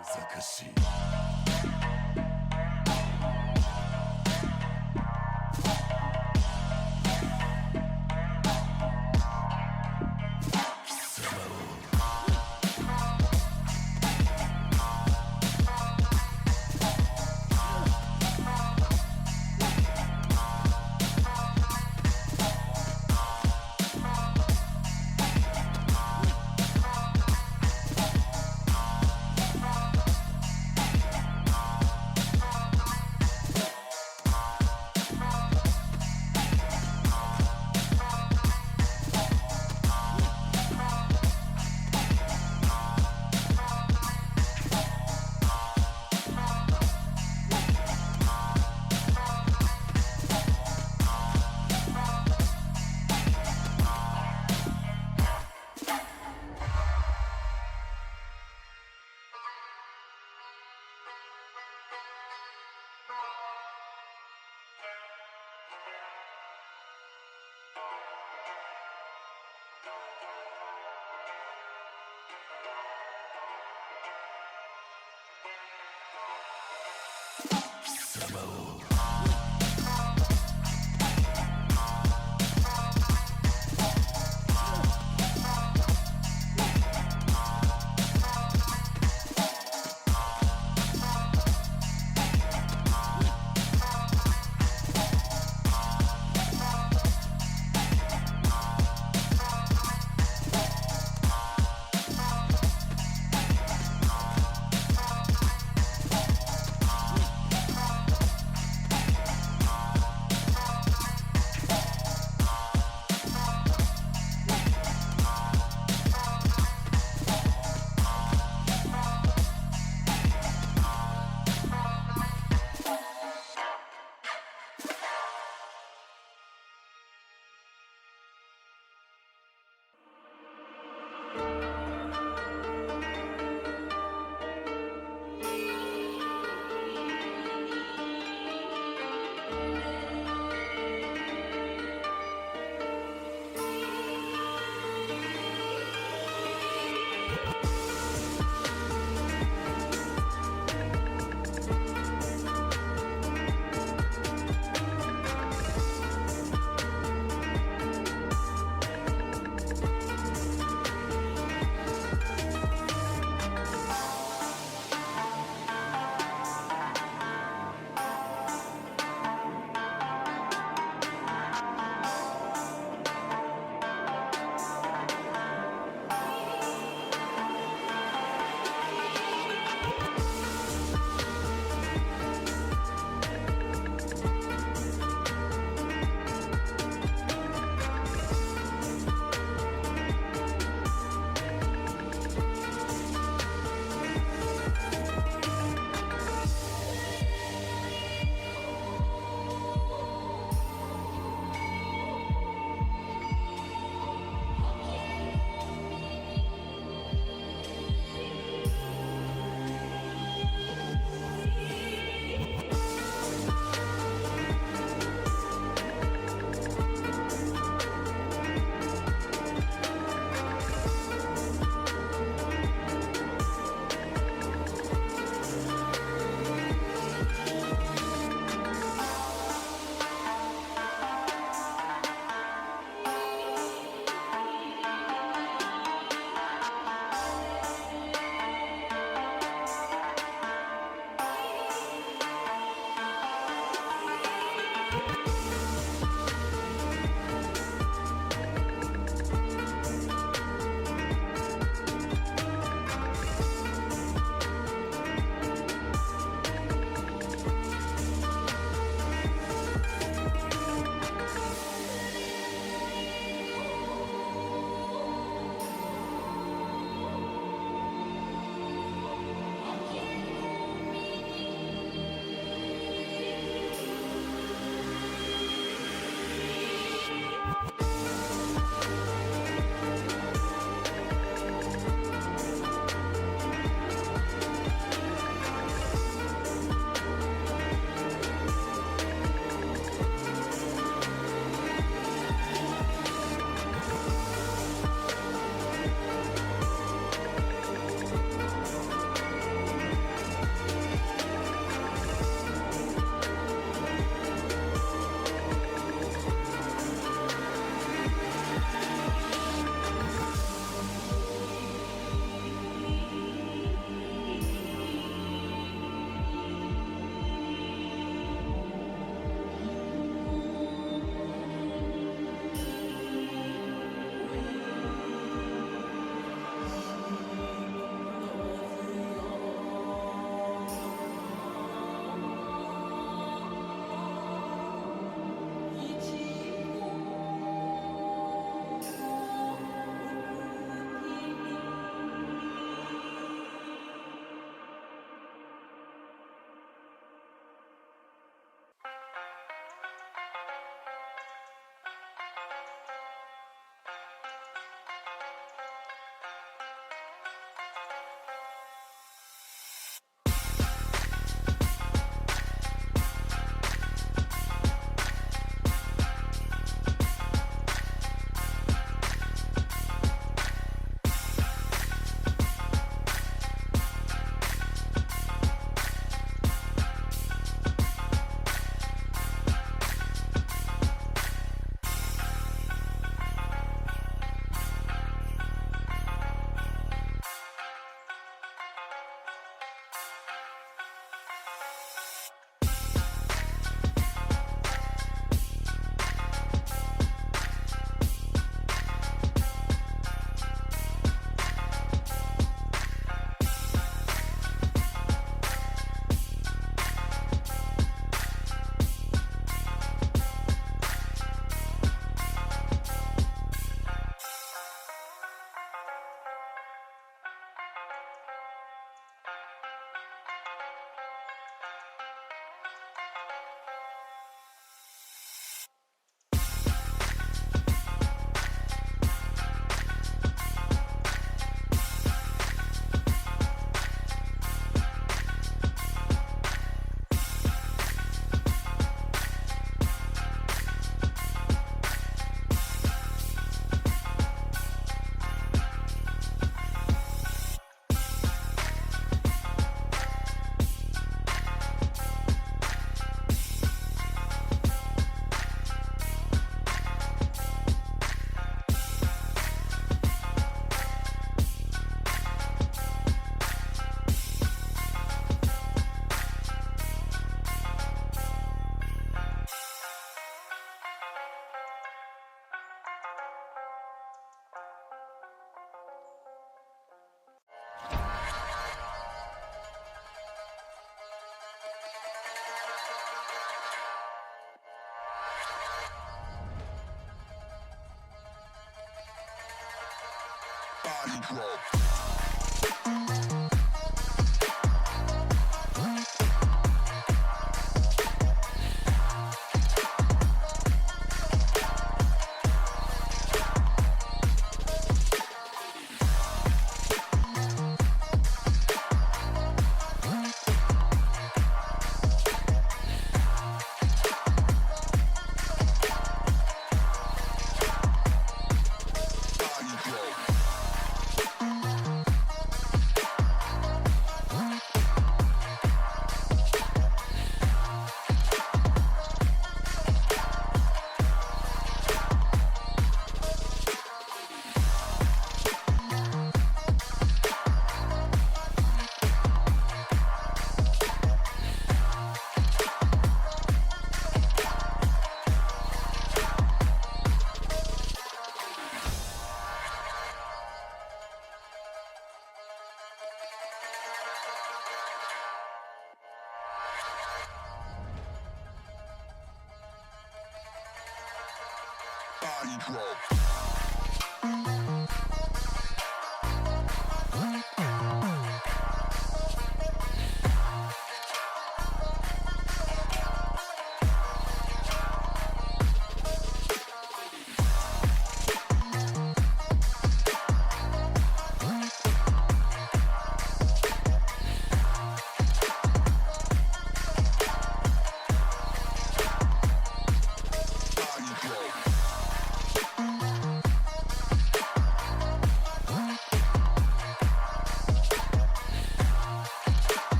закажи.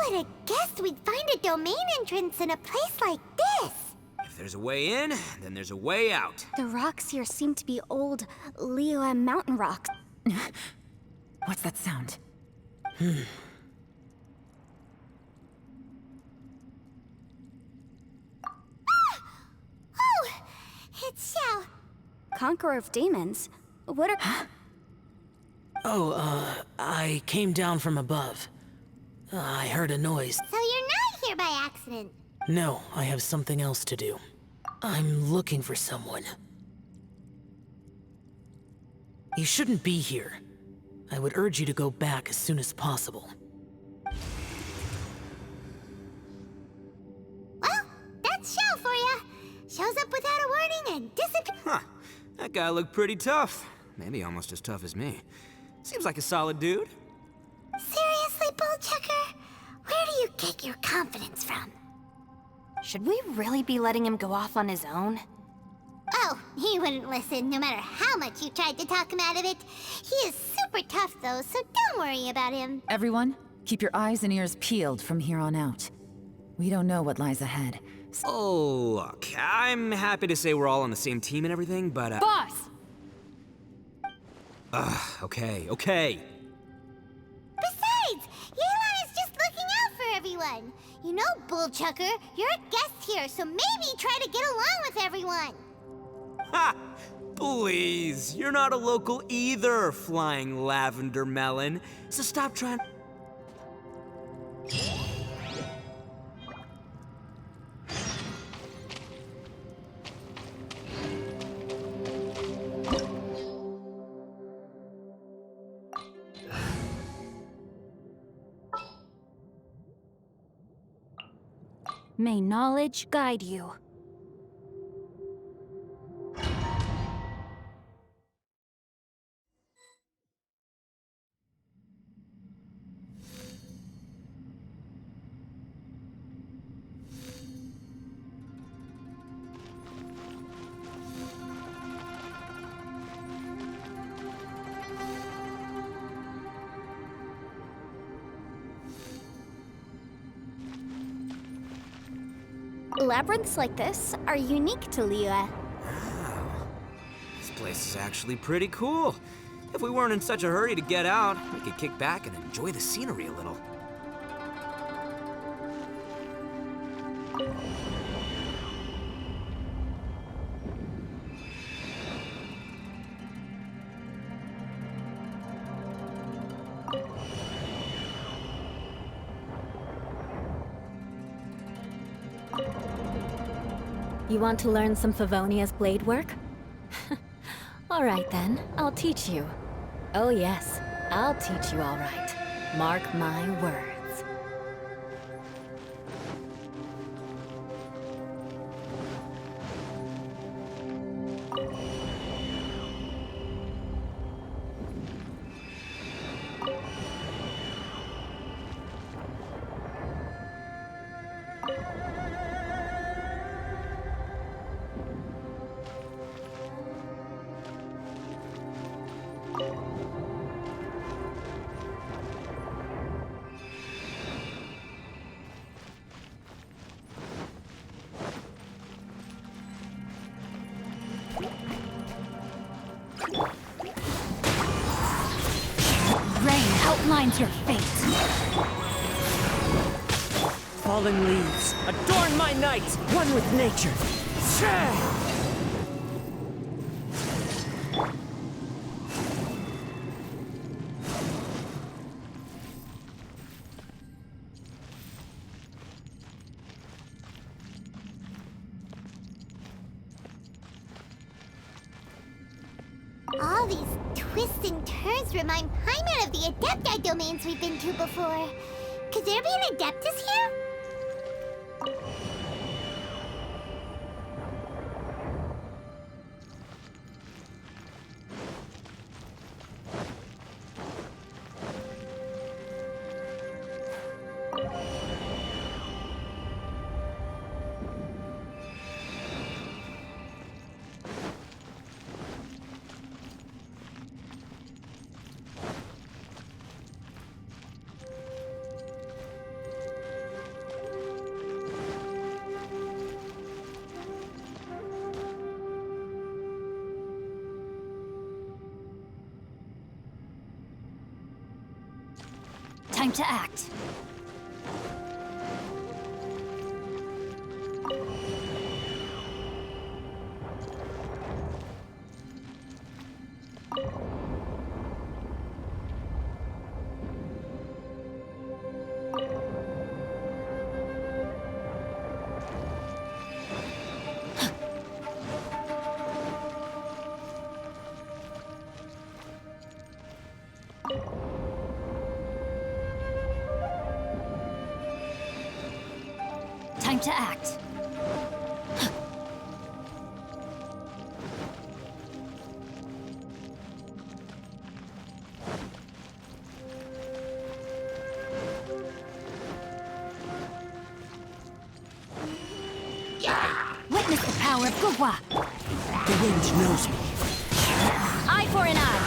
would have guessed we'd find a domain entrance in a place like this? If there's a way in, then there's a way out. The rocks here seem to be old Liyue mountain rocks. What's that sound? Oh! It's Xiao. Conqueror of demons. What are... I came down from above. I heard a noise. So you're not here by accident? No, I have something else to do. I'm looking for someone. You shouldn't be here. I would urge you to go back as soon as possible. Well, that's Xiao for ya. Shows up without a warning and disappears. Huh. That guy looked pretty tough. Maybe almost as tough as me. Seems like a solid dude. Seriously, Bullchucker? Where do you get your confidence from? Should we really be letting him go off on his own? Oh, he wouldn't listen no matter how much you tried to talk him out of it. He is super tough though, so don't worry about him. Everyone, keep your eyes and ears peeled from here on out. We don't know what lies ahead. Oh, look, I'm happy to say we're all on the same team and everything, but Boss! okay. Besides, Yelan is just looking out for everyone. You know, Bullchucker, you're a guest here, so maybe try to get along with everyone. Ha! Please, you're not a local either, flying lavender melon. So stop trying. May knowledge guide you. Labyrinths like this are unique to Liyue. Wow. This place is actually pretty cool. If we weren't in such a hurry to get out, we could kick back and enjoy the scenery a little. You want to learn some Favonia's blade work? All right then, I'll teach you. Oh yes, I'll teach you all right. Mark my words. Rain outlines your fate. Falling leaves, adorn my night, one with nature. All these twists and turns remind Paimon of the Adepti domains we've been to before. Could there be an Adeptus here? Time to act. Time to act. Witness the power of Gugwa. The wind knows me. Eye for an eye.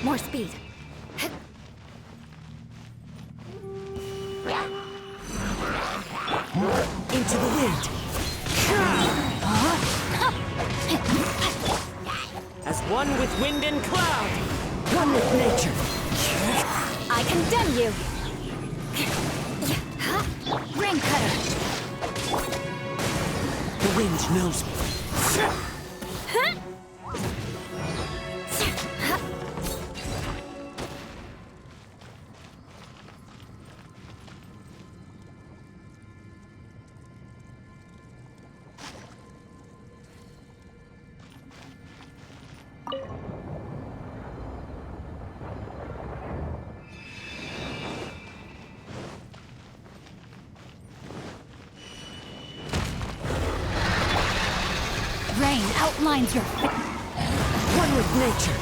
More speed. Into the wind. As one with wind and cloud. One with nature. I condemn you. Ring cutter. The wind knows me. Rain outlines your One with nature.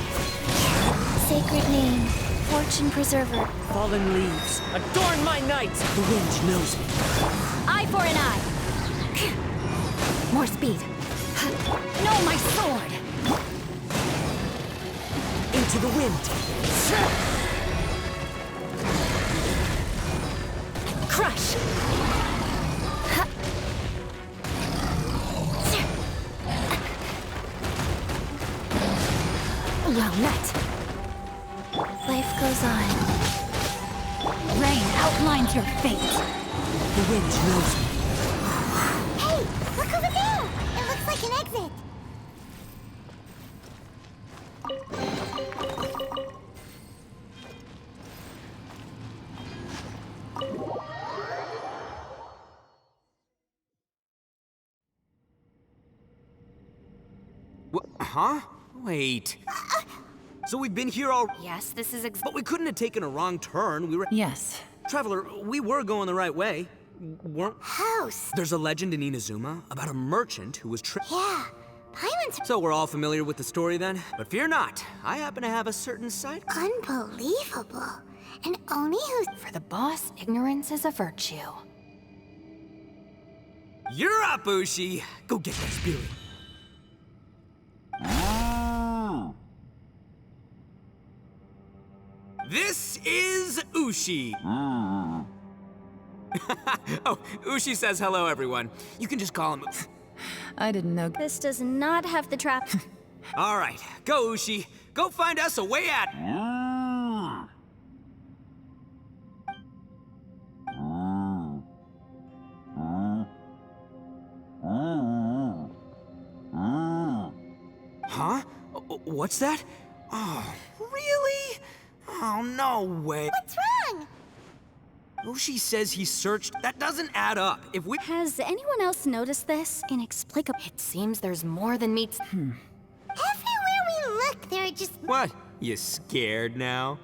sacred name, fortune preserver. Fallen leaves. Adorn my night. The wind knows me. Eye for an eye. More speed. No, my sword. Into the wind. Crush. Well met. Life goes on. Rain outlines your fate. The wind knows me. Hey, look over there! It looks like an exit. Huh? Wait. So we've been here all... Yes, this is But we couldn't have taken a wrong turn. We were... Yes. Traveler, we were going the right way. Weren't... House. There's a legend in Inazuma about a merchant who was Yeah. Paimons So we're all familiar with the story then? But fear not, I happen to have a certain side... are unbelievable. And Oni who's... For the boss, ignorance is a virtue. You're up, Ushi! Go get that spirit. This is Ushi. Oh, Ushi says hello, everyone. You can just call him... I didn't know. This does not have the trap. All right, go, Ushi. Go find us a way out. Huh? What's that? Oh, really? Oh, no way. What's wrong? Ushi says he searched. That doesn't add up. If we... Has anyone else noticed this? Inexplicable. It seems there's more than meets. Everywhere we look, there are just... What? You scared now?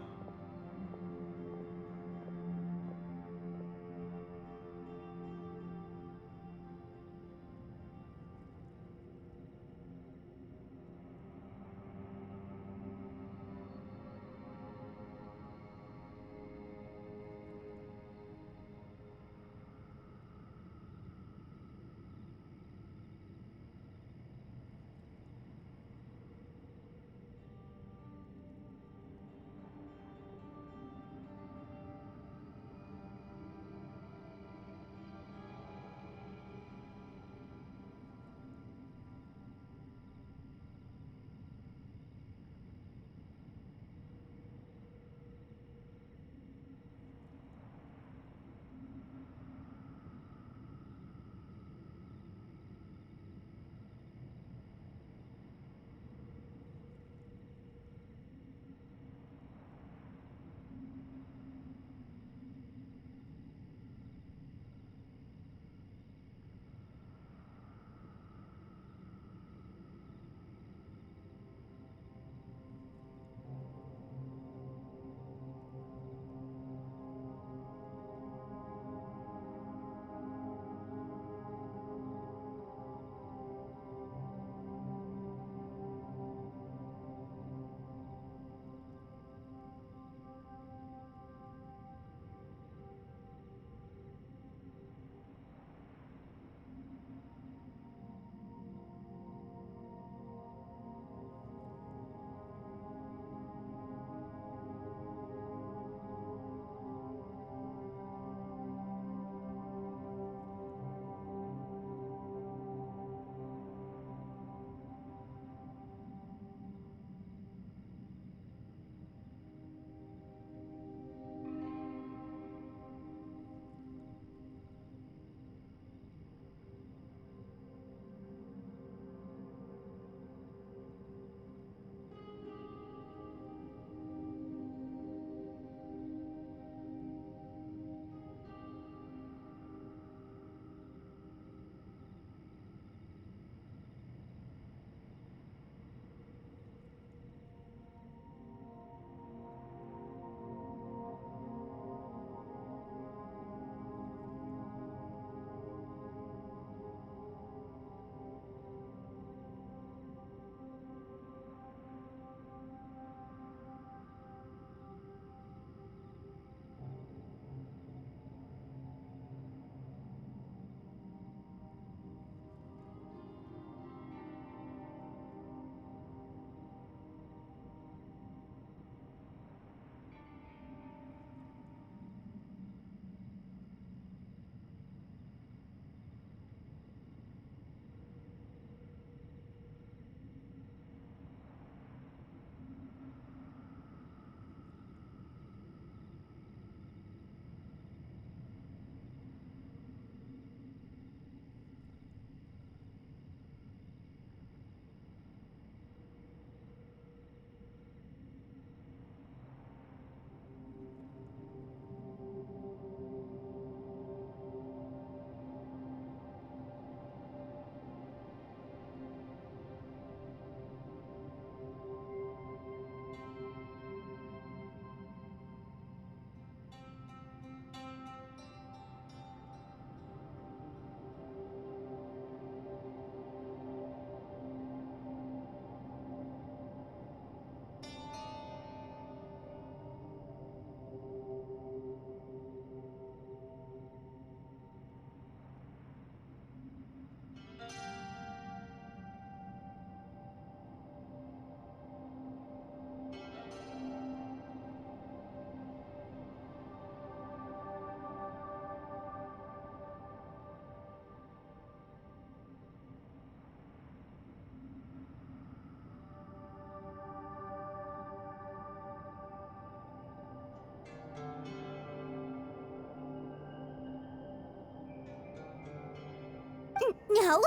No!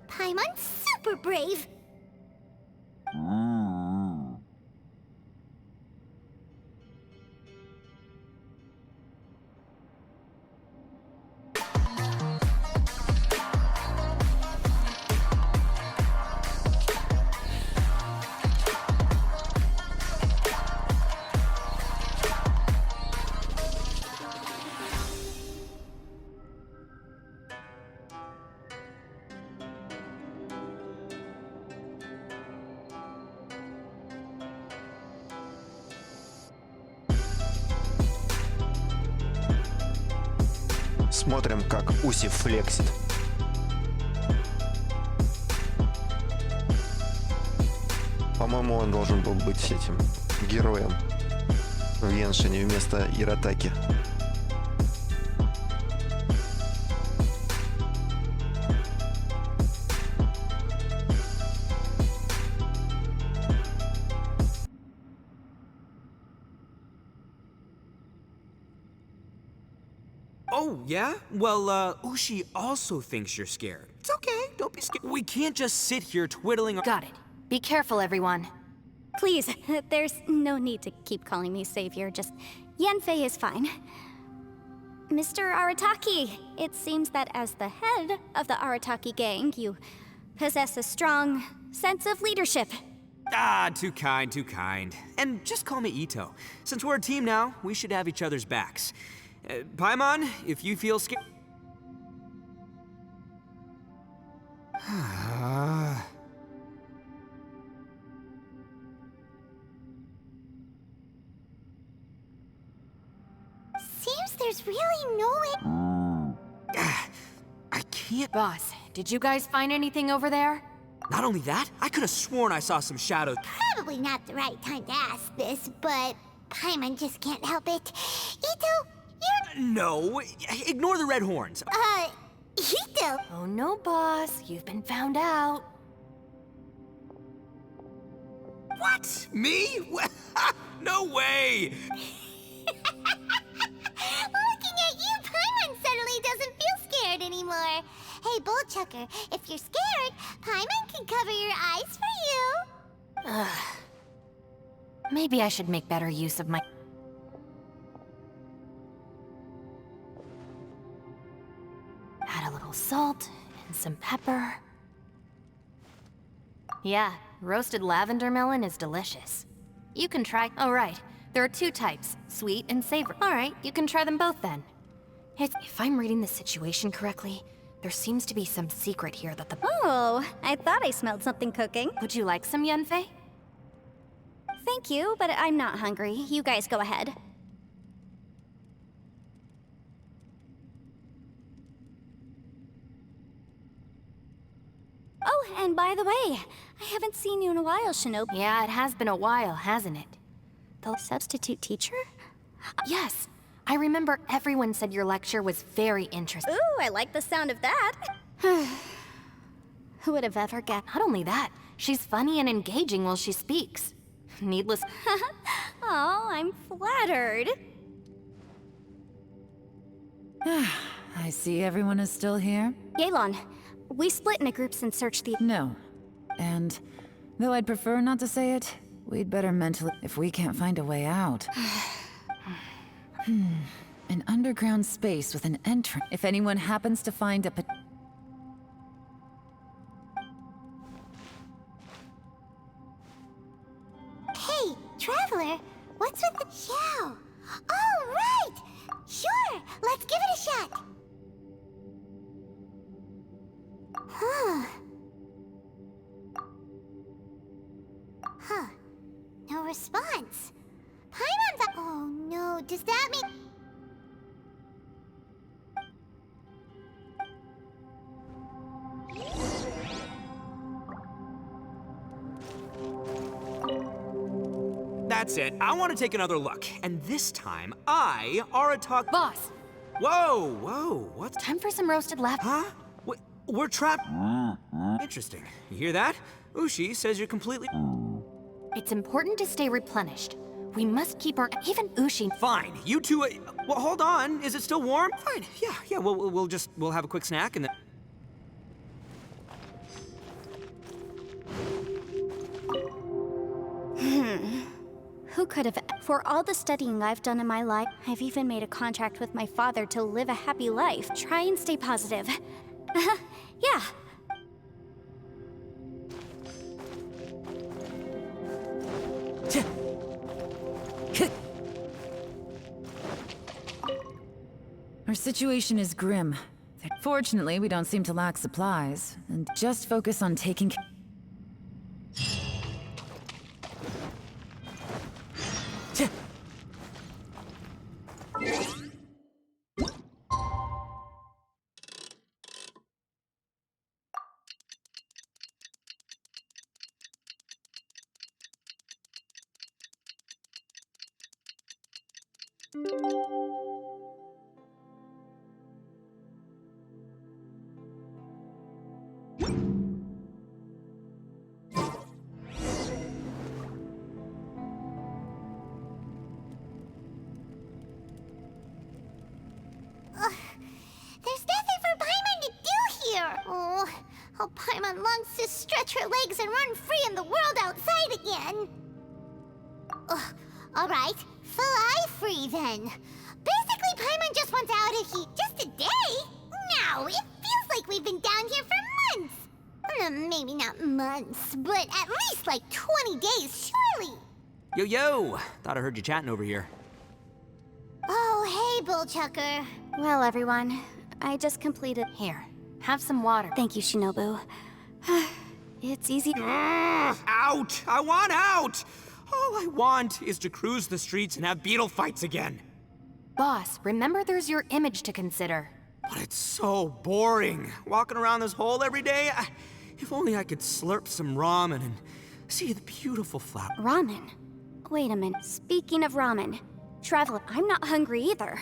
Paimon's super brave! Смотрим, как Уси флексит. По-моему, он должен был быть этим героем в Геншине вместо Иратаки. Oh, yeah? Well, Ushi also thinks you're scared. It's okay, don't be scared. We can't just sit here twiddling our— Got it. Be careful, everyone. Please, there's no need to keep calling me savior. Just Yanfei is fine. Mr. Arataki, it seems that as the head of the Arataki gang, you possess a strong sense of leadership. Ah, too kind, too kind. And just call me Ito. Since we're a team now, we should have each other's backs. Paimon, if you feel scared... Seems there's really no way. I can't... Boss, did you guys find anything over there? Not only that, I could have sworn I saw some shadows. Probably not the right time to ask this, but Paimon just can't help it. Ito, you're... No, ignore the red horns. Ito! Oh no, boss. You've been found out. What? Me? No way! Looking at you, Paimon suddenly doesn't feel scared anymore. Hey, Bullchucker, if you're scared, Paimon can cover your eyes for you. Maybe I should make better use of my... Add a little salt and some pepper. Yeah, roasted lavender melon is delicious. You can try... Oh, right. There are two types, sweet and savory. All right, you can try them both then. If I'm reading the situation correctly, there seems to be some secret here that the... Oh, I thought I smelled something cooking. Would you like some, Yanfei? Thank you, but I'm not hungry. You guys go ahead. Oh, and by the way, I haven't seen you in a while, Shinobi. Yeah, it has been a while, hasn't it? The substitute teacher? Yes. I remember everyone said your lecture was very interesting. Ooh, I like the sound of that. Who would have ever guessed? Not only that, she's funny and engaging while she speaks. Needless... Oh, I'm flattered. I see everyone is still here? Yelan, we split into groups and searched the... No. And though I'd prefer not to say it, we'd better mentally... If we can't find a way out... An underground space with an entrance. If anyone happens to find a... Hey, Traveler, what's with the Xiao? Oh, right! Sure, let's give it a shot. Huh. No response. Paimon's... Oh no, does that mean... That's it. I want to take another look. And this time, I are a talk... Boss, Whoa, whoa, what's... time for some roasted lavender. Huh? We're trapped... Interesting. You hear that? Ushi says you're completely... It's important to stay replenished. We must keep our... Even Ushi... Fine. You two... Well, hold on. Is it still warm? Fine. Yeah. We'll have a quick snack and then... Who could have? For all the studying I've done in my life, I've even made a contract with my father to live a happy life. Try and stay positive. Yeah. Our situation is grim. Fortunately, we don't seem to lack supplies, and just focus on taking care. There's nothing for Paimon to do here. Oh, how Paimon longs to stretch her legs and run free in the world outside again. All right, fly free then. Basically, Paimon just wants out of here. Just a day? No, it feels like we've been down here for months. Maybe not months, but at least like 20 days, surely. Yo! Thought I heard you chatting over here. Oh, hey, Bullchucker. Well, everyone, I just completed. Here, have some water. Thank you, Shinobu. It's easy. Out! I want out! All I want is to cruise the streets and have beetle fights again. Boss, remember there's your image to consider. But it's so boring, walking around this hole every day. If only I could slurp some ramen and see the beautiful flower. Ramen? Wait a minute. Speaking of ramen, Traveler, I'm not hungry either.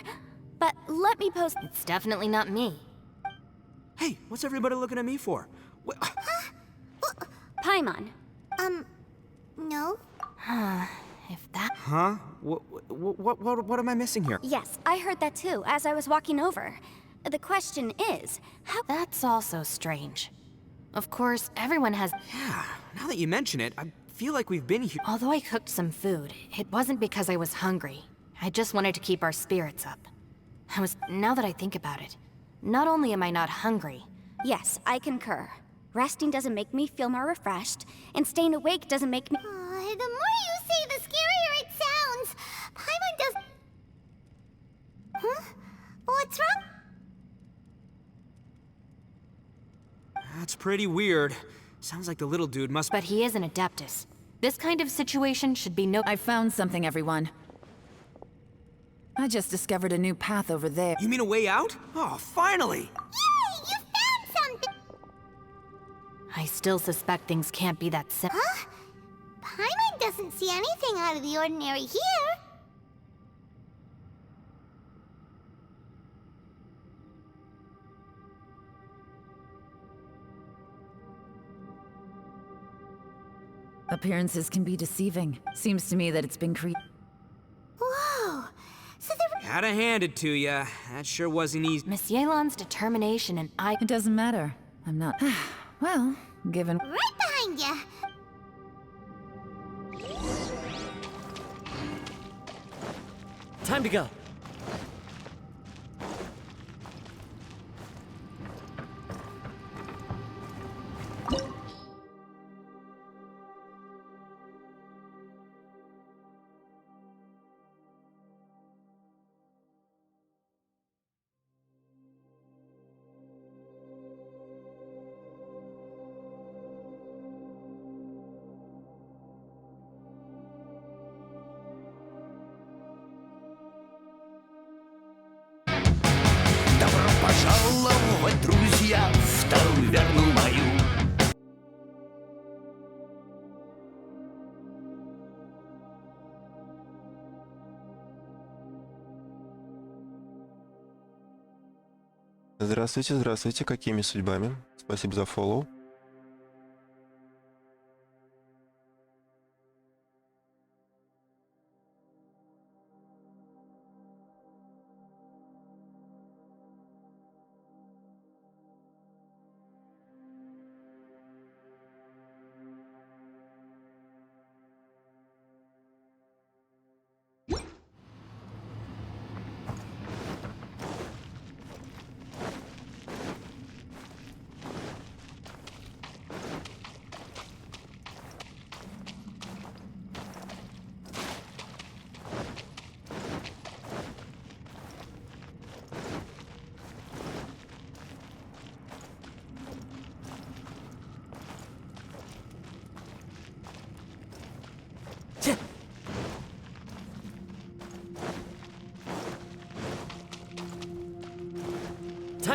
But let me post. It's definitely not me. Hey, what's everybody looking at me for? Paimon. No? If that... Huh? What am I missing here? Yes, I heard that too, as I was walking over. The question is, how... That's also strange. Of course, everyone has... Yeah, now that you mention it, I feel like we've been here. Although I cooked some food, it wasn't because I was hungry. I just wanted to keep our spirits up. Now that I think about it, not only am I not hungry... Yes, I concur. Resting doesn't make me feel more refreshed, and staying awake doesn't make me... The more you say, the scarier it sounds. Paimon does... Huh? What's wrong? That's pretty weird. Sounds like the little dude must... But he is an Adeptus. This kind of situation should be no... I found something, everyone. I just discovered a new path over there. You mean a way out? Oh, finally! Yay! You found something! I still suspect things can't be that simple. Huh? Paimon doesn't see anything out of the ordinary here. Appearances can be deceiving. Seems to me that it's been Whoa! So there were... Gotta hand it to ya. That sure wasn't easy. Miss Yelan's determination and It doesn't matter. I'm not... well, given... Right behind ya! Time to go. Добро пожаловать, друзья, в таверну мою. Здравствуйте, здравствуйте. Какими судьбами? Спасибо за фоллоу.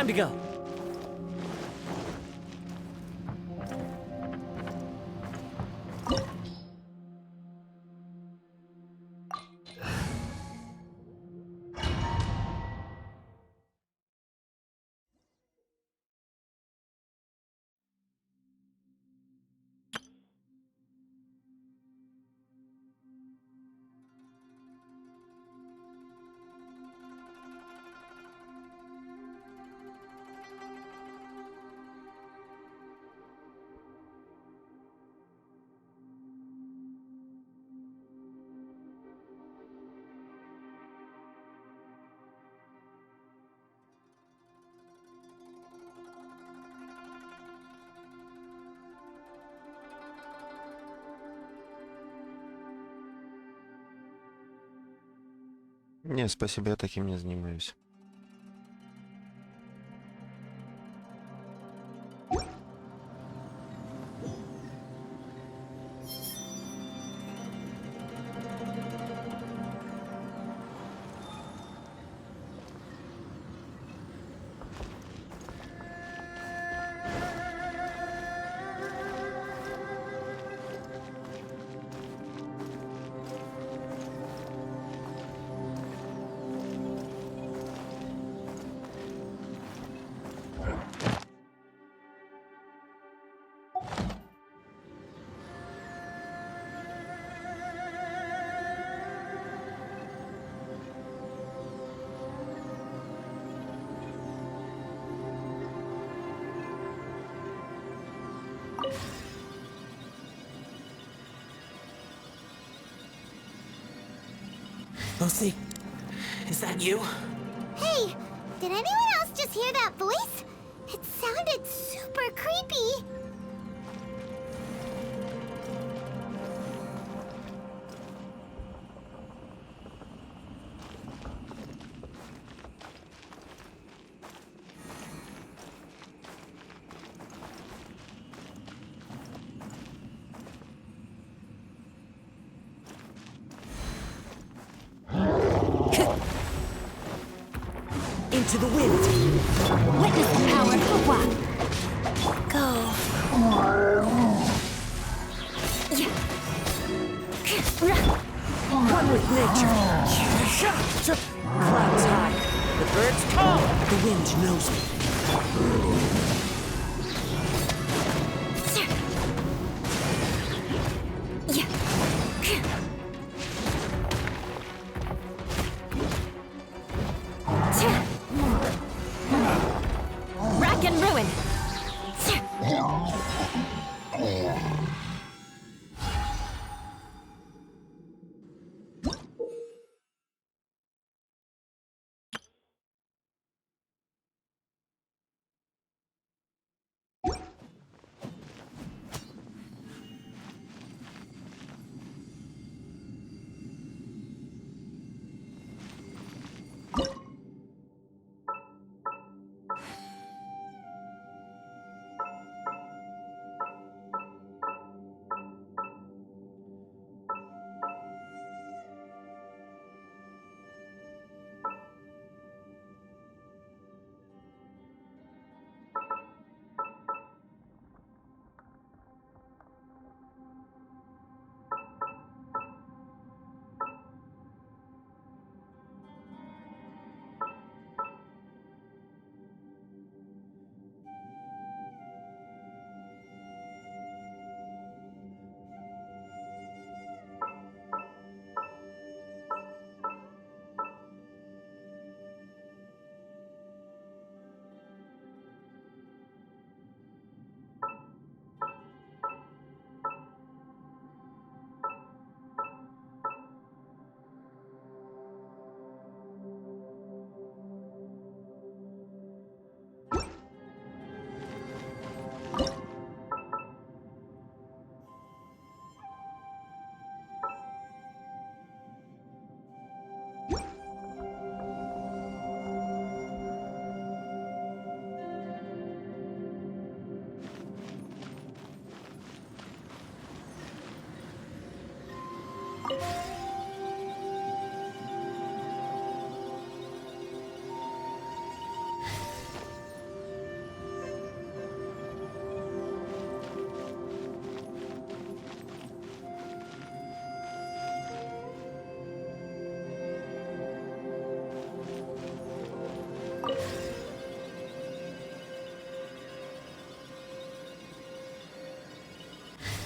Time to go. Не, спасибо, я таким не занимаюсь. Lucy, is that you? Hey, did anyone else just hear that voice? It sounded super creepy. Into the wind. Witness the power of what? Go. One with nature. Clouds high. The birds call. The wind knows me. Rack and ruin!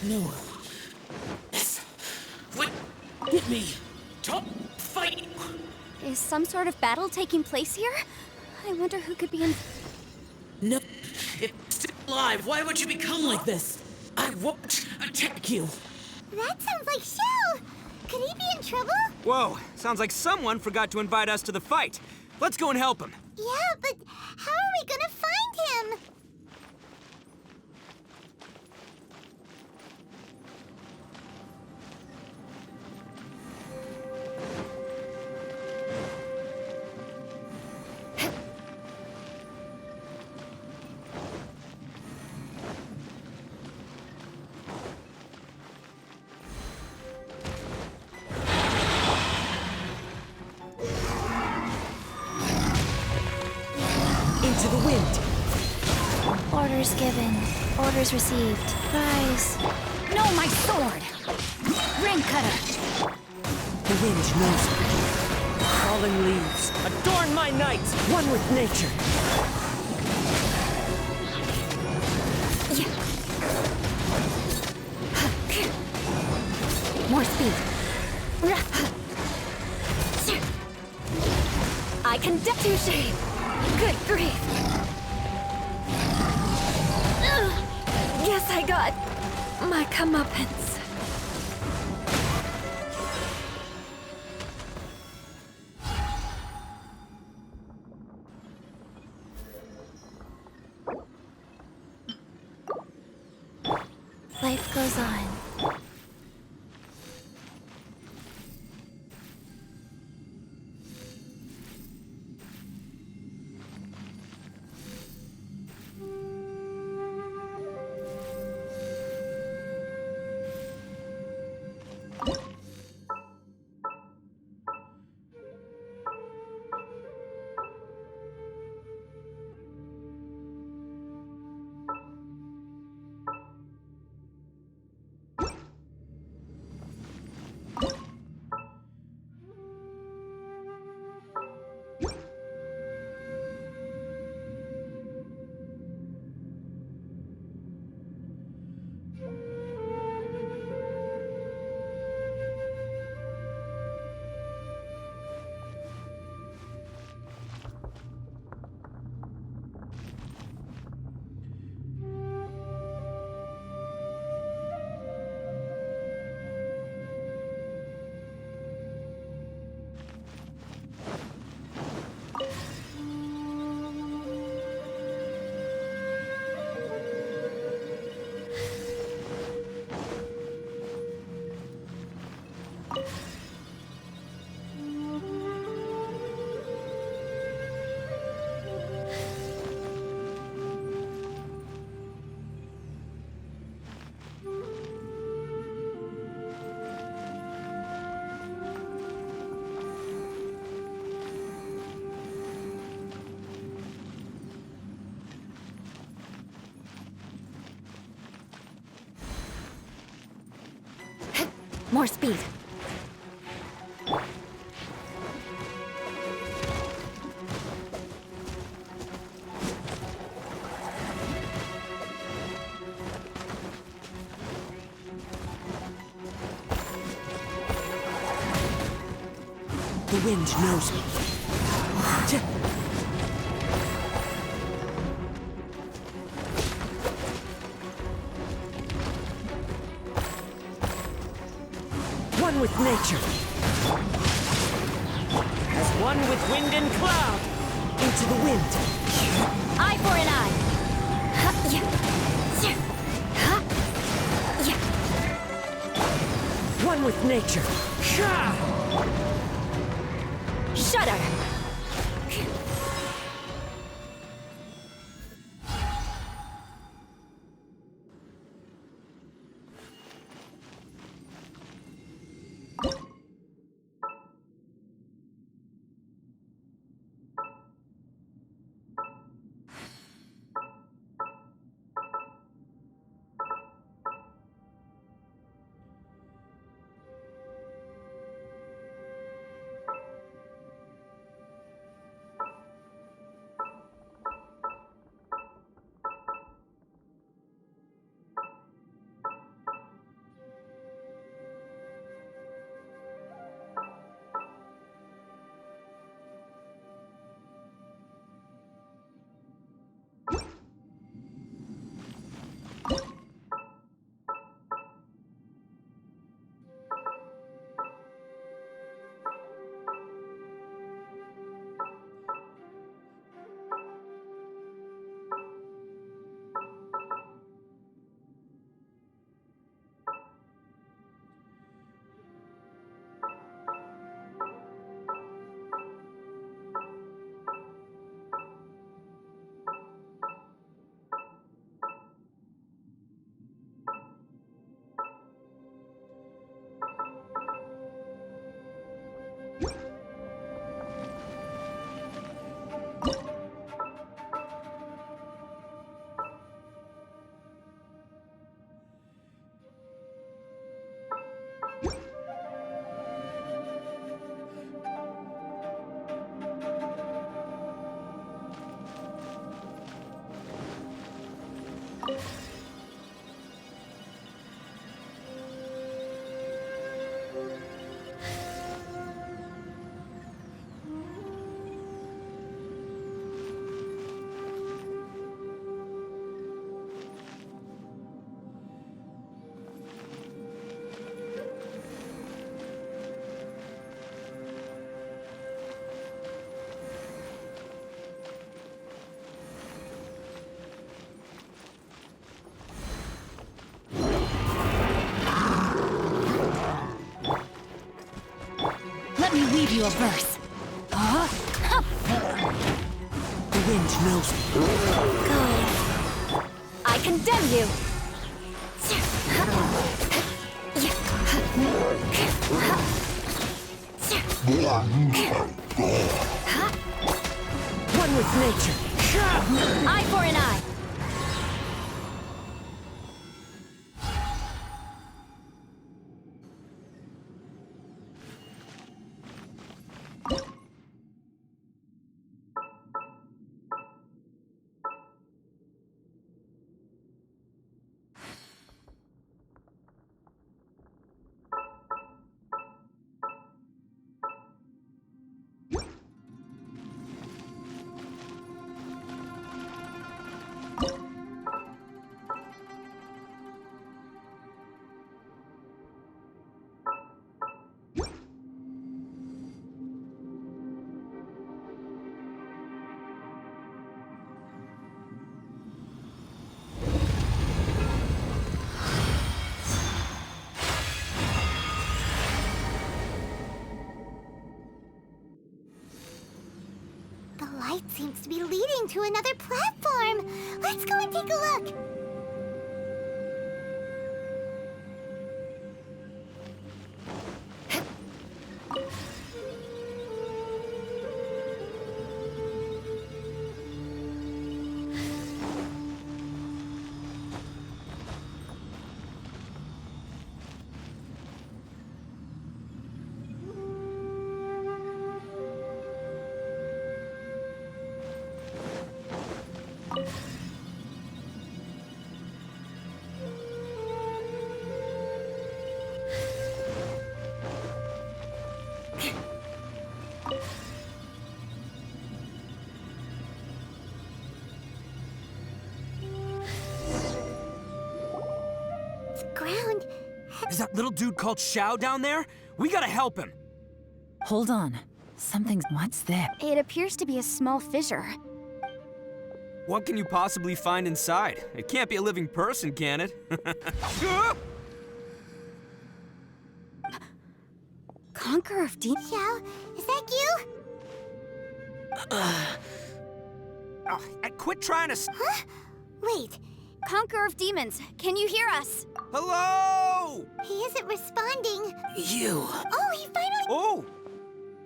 No. Yes. What? Get me. Don't fight. Is some sort of battle taking place here? I wonder who could be in... No. It's still alive. Why would you become like this? I won't attack you. That sounds like Shell! Could he be in trouble? Whoa, sounds like someone forgot to invite us to the fight. Let's go and help him. Yeah, but how are we gonna find him? Into the wind. Orders given. Orders received. Rise. No, my sword! Ring cutter! The wind knows me. Fallen leaves. Adorn my night. One with nature. More speed. I can touche. Good grief. Guess I got my comeuppance. Life goes on. More speed. The wind knows me. One with nature. As one with wind and cloud. Into the wind. Eye for an eye. One with nature. Shudder. you a verse. The wind knows me. Go. I condemn you. One with nature. Eye for an eye. The light seems to be leading to another platform. Let's go and take a look. The ground. Is that little dude called Xiao down there? We gotta help him. Hold on. What's there? It appears to be a small fissure. What can you possibly find inside? It can't be a living person, can it? Conqueror of Demons? Xiao, is that you? Quit trying to... Huh? Wait, Conqueror of Demons, can you hear us? Hello! he isn't responding. You. Oh, he finally... Oh!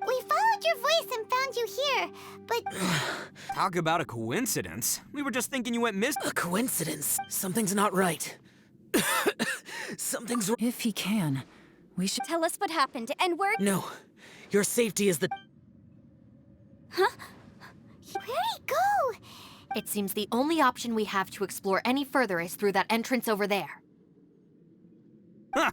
We followed your voice and found you here, but... Talk about a coincidence. We were just thinking you went missing. A coincidence. Something's not right. Something's wrong. If he can, we should... Tell us what happened and where... No. Your safety is the... Huh? Where'd he go? It seems the only option we have to explore any further is through that entrance over there. Huh.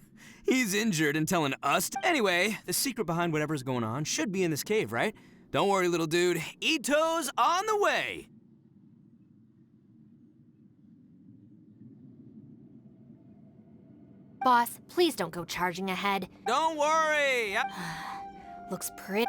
He's injured and telling us. Anyway, the secret behind whatever's going on should be in this cave, right? Don't worry, little dude. Ito's on the way! Boss, please don't go charging ahead. Don't worry! Looks pretty...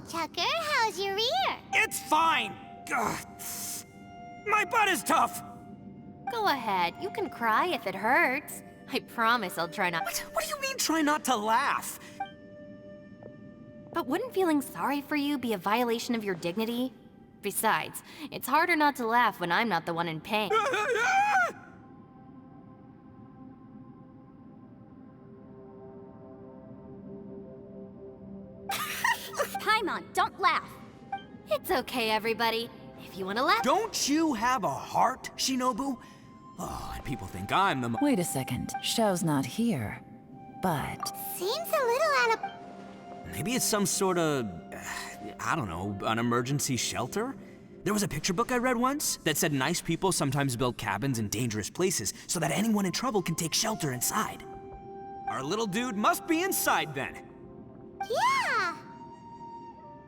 Tucker, how's your ear? It's fine! Ugh. My butt is tough! Go ahead, you can cry if it hurts. I promise I'll try not... What do you mean, try not to laugh? But wouldn't feeling sorry for you be a violation of your dignity? Besides, it's harder not to laugh when I'm not the one in pain. Paimon, don't laugh. It's okay, everybody. If you want to laugh... Don't you have a heart, Shinobu? Oh, and people think I'm the... Wait a second. Xiao's not here. But... Seems a little out of... Maybe it's some sort of... I don't know, an emergency shelter? There was a picture book I read once that said nice people sometimes build cabins in dangerous places so that anyone in trouble can take shelter inside. Our little dude must be inside then. Yeah!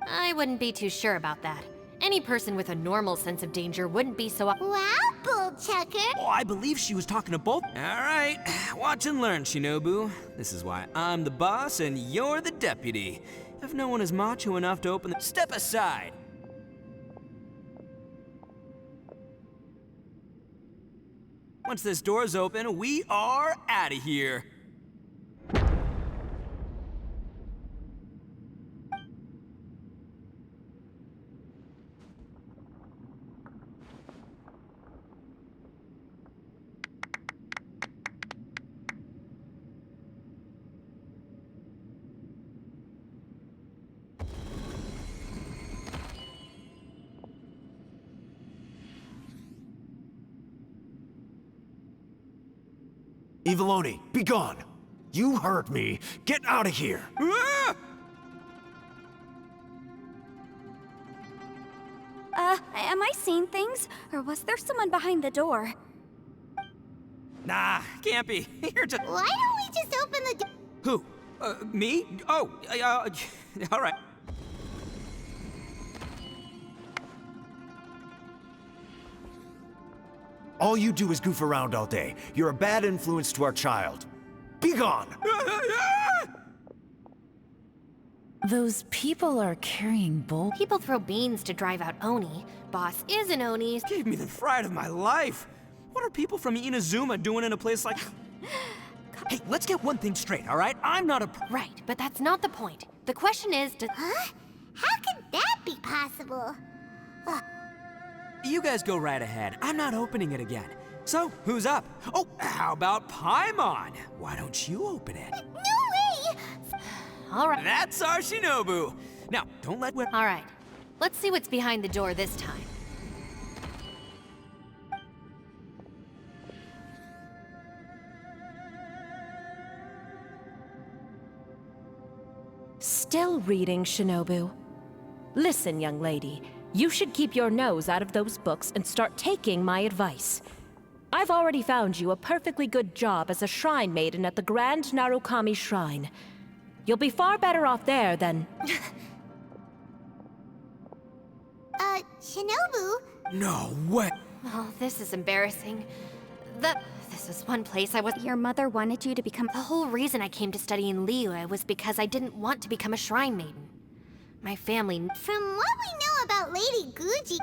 I wouldn't be too sure about that. Any person with a normal sense of danger wouldn't be so... Wow, Bullchucker. Oh, I believe she was talking to both. All right, watch and learn, Shinobu. This is why I'm the boss and you're the deputy. If no one is macho enough to open the... Step aside! Once this door's open, we are out of here. Eviloni, be gone! You heard me. Get out of here! Ah! Am I seeing things? Or was there someone behind the door? Nah, can't be. You're just... Why don't we just open the door? Who? Me? Oh, all right. All you do is goof around all day. You're a bad influence to our child. Be gone! Those people are carrying bowls. People throw beans to drive out Oni. Boss is an Oni. Gave me the fright of my life. What are people from Inazuma doing in a place like... Hey, let's get one thing straight, all right? I'm not a... Right, but that's not the point. The question is, Huh? How could that be possible? You guys go right ahead. I'm not opening it again. So, who's up? Oh, how about Paimon? Why don't you open it? No way! All right. That's our Shinobu. Now, don't let... All right. Let's see what's behind the door this time. Still reading, Shinobu. Listen, young lady. You should keep your nose out of those books and start taking my advice. I've already found you a perfectly good job as a shrine maiden at the Grand Narukami Shrine. You'll be far better off there than... Shinobu? No way. Oh, this is embarrassing. This was one place I was... Your mother wanted you to become... The whole reason I came to study in Liyue was because I didn't want to become a shrine maiden. My family... From what we know about Lady Guji...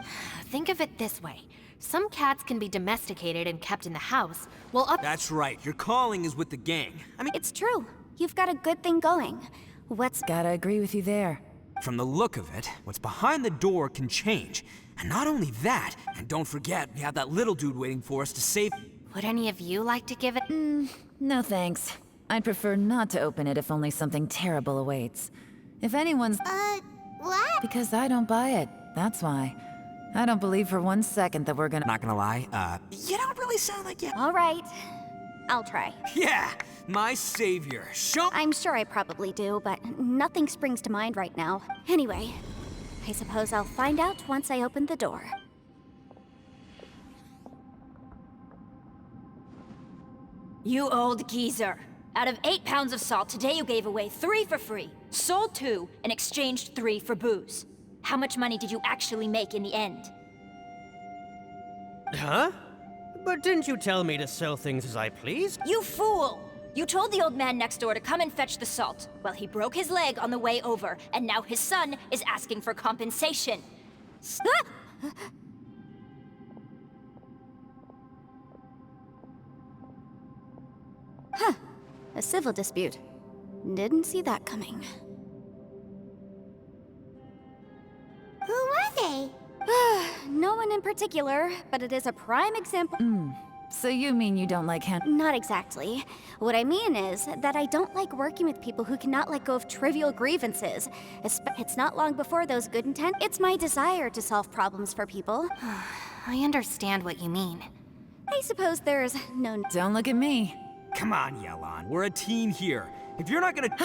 Think of it this way. Some cats can be domesticated and kept in the house, while That's right. Your calling is with the gang. I mean... It's true. You've got a good thing going. What's... Gotta agree with you there. From the look of it, what's behind the door can change. And not only that, and don't forget, we have that little dude waiting for us to save... Would any of you like to give it? No thanks. I'd prefer not to open it if only something terrible awaits. If anyone's... what? Because I don't buy it, that's why. I don't believe for 1 second that we're gonna... Not gonna lie, you don't really sound like you... All right. I'll try. Yeah, my savior. Show... I'm sure I probably do, but nothing springs to mind right now. Anyway, I suppose I'll find out once I open the door. You old geezer. Out of 8 pounds of salt, today you gave away 3 for free, sold 2, and exchanged 3 for booze. How much money did you actually make in the end? Huh? But didn't you tell me to sell things as I please? You fool! You told the old man next door to come and fetch the salt. Well, he broke his leg on the way over, and now his son is asking for compensation. Huh. A civil dispute. Didn't see that coming. Who were they? No one in particular, but it is a prime example. So you mean you don't like Not exactly. What I mean is that I don't like working with people who cannot let go of trivial grievances. It's not long before those good intent. It's my desire to solve problems for people. I understand what you mean. I suppose there's no... Don't look at me. Come on, Yelan. We're a team here. If you're not gonna...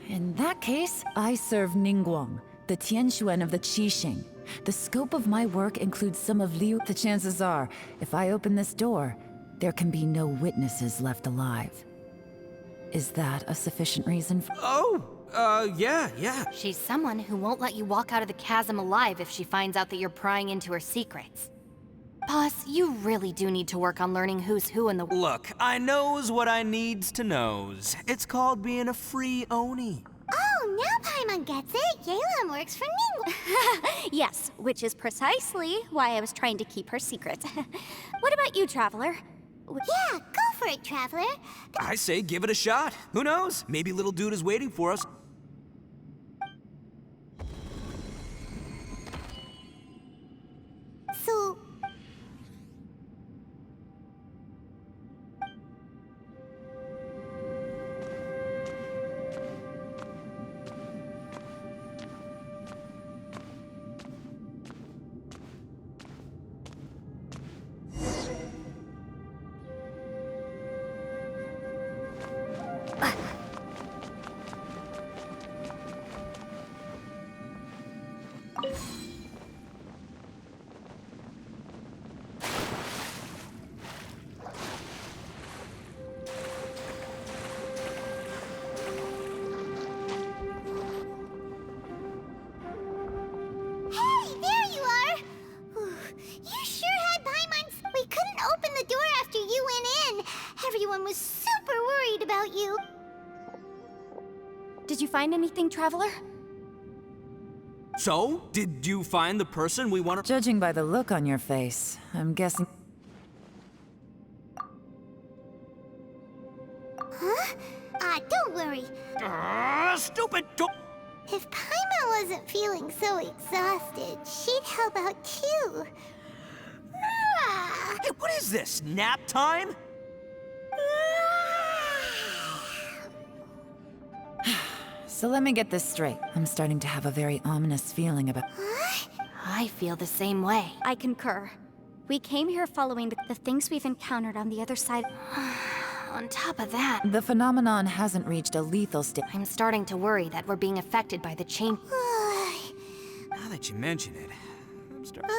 In that case, I serve Ningguang, the Tianxuan of the Qixing. The scope of my work includes some of Liu. The chances are, if I open this door, there can be no witnesses left alive. Is that a sufficient reason for... Oh, Yeah. She's someone who won't let you walk out of the chasm alive if she finds out that you're prying into her secrets. Boss, you really do need to work on learning who's who in the— Look, I knows what I needs to knows. It's called being a free Oni. Oh, now Paimon gets it. Yelan works for Ningguang. Yes, which is precisely why I was trying to keep her secret. What about you, Traveler? Yeah, go for it, Traveler. I say give it a shot. Who knows? Maybe little dude is waiting for us. So... Everyone was super worried about you. Did you find anything, Traveler? So, did you find the person we want to— Judging by the look on your face, I'm guessing... Huh? Don't worry. Stupid! Don't— If Paimon wasn't feeling so exhausted, she'd help out too. Hey, what is this? Nap time? So let me get this straight. I'm starting to have a very ominous feeling about... I feel the same way. I concur. We came here following the things we've encountered on the other side. On top of that, The phenomenon hasn't reached a lethal state. I'm starting to worry that we're being affected by the chain. Now that you mention it, I'm starting...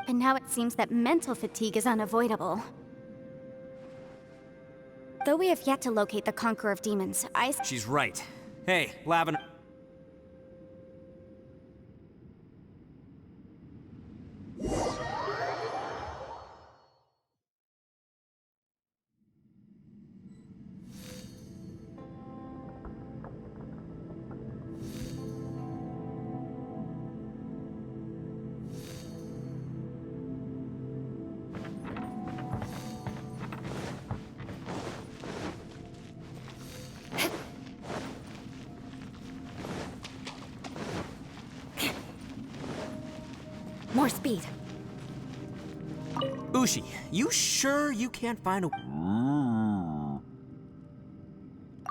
And now it seems that mental fatigue is unavoidable. Though we have yet to locate the Conqueror of Demons, She's right. Hey, Lavender... more speed. Ushi, you sure you can't find a...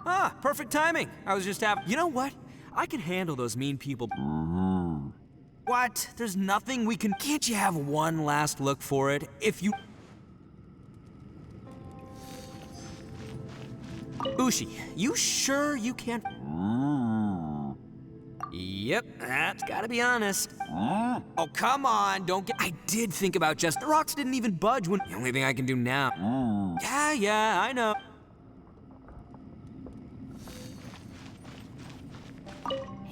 Ah, perfect timing. I was just having... You know what? I can handle those mean people. What? There's nothing we can... Can't you have one last look for it? If you... Ushi, you sure you can't... Yep, that's gotta be honest. Oh, come on, don't get... I did think about just... The rocks didn't even budge when... The only thing I can do now... Yeah, I know.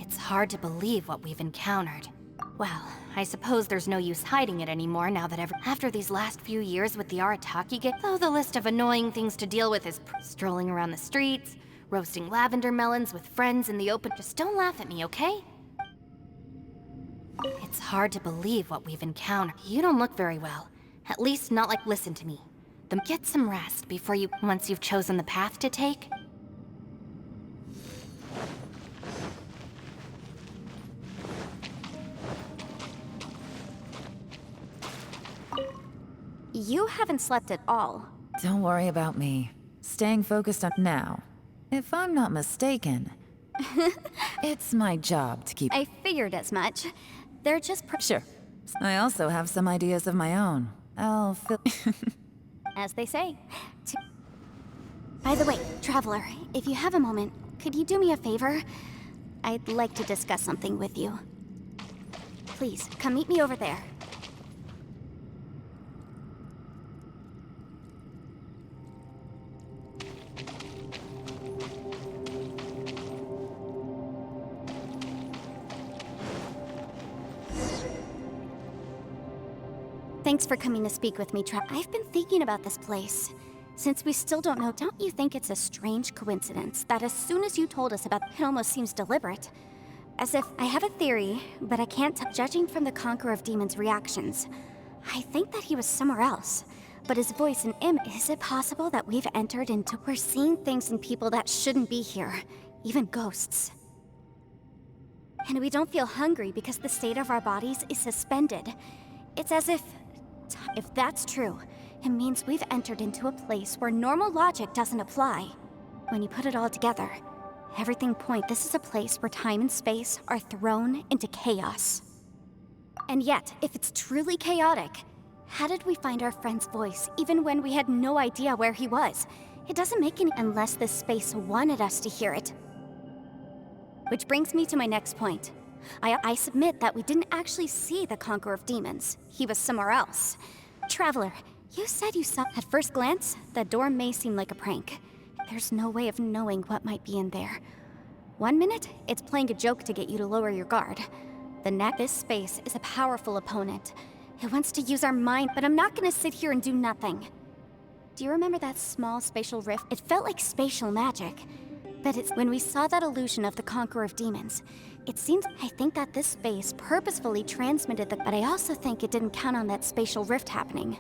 It's hard to believe what we've encountered. Well, I suppose there's no use hiding it anymore now that after these last few years with the Arataki gang, though the list of annoying things to deal with is strolling around the streets, roasting lavender melons with friends in the open. Just don't laugh at me, okay? It's hard to believe what we've encountered. You don't look very well. At least not like— Listen to me. Then get some rest before you— once you've chosen the path to take. You haven't slept at all. Don't worry about me. Staying focused on now. If I'm not mistaken, it's my job to keep... I figured as much. They're just Sure. I also have some ideas of my own. I'll fill... as they say. By the way, Traveler, if you have a moment, could you do me a favor? I'd like to discuss something with you. Please, come meet me over there. Thanks for coming to speak with me, I've been thinking about this place. Since we still don't know, don't you think it's a strange coincidence that as soon as you told us about it almost seems deliberate? As if I have a theory, but I can't tell. Judging from the Conqueror of Demons' reactions, I think that he was somewhere else. But his voice and image, is it possible that we've entered into... We're seeing things in people that shouldn't be here, even ghosts. And we don't feel hungry because the state of our bodies is suspended. It's as if that's true, it means we've entered into a place where normal logic doesn't apply. When you put it all together, this is a place where time and space are thrown into chaos. And yet, if it's truly chaotic, how did we find our friend's voice even when we had no idea where he was? It doesn't make any unless this space wanted us to hear it. Which brings me to my next point. I submit that we didn't actually see the Conqueror of Demons. He was somewhere else. Traveler, you said you saw... At first glance, the door may seem like a prank. There's no way of knowing what might be in there. 1 minute, it's playing a joke to get you to lower your guard. This space is a powerful opponent. It wants to use our mind, but I'm not gonna sit here and do nothing. Do you remember that small spatial rift? It felt like spatial magic. But it's when we saw that illusion of the Conqueror of Demons, it seems... I think that this space purposefully transmitted but I also think it didn't count on that spatial rift happening.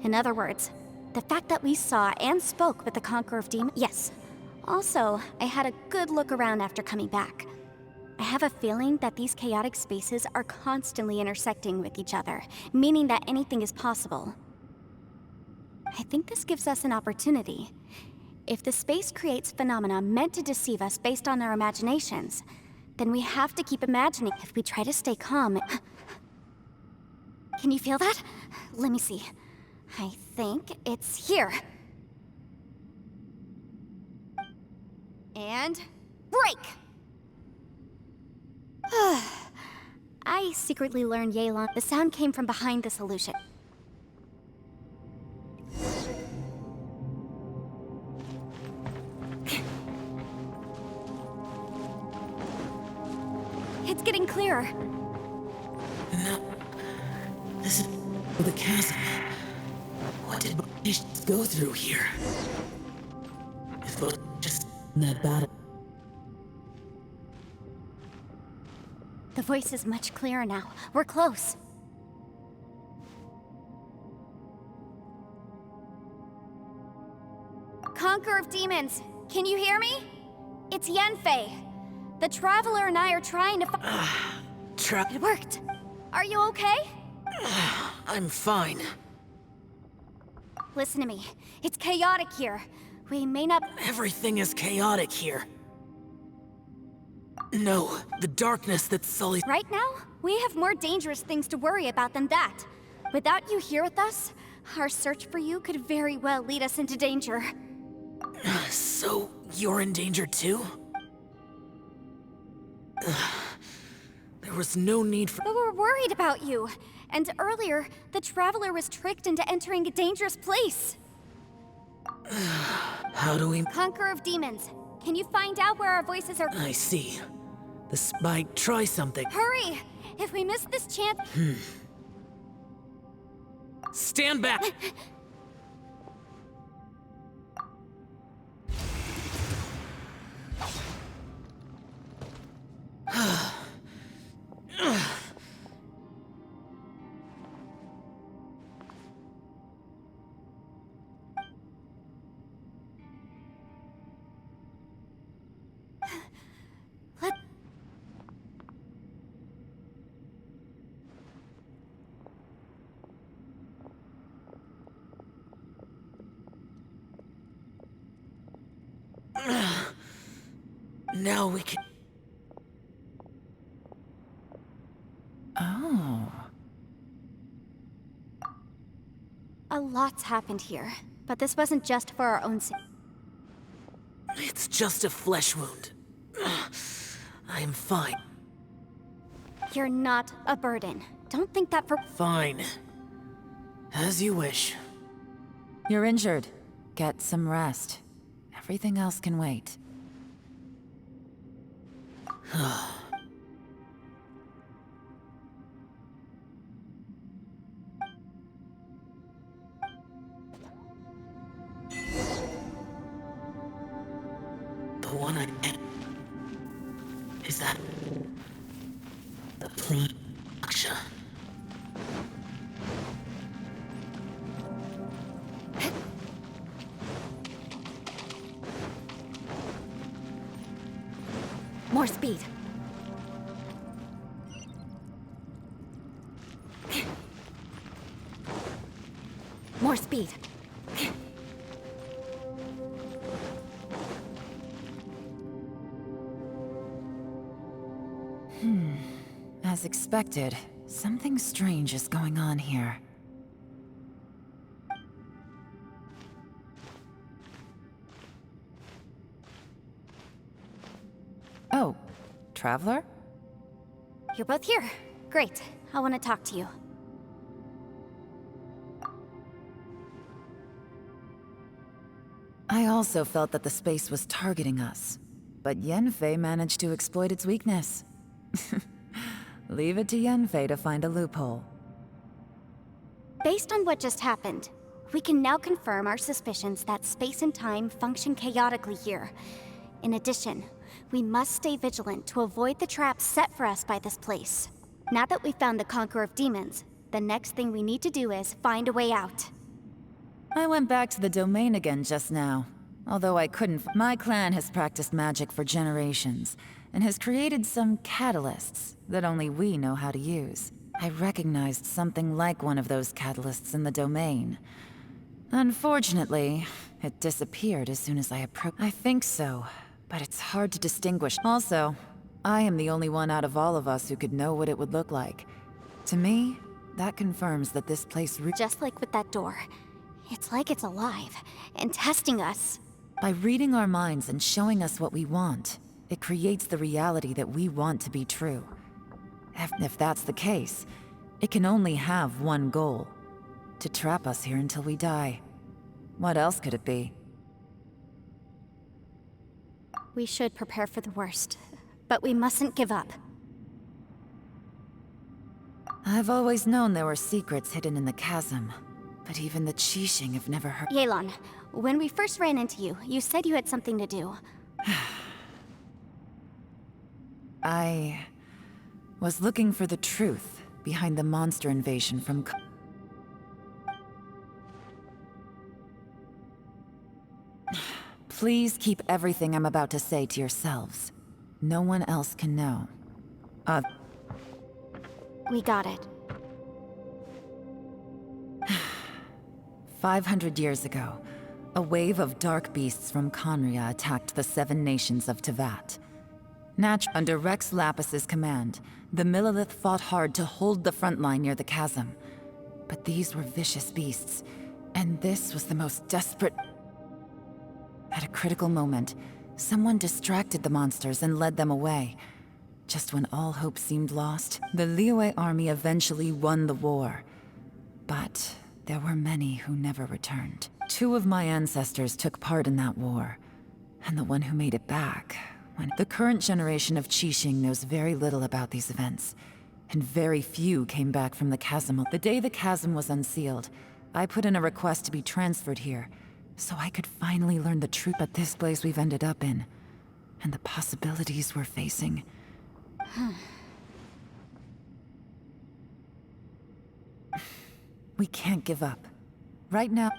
In other words, the fact that we saw and spoke with the Conqueror of Demons... Yes. Also, I had a good look around after coming back. I have a feeling that these chaotic spaces are constantly intersecting with each other, meaning that anything is possible. I think this gives us an opportunity. If the space creates phenomena meant to deceive us based on our imaginations, then we have to keep imagining. If we try to stay calm... Can you feel that? Let me see. I think it's here. And... break! I secretly learned Yelan. The sound came from behind this illusion. It's getting clearer. No. This is the chasm. What did we go through here? If it was just that bad. The voice is much clearer now. We're close. Conqueror of Demons, can you hear me? It's Yanfei. The Traveler and I are trying to It worked. Are you okay? I'm fine. Listen to me. It's chaotic here. We may not... Everything is chaotic here. No, the darkness that sullies... Right now, we have more dangerous things to worry about than that. Without you here with us, our search for you could very well lead us into danger. So, you're in danger too? There was no need for... But we're worried about you. And earlier, the Traveler was tricked into entering a dangerous place. How do we... Conqueror of Demons, can you find out where our voices are... I see. The spike, try something. Hurry! If we miss this chance... Stand back! Now we can... Oh. A lot's happened here, but this wasn't just for our own sake. It's just a flesh wound. I am fine. You're not a burden. Don't think that for... Fine. As you wish. You're injured. Get some rest. Everything else can wait. Is that the plane? Aksha. More speed. More speed. As expected, something strange is going on here. Oh, Traveler? You're both here. Great. I want to talk to you. I also felt that the space was targeting us, but Yanfei managed to exploit its weakness. Leave it to Yanfei to find a loophole. Based on what just happened, we can now confirm our suspicions that space and time function chaotically here. In addition, we must stay vigilant to avoid the traps set for us by this place. Now that we've found the Conqueror of Demons, the next thing we need to do is find a way out. I went back to the domain again just now, although I couldn't. My clan has practiced magic for generations, and has created some catalysts that only we know how to use. I recognized something like one of those catalysts in the domain. Unfortunately, it disappeared as soon as I approached. I think so, but it's hard to distinguish. Also, I am the only one out of all of us who could know what it would look like. To me, that confirms that this place just like with that door. It's like it's alive, and testing us. By reading our minds and showing us what we want, it creates the reality that we want to be true. If that's the case, it can only have one goal: to trap us here until we die. What else could it be? We should prepare for the worst, but we mustn't give up. I've always known there were secrets hidden in the chasm, but even the Qixing have never heard. Yelan, when we first ran into you, you said you had something to do. I was looking for the truth behind the monster invasion from Please keep everything I'm about to say to yourselves. No one else can know. We got it. 500 years ago, a wave of dark beasts from Conria attacked the 7 nations of Tevat. Under Rex Lapis's command, the Millelith fought hard to hold the front line near the chasm. But these were vicious beasts, and this was the most desperate. At a critical moment, someone distracted the monsters and led them away. Just when all hope seemed lost, the Liyue army eventually won the war. But there were many who never returned. 2 of my ancestors took part in that war, and the one who made it back. The current generation of Qixing knows very little about these events, and very few came back from the chasm. The day the chasm was unsealed, I put in a request to be transferred here, so I could finally learn the truth about this place we've ended up in, and the possibilities we're facing. We can't give up. Right now.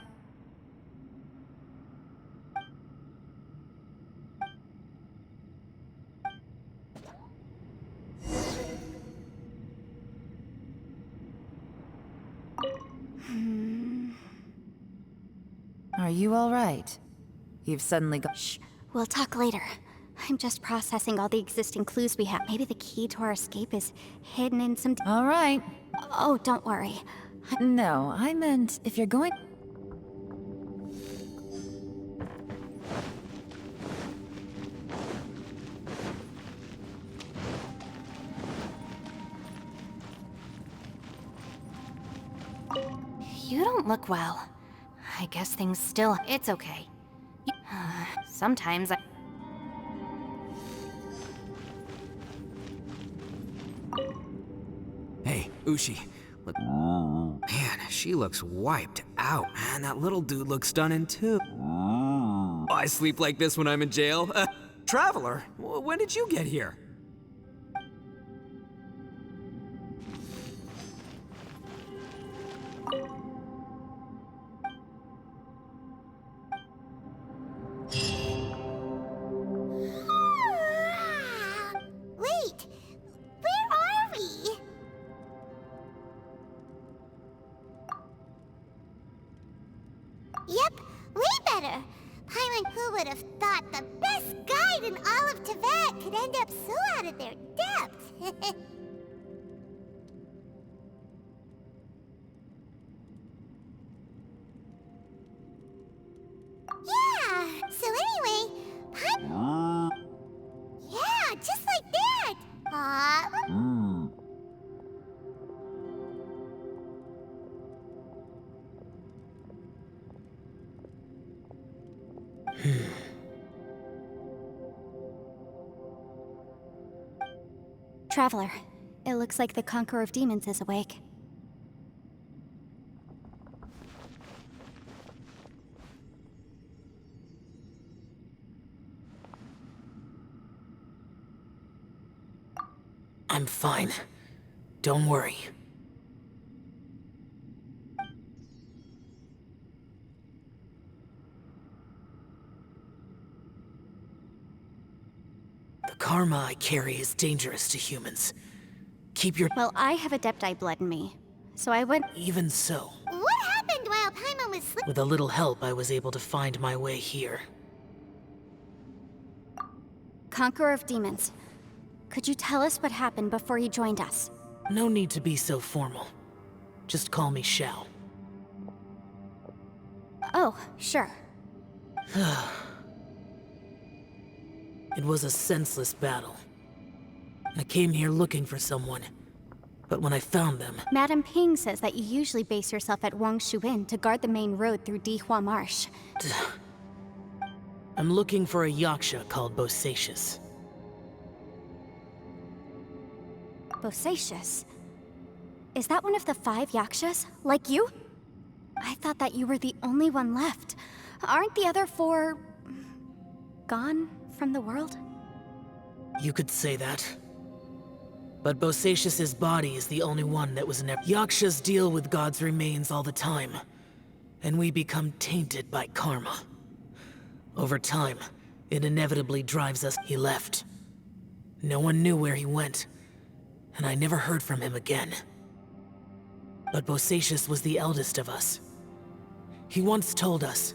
Are you all right? You've suddenly got. Shh. We'll talk later. I'm just processing all the existing clues we have. Maybe the key to our escape is hidden in some. All right. Oh, don't worry. No, I meant if you're going. You don't look well. I guess things still... It's okay. Sometimes I... Hey, Ushi. Look... Man, she looks wiped out. And that little dude looks stunning too. I sleep like this when I'm in jail. Traveler, when did you get here? Wait, where are we? Yep, way better. Paimon, who would have thought the best guide in all of Teyvat could end up so out of their depth? Yeah, so anyway, yeah, just like that. Traveler, it looks like the Conqueror of Demons is awake. I'm fine. Don't worry. The karma I carry is dangerous to humans. Keep your— Well, I have Adepti blood in me, so I would— Even so, What happened while Paimon was sleeping? with a little help, I was able to find my way here. Conqueror of Demons. Could you tell us what happened before you joined us? No need to be so formal. Just call me Shao. Oh, sure. It was a senseless battle. I came here looking for someone, but when I found them, Madame Ping says that you usually base yourself at Wangshu Inn to guard the main road through Dihua Marsh. I'm looking for a yaksha called Bosacius. Bosacius? Is that one of the 5 yakshas? Like you? I thought that you were the only one left. Aren't the other 4... gone from the world? You could say that. But Bosacius's body is the only one that was never— Yakshas deal with God's remains all the time, and we become tainted by karma. Over time, it inevitably drives us— He left. No one knew where he went, and I never heard from him again. But Bosacius was the eldest of us. He once told us,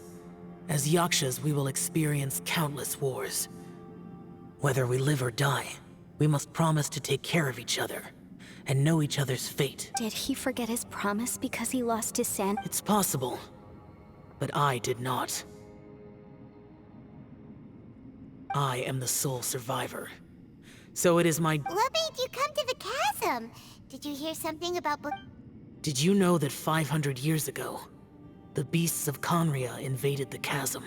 as Yakshas we will experience countless wars. Whether we live or die, we must promise to take care of each other, and know each other's fate. Did he forget his promise because he lost his sand? It's possible, but I did not. I am the sole survivor. So it is my— What made you come to the chasm? Did you hear something about Did you know that 500 years ago, the beasts of Conria invaded the chasm?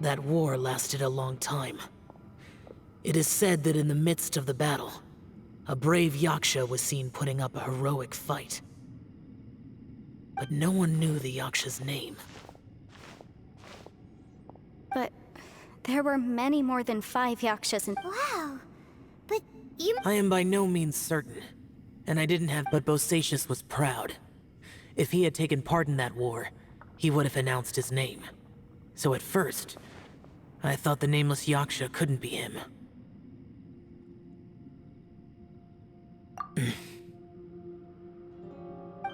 That war lasted a long time. It is said that in the midst of the battle, a brave yaksha was seen putting up a heroic fight. But no one knew the yaksha's name. But there were many more than 5 yakshas in— Wow, but you— I am by no means certain, and I didn't have— But Bosacius was proud. If he had taken part in that war, he would have announced his name. So at first, I thought the nameless yaksha couldn't be him.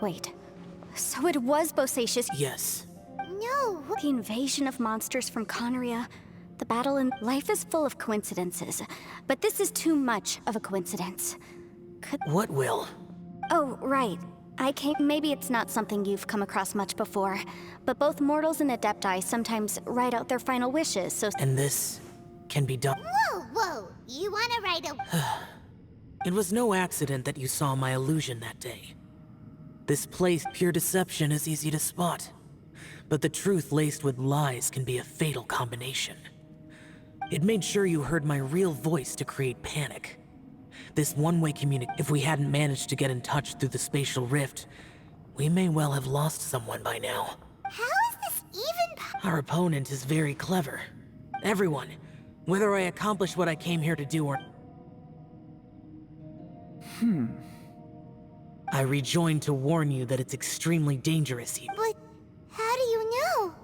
Wait, so it was Bosacius— Yes. No. The invasion of monsters from Conria, the battle, and life is full of coincidences. But this is too much of a coincidence. What will? Oh, right. Maybe it's not something you've come across much before, but both mortals and Adepti sometimes write out their final wishes, so— And this can be done. Whoa, you wanna write a— It was no accident that you saw my illusion that day. This place, pure deception is easy to spot. But the truth laced with lies can be a fatal combination. It made sure you heard my real voice to create panic. This one-way communication— If we hadn't managed to get in touch through the spatial rift, we may well have lost someone by now. How is this even— Our opponent is very clever. Everyone, whether I accomplish what I came here to do or— I rejoined to warn you that it's extremely dangerous here. But how do you know?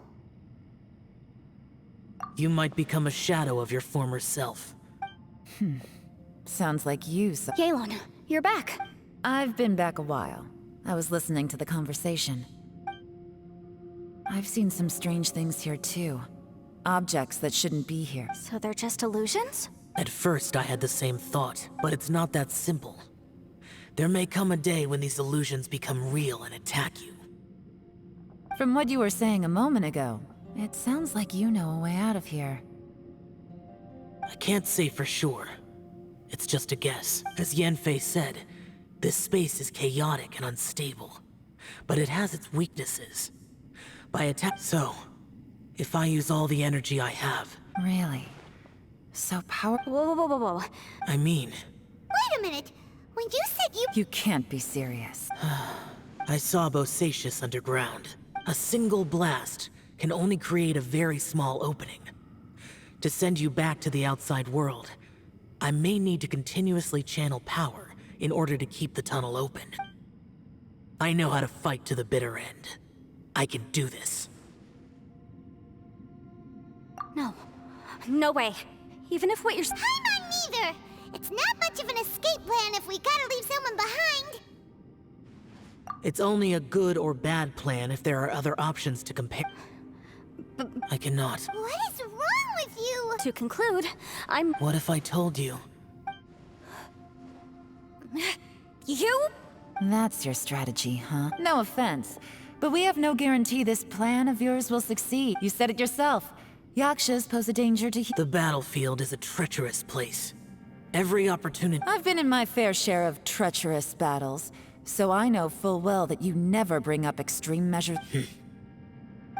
You might become a shadow of your former self. Sounds like you. Yelan, you're back. I've been back a while. I was listening to the conversation. I've seen some strange things here too. Objects that shouldn't be here. So they're just illusions? At first, I had the same thought, but it's not that simple. There may come a day when these illusions become real and attack you. From what you were saying a moment ago, it sounds like you know a way out of here. I can't say for sure. It's just a guess. As Yanfei said, this space is chaotic and unstable, but it has its weaknesses. So, if I use all the energy I have... Really? So powerful? Whoa. I mean... Wait a minute. When you said you... You can't be serious. I saw Bosacius underground. A single blast can only create a very small opening. To send you back to the outside world, I may need to continuously channel power in order to keep the tunnel open. I know how to fight to the bitter end. I can do this. No way. Even if what you're... I'm on neither. It's not much of an escape plan if we gotta leave someone behind. It's only a good or bad plan if there are other options to compare. I cannot. What is wrong with you? To conclude, I'm... What if I told you? You? That's your strategy, huh? No offense, but we have no guarantee this plan of yours will succeed. You said it yourself. Yakshas pose a danger to... The battlefield is a treacherous place. Every opportunity... I've been in my fair share of treacherous battles, so I know full well that you never bring up extreme measures.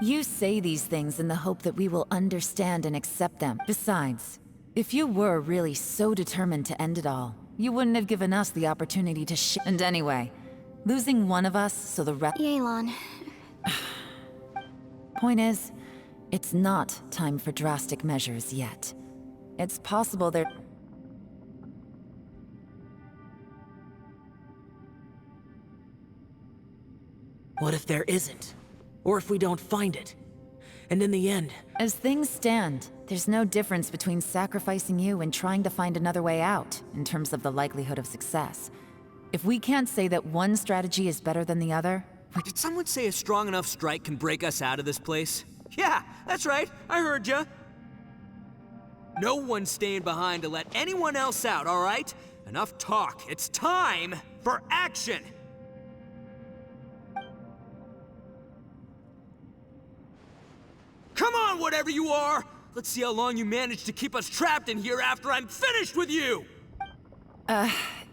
You say these things in the hope that we will understand and accept them. Besides, if you were really so determined to end it all, you wouldn't have given us the opportunity to And anyway, losing one of us so the rest... Yelan. Point is, it's not time for drastic measures yet. It's possible there... What if there isn't? Or if we don't find it? And in the end... As things stand, there's no difference between sacrificing you and trying to find another way out, in terms of the likelihood of success. If we can't say that one strategy is better than the other... Did someone say a strong enough strike can break us out of this place? Yeah, that's right, I heard ya. No one's staying behind to let anyone else out, all right? Enough talk, it's time for action! Come on, whatever you are! Let's see how long you manage to keep us trapped in here after I'm finished with you!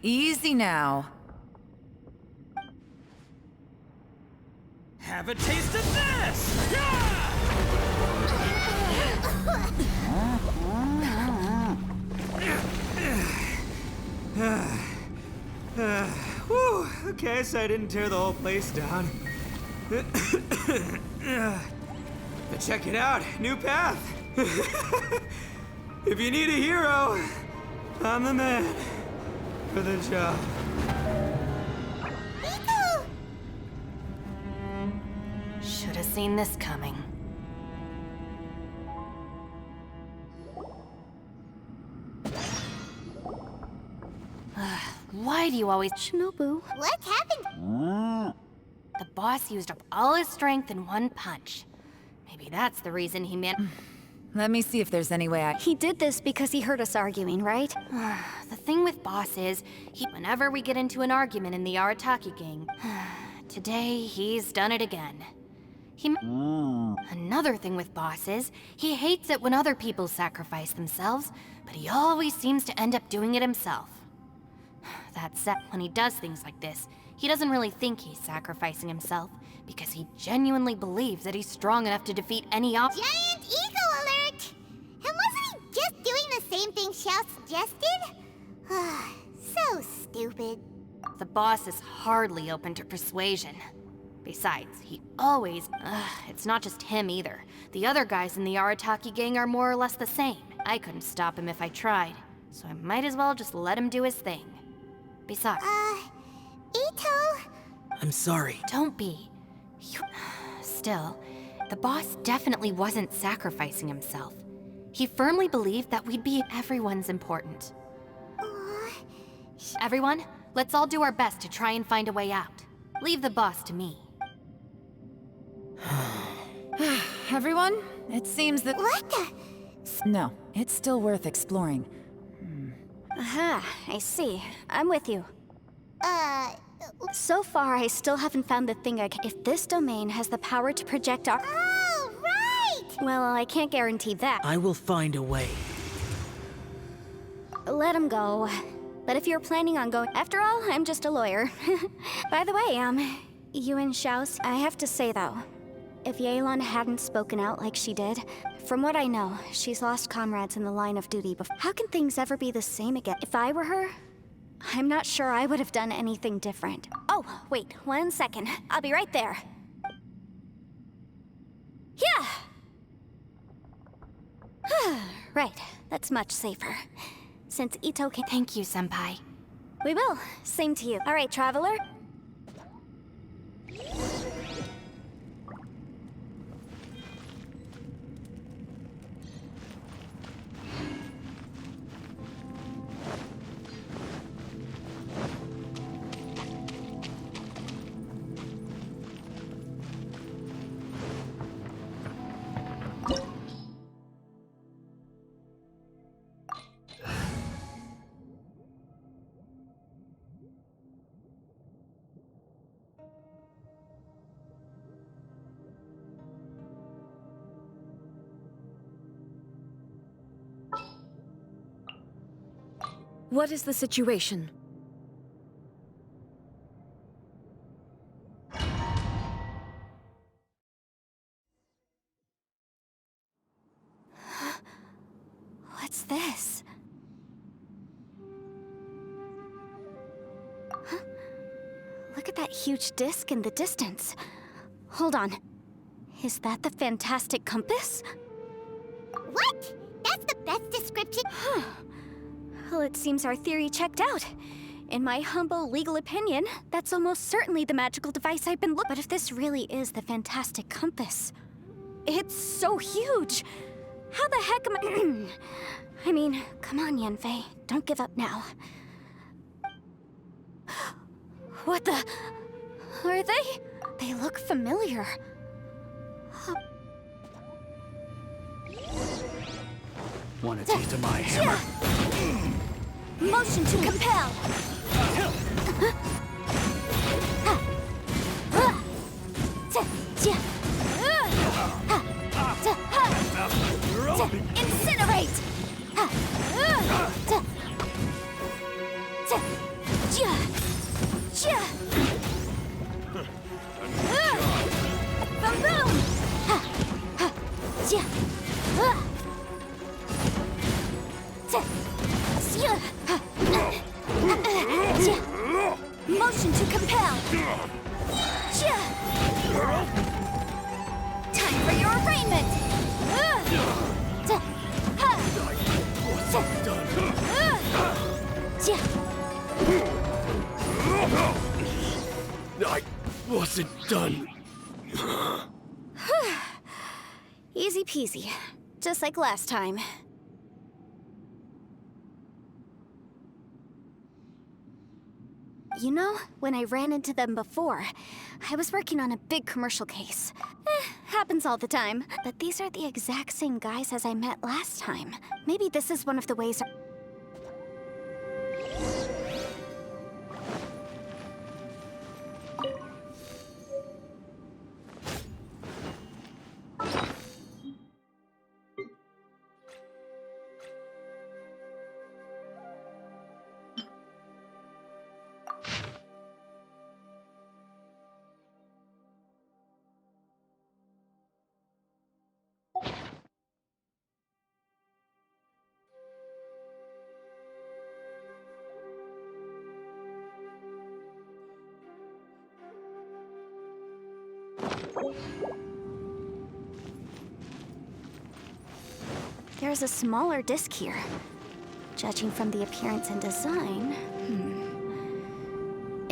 Easy now. Have a taste of this! Whew, okay, so I didn't tear the whole place down. But check it out, new path. If you need a hero, I'm the man for the job. Should have seen this coming. Why do you always... Shinobu. What happened? The boss used up all his strength in one punch. Maybe that's the reason he Let me see if there's any way I... He did this because he heard us arguing, right? The thing with Boss is, whenever we get into an argument in the Arataki gang, today he's done it again. Another thing with Boss is, he hates it when other people sacrifice themselves, but he always seems to end up doing it himself. That said, when he does things like this, he doesn't really think he's sacrificing himself, because he genuinely believes that he's strong enough to defeat any Giant ego alert! And wasn't he just doing the same thing Xiao suggested? So stupid. The boss is hardly open to persuasion. Besides, he always... it's not just him either. The other guys in the Arataki gang are more or less the same. I couldn't stop him if I tried, so I might as well just let him do his thing. Besides... Ito... I'm sorry. Don't be. Still, the boss definitely wasn't sacrificing himself. He firmly believed that we'd be everyone's important. Everyone, let's all do our best to try and find a way out. Leave the boss to me. Everyone, it seems that... What the? No, it's still worth exploring. Aha, I see. I'm with you. So far, I still haven't found the thing If this domain has the power to project our... Oh, right! Well, I can't guarantee that. I will find a way. Let him go. But if you're planning on going... After all, I'm just a lawyer. By the way, you and Xiao's... I have to say, though, if Yelan hadn't spoken out like she did, from what I know, she's lost comrades in the line of duty before. How can things ever be the same again? If I were her, I'm not sure I would have done anything different. Oh, wait, 1 second. I'll be right there. Yeah! Right, that's much safer. Since Ito can... Thank you, Senpai. We will. Same to you. All right, Traveler. What is the situation? What's this? Huh? Look at that huge disc in the distance. Hold on. Is that the fantastic compass? What? That's the best description. Well, it seems our theory checked out. In my humble legal opinion, that's almost certainly the magical device I've been looking. But if this really is the fantastic compass, it's so huge. How the heck am I... I mean, come on, Yanfei. Don't give up now. What the... Are they? They look familiar. Want a taste of my hammer? Motion to compel! Incinerate! Boom! Motion to compel. Time for your arraignment. I wasn't done. Easy peasy, just like last time. You know, when I ran into them before, I was working on a big commercial case. Happens all the time. But these are the exact same guys as I met last time. Maybe this is one of the ways... There's a smaller disc here. Judging from the appearance and design...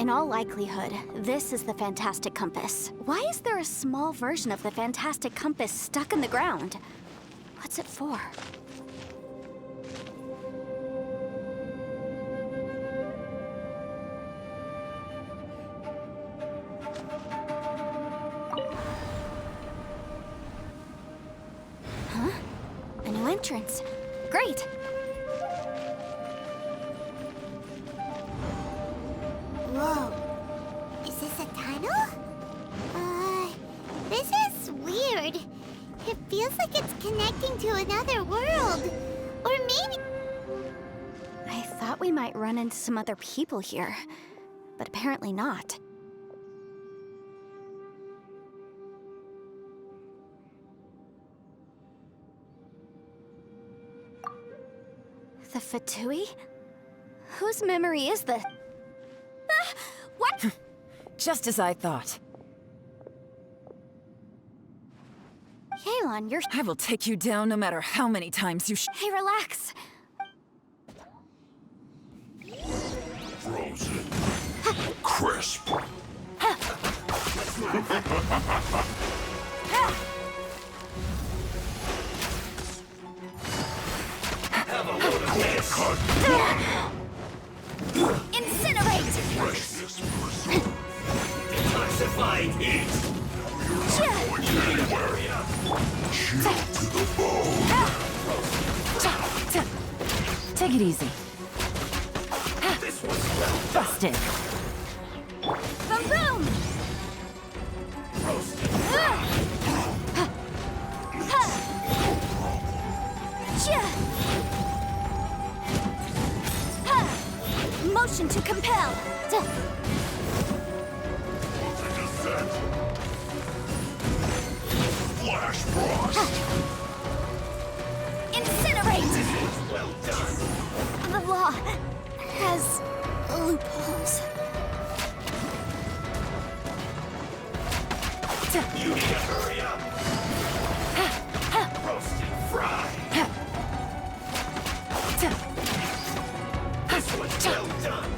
In all likelihood, this is the Fantastic Compass. Why is there a small version of the Fantastic Compass stuck in the ground? What's it for? Huh? A new entrance. Great! Whoa. Is this a tunnel? This is weird. It feels like it's connecting to another world. Or maybe... I thought we might run into some other people here, but apparently not. The Fatui? Whose memory is this? What? Just as I thought. Yelan, you're... I will take you down no matter how many times you Hey, relax. Frozen. Crisp. Have a load of this. Incinerate! Detoxifying heat. Chill to the bone. Take it easy. This one's well Busted. Boom, boom! roasted. Motion to compel. Flash frost. Incinerate! Well done. The law has loopholes. You need to hurry up. Roast and fry. This one's well done.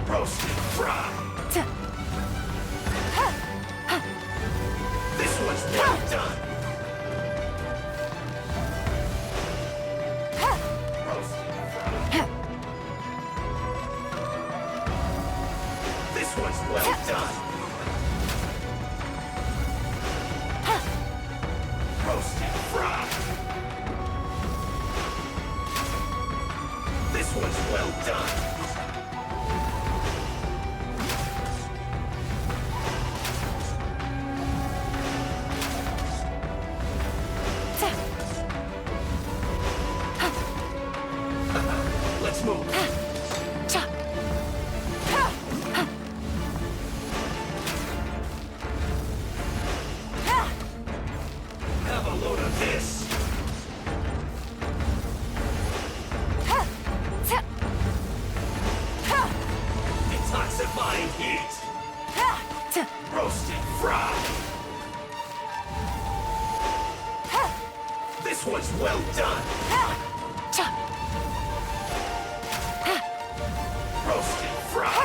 Roast and fry. This one's well done. Roast and fry. This one's well done. Roast and fry. This one's well done. Let's move. Have a load of this. Detoxifying heat. Roast and fry. This one's well done. Roast and fry.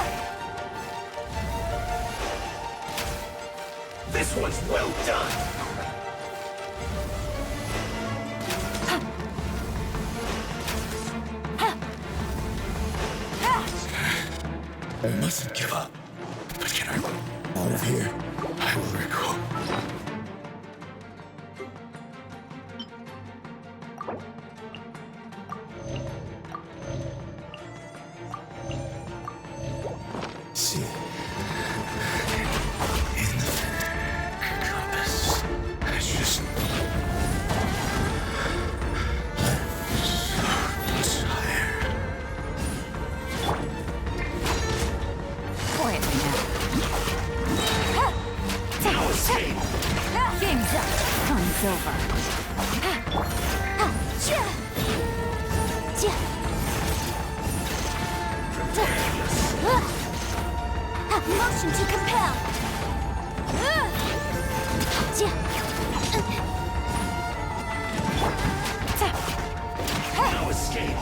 This one's well done. I mustn't give up. But can I out of here? I will recall. See. In the compass. I just tired. quietly now. Now escape. Game's up. Fun's over. Motion to compel. Now escape.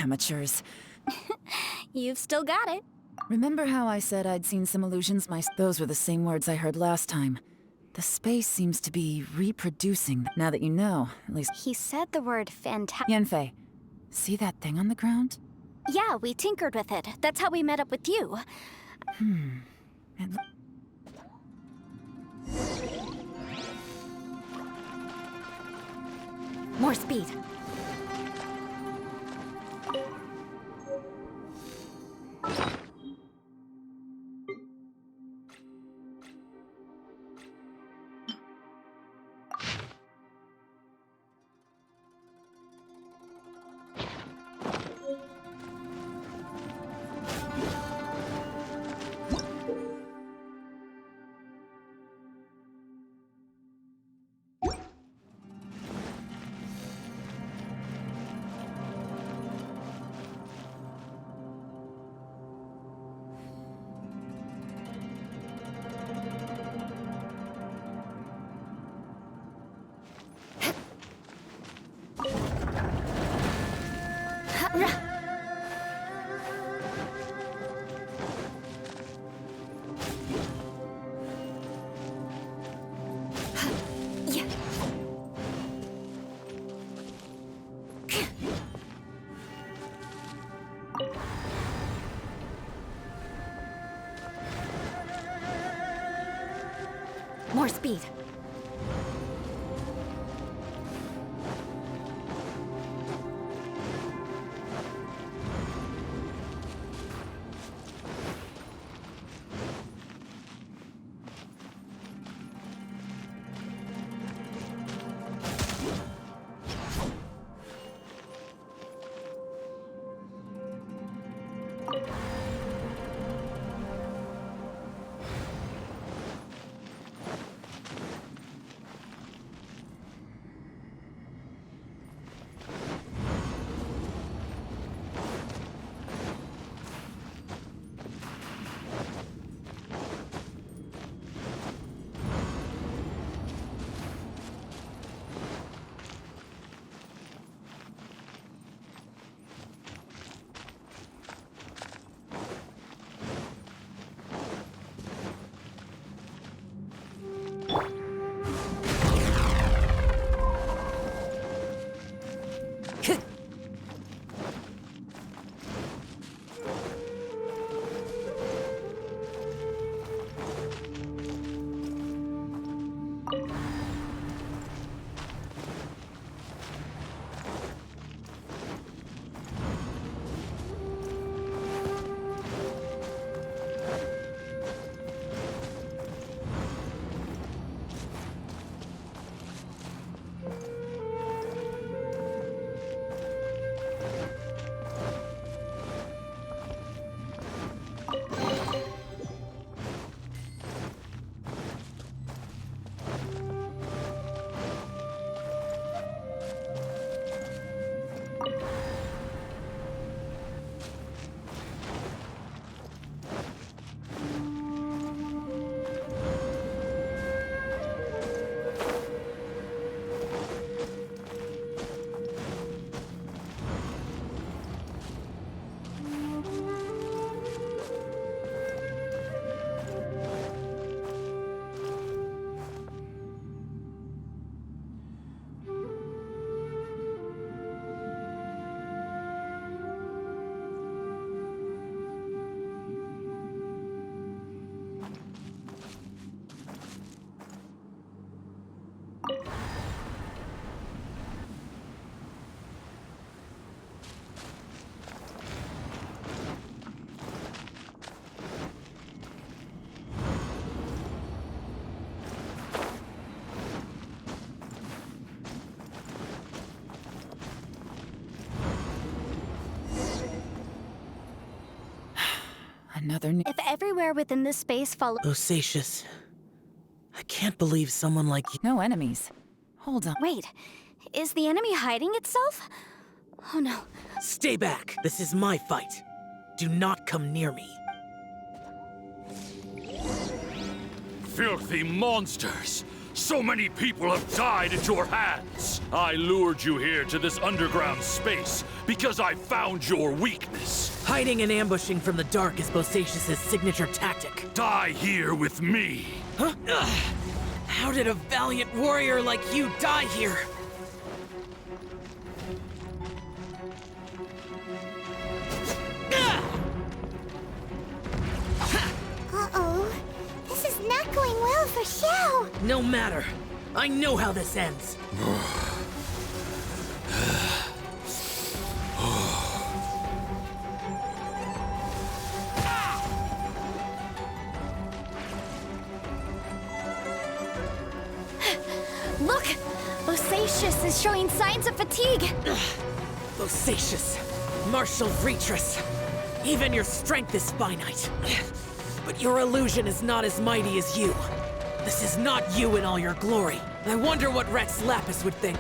Amateurs. You've still got it. Remember how I said I'd seen some illusions? Those were the same words I heard last time. The space seems to be reproducing. Now that you know, at least... He said the word fantastic. Yanfei, see that thing on the ground? Yeah, we tinkered with it. That's how we met up with you. And More speed. More speed. Another If everywhere within this space follow— Bosacious. I can't believe someone like you— No enemies. Hold on. Wait, is the enemy hiding itself? Oh no. Stay back! This is my fight. Do not come near me. Filthy monsters! So many people have died at your hands. I lured you here to this underground space because I found your weakness. Hiding and ambushing from the dark is Bosacius' signature tactic. Die here with me. Huh? How did a valiant warrior like you die here? Uh-oh. This is not going well for Xiao. No matter. I know how this ends. Look! Bosacius is showing signs of fatigue. Bosacius, martial Vitris. Even your strength is finite. But your illusion is not as mighty as you. This is not you in all your glory. I wonder what Rex Lapis would think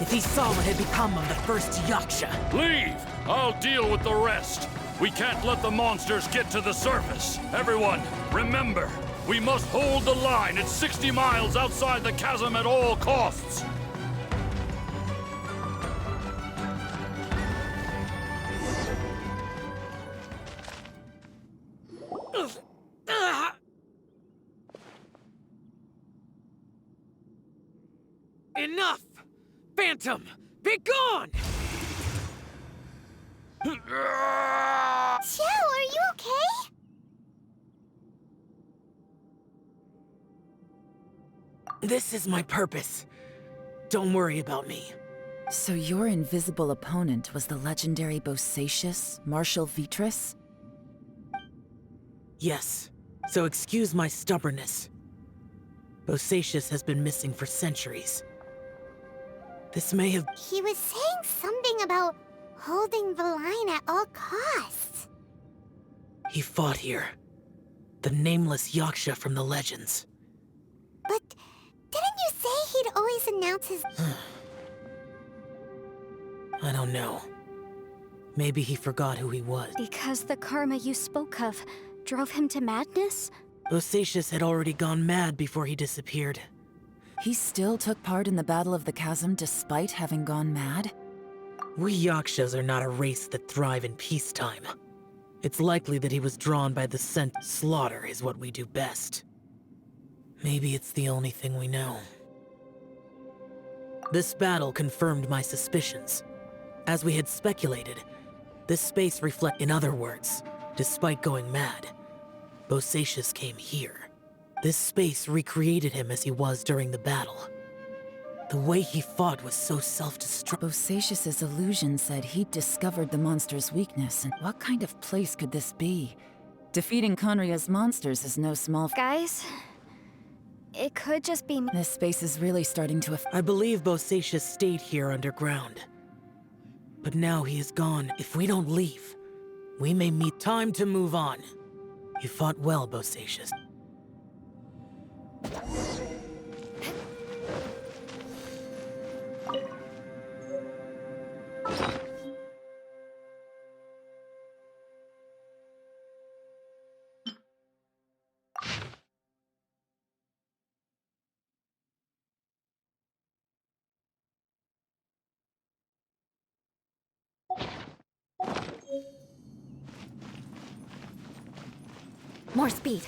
if he saw what had become of the first Yaksha. Leave! I'll deal with the rest. We can't let the monsters get to the surface. Everyone, remember, we must hold the line at 60 miles outside the chasm at all costs. Enough! Phantom, be gone! Xiao, are you okay? This is my purpose. Don't worry about me. So your invisible opponent was the legendary Bosacius, Martial Vitris? Yes, so excuse my stubbornness. Bosacius has been missing for centuries. This may have... He was saying something about holding the line at all costs. He fought here. The nameless Yaksha from the legends. But didn't you say he'd always announce his... I don't know. Maybe he forgot who he was. Because the karma you spoke of drove him to madness? Bosacius had already gone mad before he disappeared. He still took part in the Battle of the Chasm despite having gone mad? We Yakshas are not a race that thrive in peacetime. It's likely that he was drawn by the scent. Slaughter is what we do best. Maybe it's the only thing we know. This battle confirmed my suspicions. As we had speculated, this space in other words, despite going mad, Bosacius came here. This space recreated him as he was during the battle. The way he fought was so self-destructive. Bosacius's illusion said he'd discovered the monster's weakness, and what kind of place could this be? Defeating Conria's monsters is no small... Guys, it could just be... This space is really starting to... I believe Bosacius stayed here underground. But now he is gone. If we don't leave, we may meet. Time to move on. You fought well, Bosacius. More speed.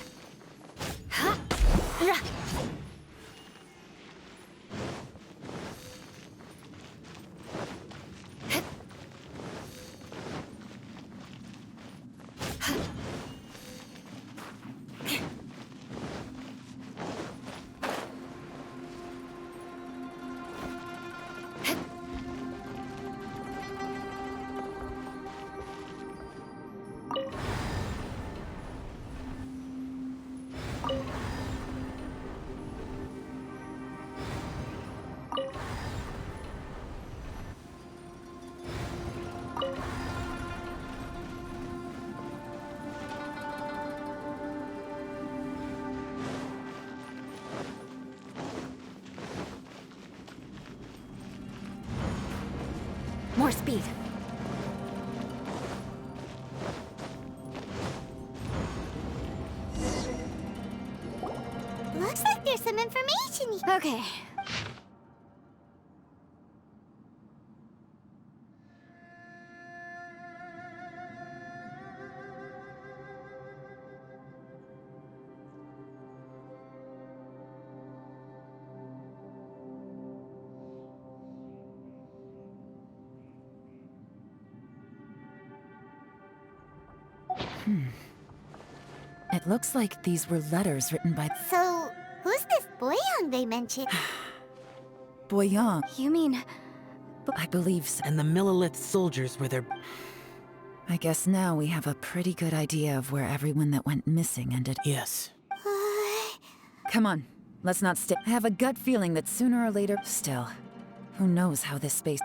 More speed. Looks like there's some information funny. Okay. It looks like these were letters written by... So, who's this Boyang they mentioned? Boyang. You mean... I believe so. And the Millilith soldiers were their... I guess now we have a pretty good idea of where everyone that went missing ended. Yes. Come on, let's not stay. I have a gut feeling that sooner or later... Still, who knows how this space...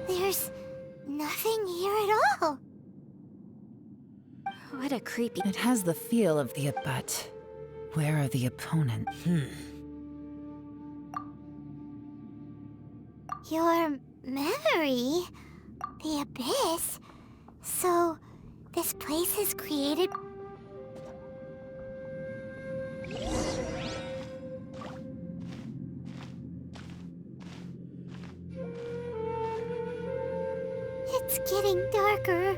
There's nothing here at all. What a creepy... It has the feel of the... But where are the opponents? Your memory? The Abyss? So, this place is created... It's getting darker.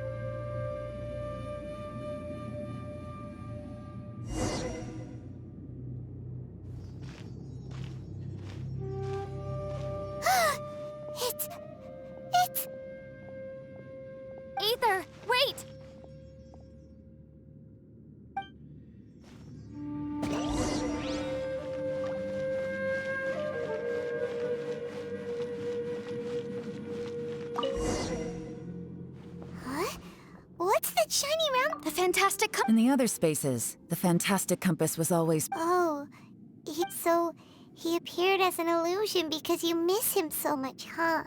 It's... Aether, wait! Huh? What's that shiny round... The fantastic In the other spaces, the fantastic compass was always... Oh, so he appeared as an illusion because you miss him so much, huh?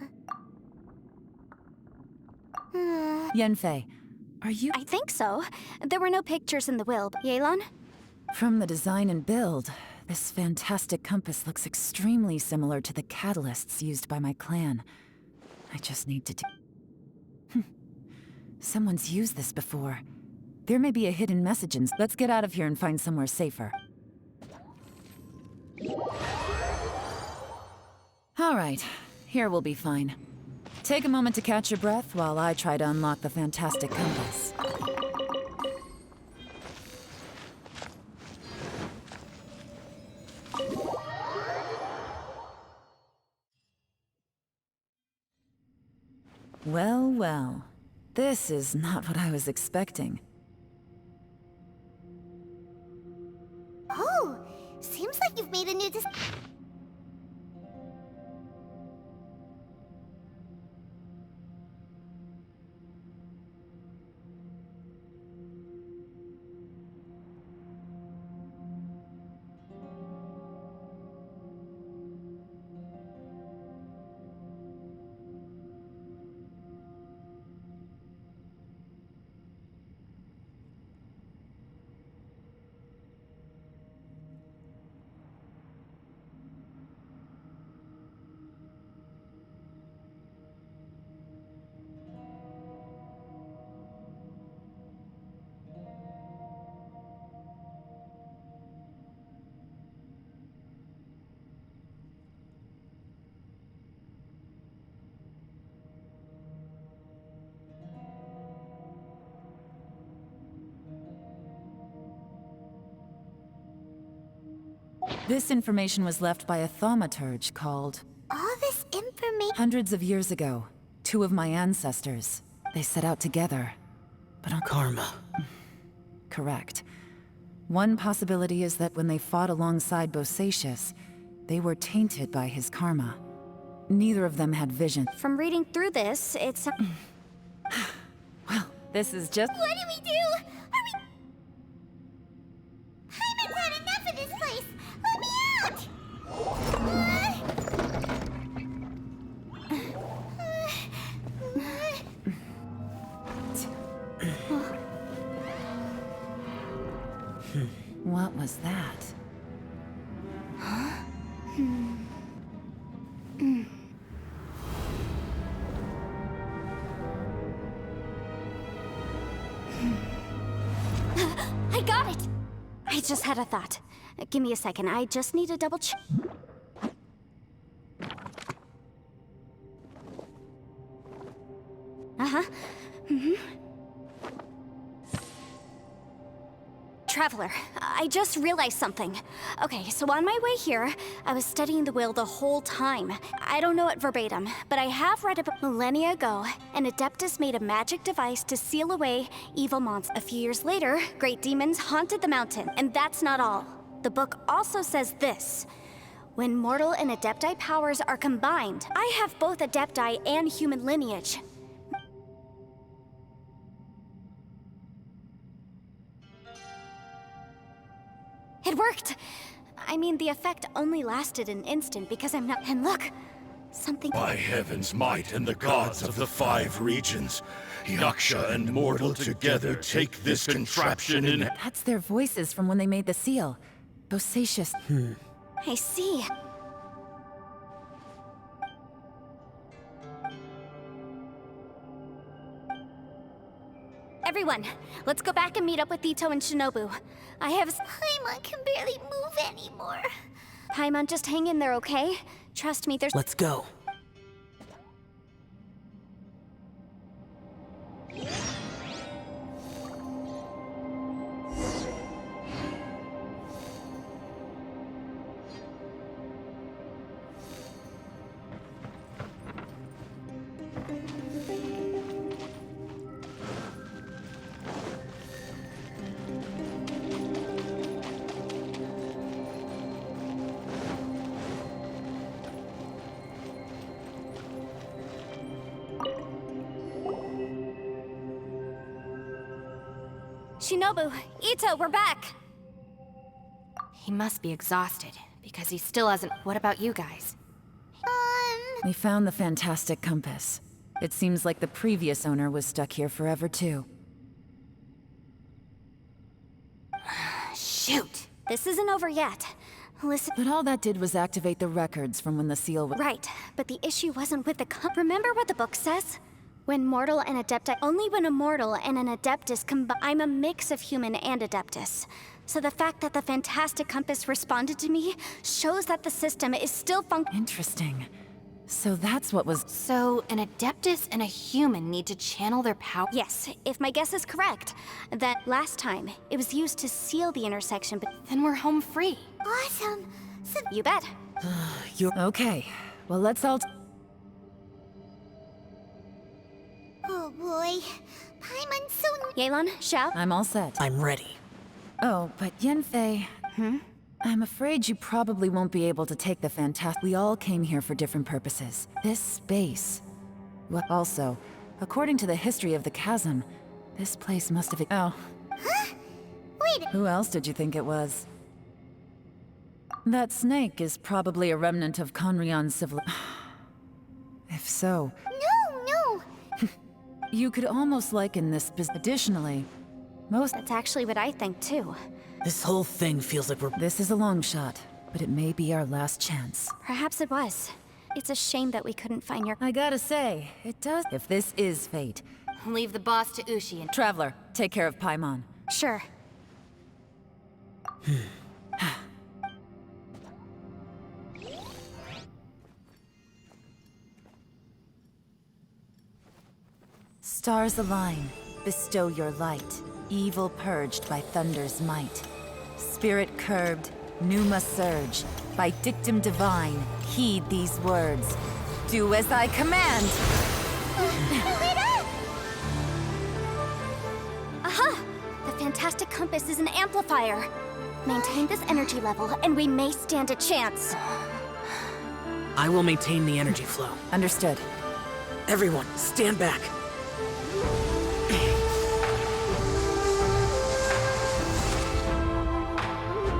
Yanfei, are you... I think so. There were no pictures in the will. Yelan? From the design and build, this fantastic compass looks extremely similar to the catalysts used by my clan. I just need to do... Someone's used this before. There may be a hidden message in... Let's get out of here and find somewhere safer. All right, here we'll be fine. Take a moment to catch your breath while I try to unlock the fantastic compass. Well, well. This is not what I was expecting. Oh, seems like you've made a new This information was left by a thaumaturge called... All this information... Hundreds of years ago, two of my ancestors, they set out together. But on... Karma. Correct. One possibility is that when they fought alongside Bosacius, They were tainted by his karma. Neither of them had vision. From reading through this, it's... Well, this is just... What do we do? Are we... Paimon's had enough of this place! Let me out! What was that? I got it! I just had a thought. Give me a second, I just need to double check. Uh-huh. Traveler, I just realized something. Okay, so on my way here, I was studying the will the whole time. I don't know it verbatim, but I have read about millennia ago, an Adeptus made a magic device to seal away evil monsters. A few years later, great demons haunted the mountain, and that's not all. The book also says this. When mortal and Adepti powers are combined, I have both Adepti and human lineage. It worked! I mean, the effect only lasted an instant because I'm not- And look! Something- By heaven's might and the gods of the 5 regions, Yaksha and mortal together take this contraption in- That's their voices from when they made the seal. Bosacious. I see. Everyone, let's go back and meet up with Ito and Shinobu. I have- Paimon can barely move anymore. Paimon, just hang in there, okay? Trust me, there's- Let's go. Shinobu, Ito, we're back! He must be exhausted, because he still hasn't... What about you guys? We found the fantastic compass. It seems like the previous owner was stuck here forever, too. Shoot! This isn't over yet. Listen- But all that did was activate the records from when the seal was- Right, but the issue wasn't with the Remember what the book says? When mortal and Adepti- Only when a mortal and an Adeptus combine- I'm a mix of human and Adeptus. So the fact that the fantastic compass responded to me shows that the system is still Interesting. So that's what was- So, an Adeptus and a human need to channel their power? Yes, if my guess is correct. That last time, it was used to seal the intersection, but- Then we're home free. Awesome. So You bet. Okay, well let's all- oh boy. Paimon's so... Yelan, Xiao? I'm all set. I'm ready. Oh, but Yanfei... I'm afraid you probably won't be able to take the fantastic... We all came here for different purposes. This space... Well, also, according to the history of the chasm, this place must have... Oh. Huh? Wait. Who else did you think it was? That snake is probably a remnant of Conrion's civil... If so... No! You could almost liken this... Additionally, most... That's actually what I think, too. This whole thing feels like we're... This is a long shot, but it may be our last chance. Perhaps it was. It's a shame that we couldn't find your... I gotta say, it does... If this is fate... Leave the boss to Ushi and... Traveler, take care of Paimon. Sure. Stars align, bestow your light. Evil purged by thunder's might. Spirit curbed, pneuma surge. By dictum divine, heed these words. Do as I command! Aha! The fantastic compass is an amplifier. Maintain this energy level, and we may stand a chance. I will maintain the energy flow. Understood. Everyone, stand back.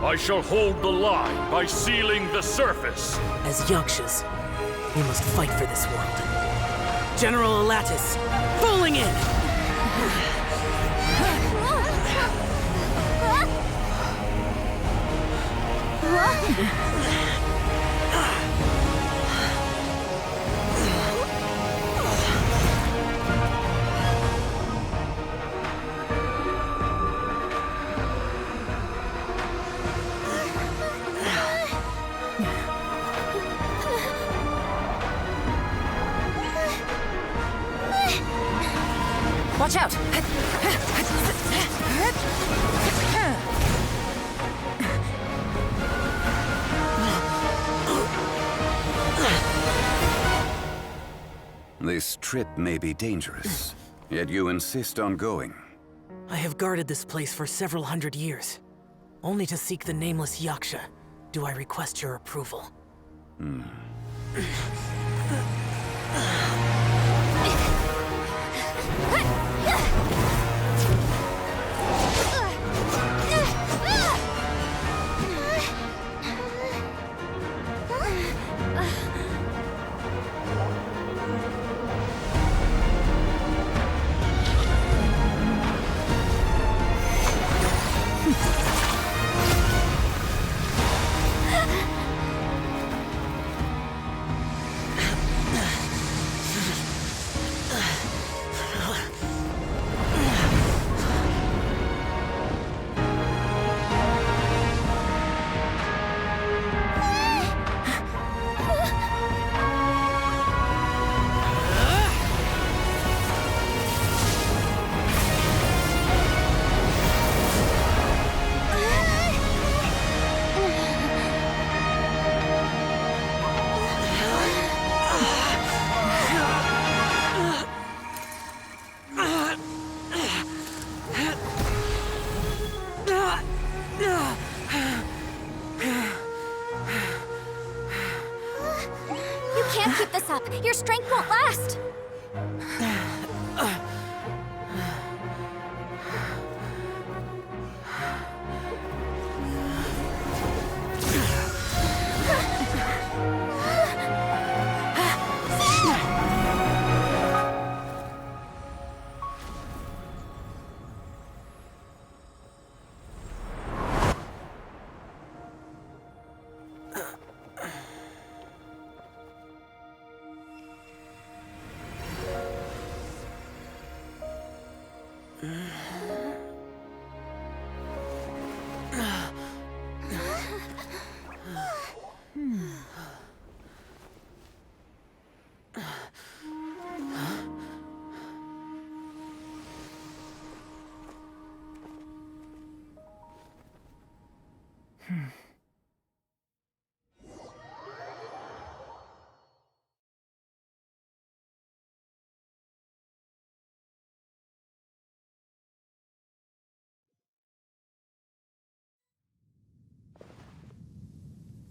I shall hold the line by sealing the surface. As Yakshas, we must fight for this world. General Elatus, falling in! Watch out! This trip may be dangerous, yet you insist on going. I have guarded this place for several hundred years. Only to seek the nameless Yaksha do I request your approval. Can't keep this up. Your strength won't last.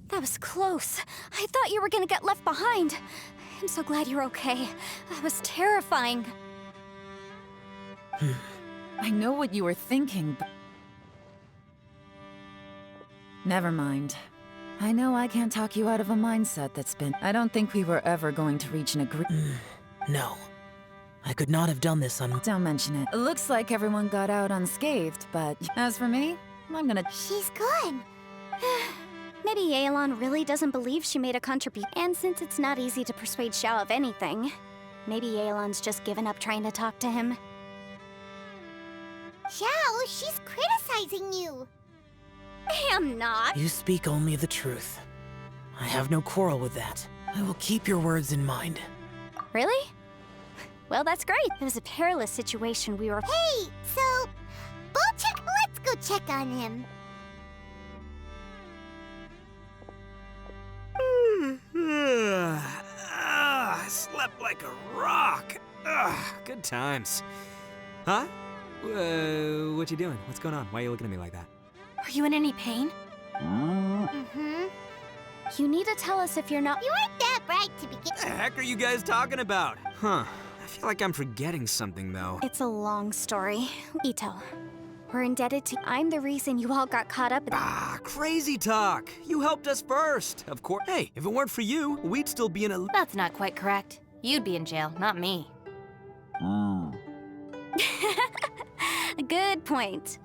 That was close. I thought you were gonna get left behind. I'm so glad you're okay. That was terrifying. I know what you were thinking, but... Never mind. I know I can't talk you out of a mindset that's been... I don't think we were ever going to reach an agreement. No. I could not have done this on... Don't mention it. It looks like everyone got out unscathed, but as for me, I'm gonna... She's gone. Maybe Yelan really doesn't believe she made a contribution. And since it's not easy to persuade Xiao of anything, maybe Yelan's just given up trying to talk to him. Xiao, she's criticizing you. I am not. You speak only the truth. I have no quarrel with that. I will keep your words in mind. Really? Well, that's great. It was a perilous situation we were... Hey, so... let's go check on him. I slept like a rock. Good times. Huh? What you doing? What's going on? Why are you looking at me like that? Are you in any pain? You need to tell us if you're not... You weren't that right to begin. What the heck are you guys talking about? Huh. I feel like I'm forgetting something, though. It's a long story. Ito, we're indebted to... I'm the reason you all got caught up in... Ah, crazy talk. You helped us first. Of course. Hey, if it weren't for you, we'd still be in a... That's not quite correct. You'd be in jail, not me. Good point.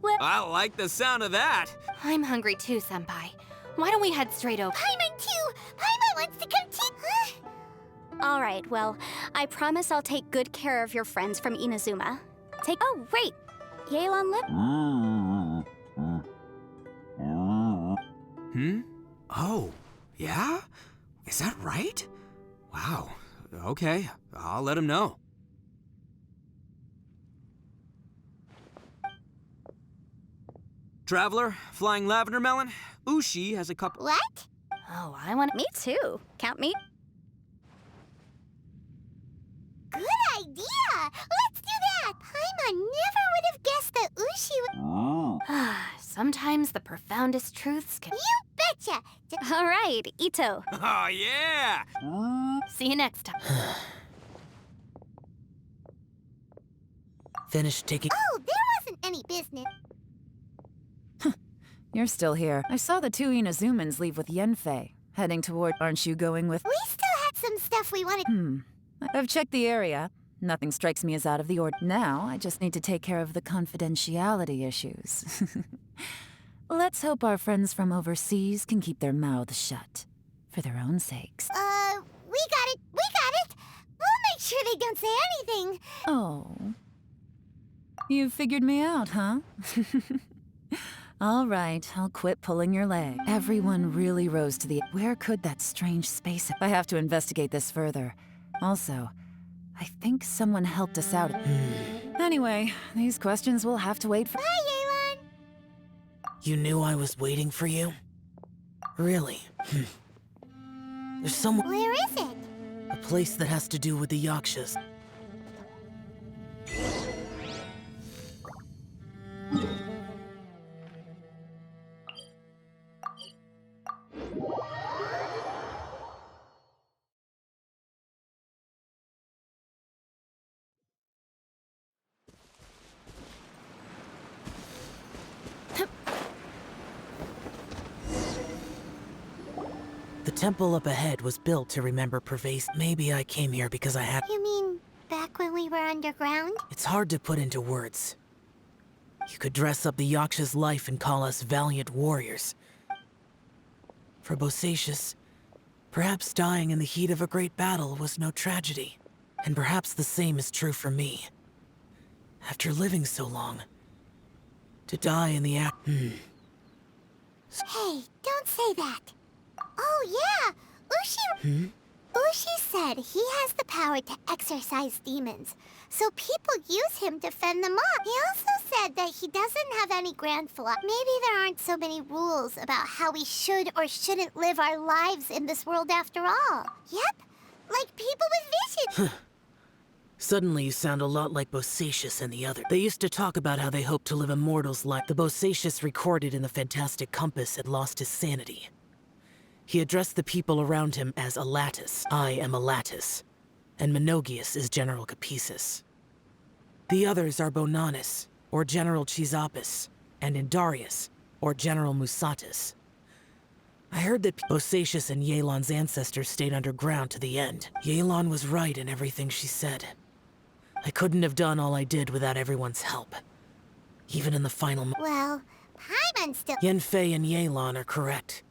Well, I like the sound of that. I'm hungry too, Senpai. Why don't we head straight over? Paimon too! Paimon wants to come too! all right, well, I promise I'll take good care of your friends from Inazuma. Oh, wait! Yelan lip? Oh, yeah? Is that right? Wow. Okay, I'll let him know. Traveler, flying lavender melon, Ushi has a couple... What? Oh, I want... Me too. Count me. Good idea! Let's do that! Paimon never would have guessed that Ushi would... Sometimes the profoundest truths can... You betcha! All right, Ito. Oh, yeah! See you next time. Finished taking... Oh, there wasn't any business. You're still here. I saw the two Inazumans leave with Yenfei, heading toward... Aren't you going with... We still had some stuff we wanted... I've checked the area. Nothing strikes me as out of the ordinary. Now, I just need to take care of the confidentiality issues. Let's hope our friends from overseas can keep their mouths shut. For their own sakes. We got it! We got it! We'll make sure they don't say anything. Oh. You figured me out, huh? All right, I'll quit pulling your leg. Everyone really rose to the... Where could that strange space... I have to investigate this further. Also, I think someone helped us out. Anyway, these questions will have to wait for... Bye, Yelan! You knew I was waiting for you? Really? There's someone... Where is it? A place that has to do with the Yakshas. The temple up ahead was built to remember pervasive. Maybe I came here because I had... You mean back when we were underground? It's hard to put into words. You could dress up the Yaksha's life and call us valiant warriors. For Bosacius, perhaps dying in the heat of a great battle was no tragedy. And perhaps the same is true for me. After living so long, to die in the act... Hey, don't say that. Oh, yeah! Ushi said he has the power to exorcise demons, so people use him to fend them off. He also said that he doesn't have any grand philosophy. Maybe there aren't so many rules about how we should or shouldn't live our lives in this world after all. Yep, like people with vision. Suddenly you sound a lot like Bosacius and the other. They used to talk about how they hoped to live immortals like the Bosacius recorded in the Fantastic Compass had lost his sanity. He addressed the people around him as Alatus. I am Alatus. And Menogius is General Capisis. The others are Bonanis, or General Chisapis, and Indarius, or General Musatus. I heard that Bosacius and Yelan's ancestors stayed underground to the end. Yelan was right in everything she said. I couldn't have done all I did without everyone's help. Even in the final Well, Paimon still... Yenfei and Yelan are correct.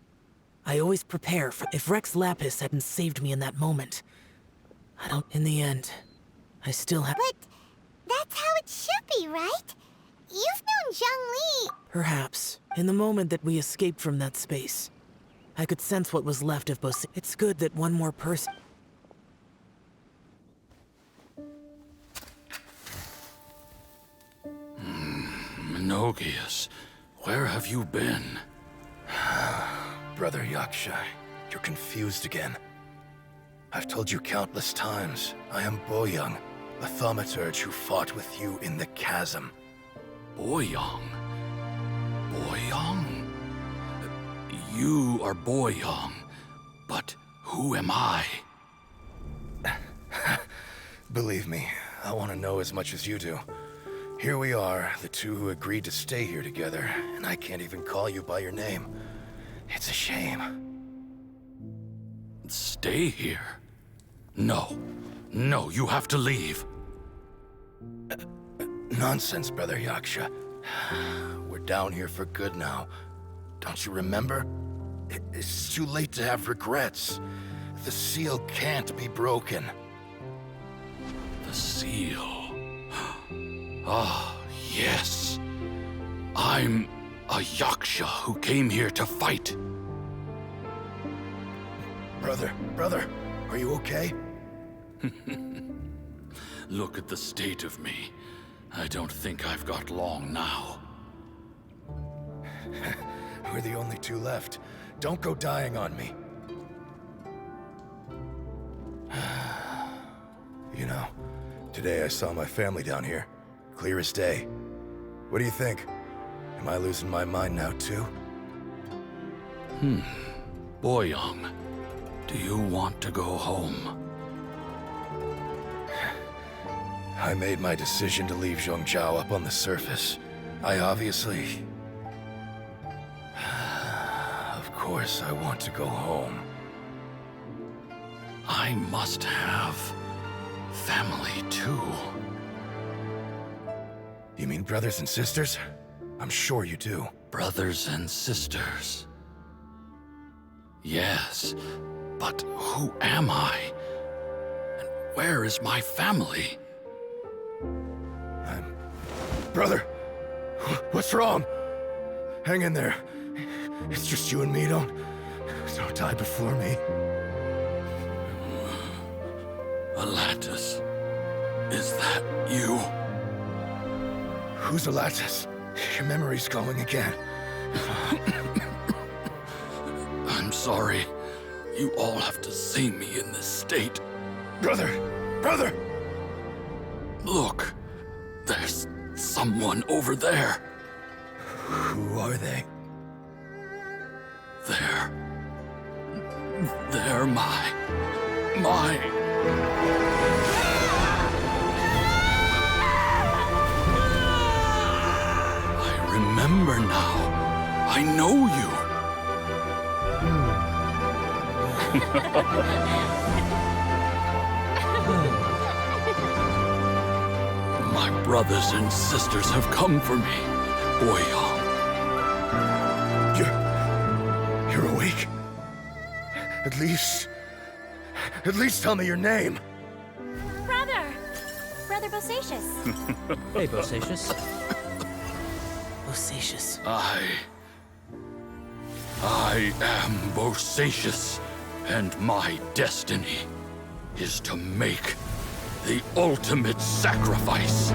I always prepare for... If Rex Lapis hadn't saved me in that moment, I don't... In the end, I still have... But that's how it should be, right? You've known Zhang Li. Perhaps. In the moment that we escaped from that space, I could sense what was left of Bos... It's good that one more person... Menogius, where have you been? Brother Yaksha, you're confused again. I've told you countless times, I am Boyoung, the thaumaturge who fought with you in the chasm. Boyoung? Boyoung? You are Boyoung, but Who am I? Believe me, I want to know as much as you do. Here we are, the two who agreed to stay here together, and I can't even call you by your name. It's a shame. Stay here? No. No, you have to leave. Nonsense, Brother Yaksha. We're down here for good now. Don't you remember? It's too late to have regrets. The seal can't be broken. The seal. Ah, yes. I'm a Yaksha who came here to fight. Brother, are you okay? Look at the state of me. I don't think I've got long now. We're the only two left. Don't go dying on me. You know, today I saw my family down here. Clear as day. What do you think? Am I losing my mind now too? Boyoung, do you want to go home? I made my decision to leave Zhongzhou up on the surface. I obviously... Of course I want to go home. I must have family too. You mean brothers and sisters? I'm sure you do. Brothers and sisters. Yes, but who am I? And where is my family? Brother, what's wrong? Hang in there. It's just you and me. Don't die before me. Alatus, is that you? Who's Alatus? Your memory's going again. I'm sorry. You all have to see me in this state. Brother! Look, there's someone over there. Who are they? They're my... I remember now. I know you. My brothers and sisters have come for me, Boyoung. You're awake? At least tell me your name. Brother Bosacius. Hey, Bosacius. Bosacius. I am Bosacius, and my destiny is to make the ultimate sacrifice.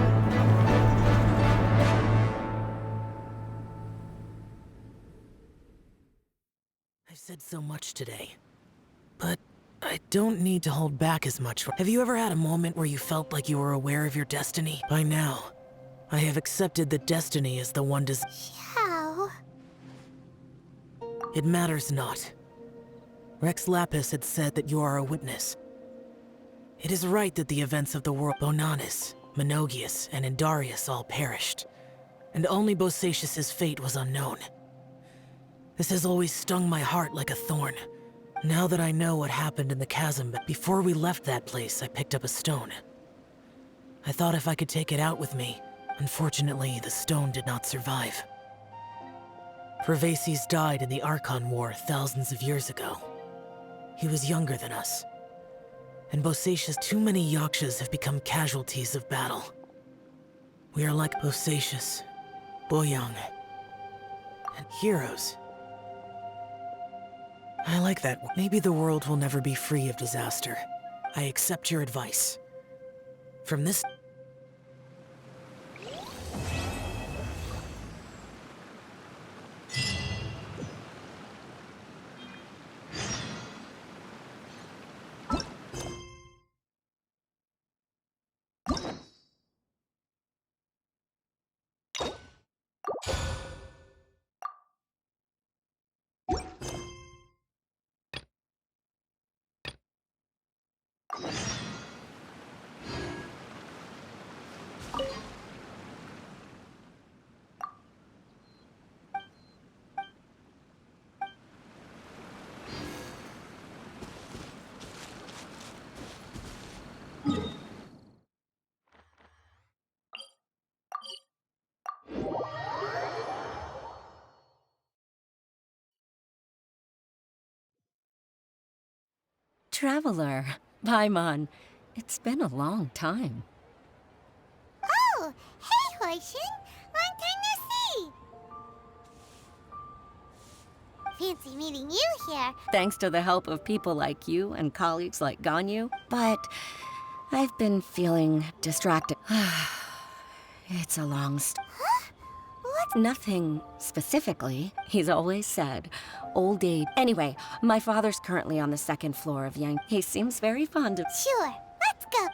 I've said so much today, but I don't need to hold back as much. Have you ever had a moment where you felt like you were aware of your destiny? By now, I have accepted that destiny is the one How? It matters not. Rex Lapis had said that you are a witness. It is right that the events of the world, Bonanis, Menogius, and Indarius all perished, and only Bosacius's fate was unknown. This has always stung my heart like a thorn. Now that I know what happened in the chasm, before we left that place, I picked up a stone. I thought if I could take it out with me. Unfortunately, the stone did not survive. Pervases died in the Archon War thousands of years ago. He was younger than us. And Bosacius, too many Yakshas have become casualties of battle. We are like Bosacius, Boyoung, and heroes. I like that. Maybe the world will never be free of disaster. I accept your advice. From this... traveler. Paimon, it's been a long time. Oh, hey, Horshin. Long time no see. Fancy meeting you here. Thanks to the help of people like you and colleagues like Ganyu. But I've been feeling distracted. It's a long story. What? Nothing specifically. He's always said, old age. Anyway, my father's currently on the second floor of Yang. He seems very fond of. Sure, let's go.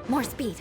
More speed.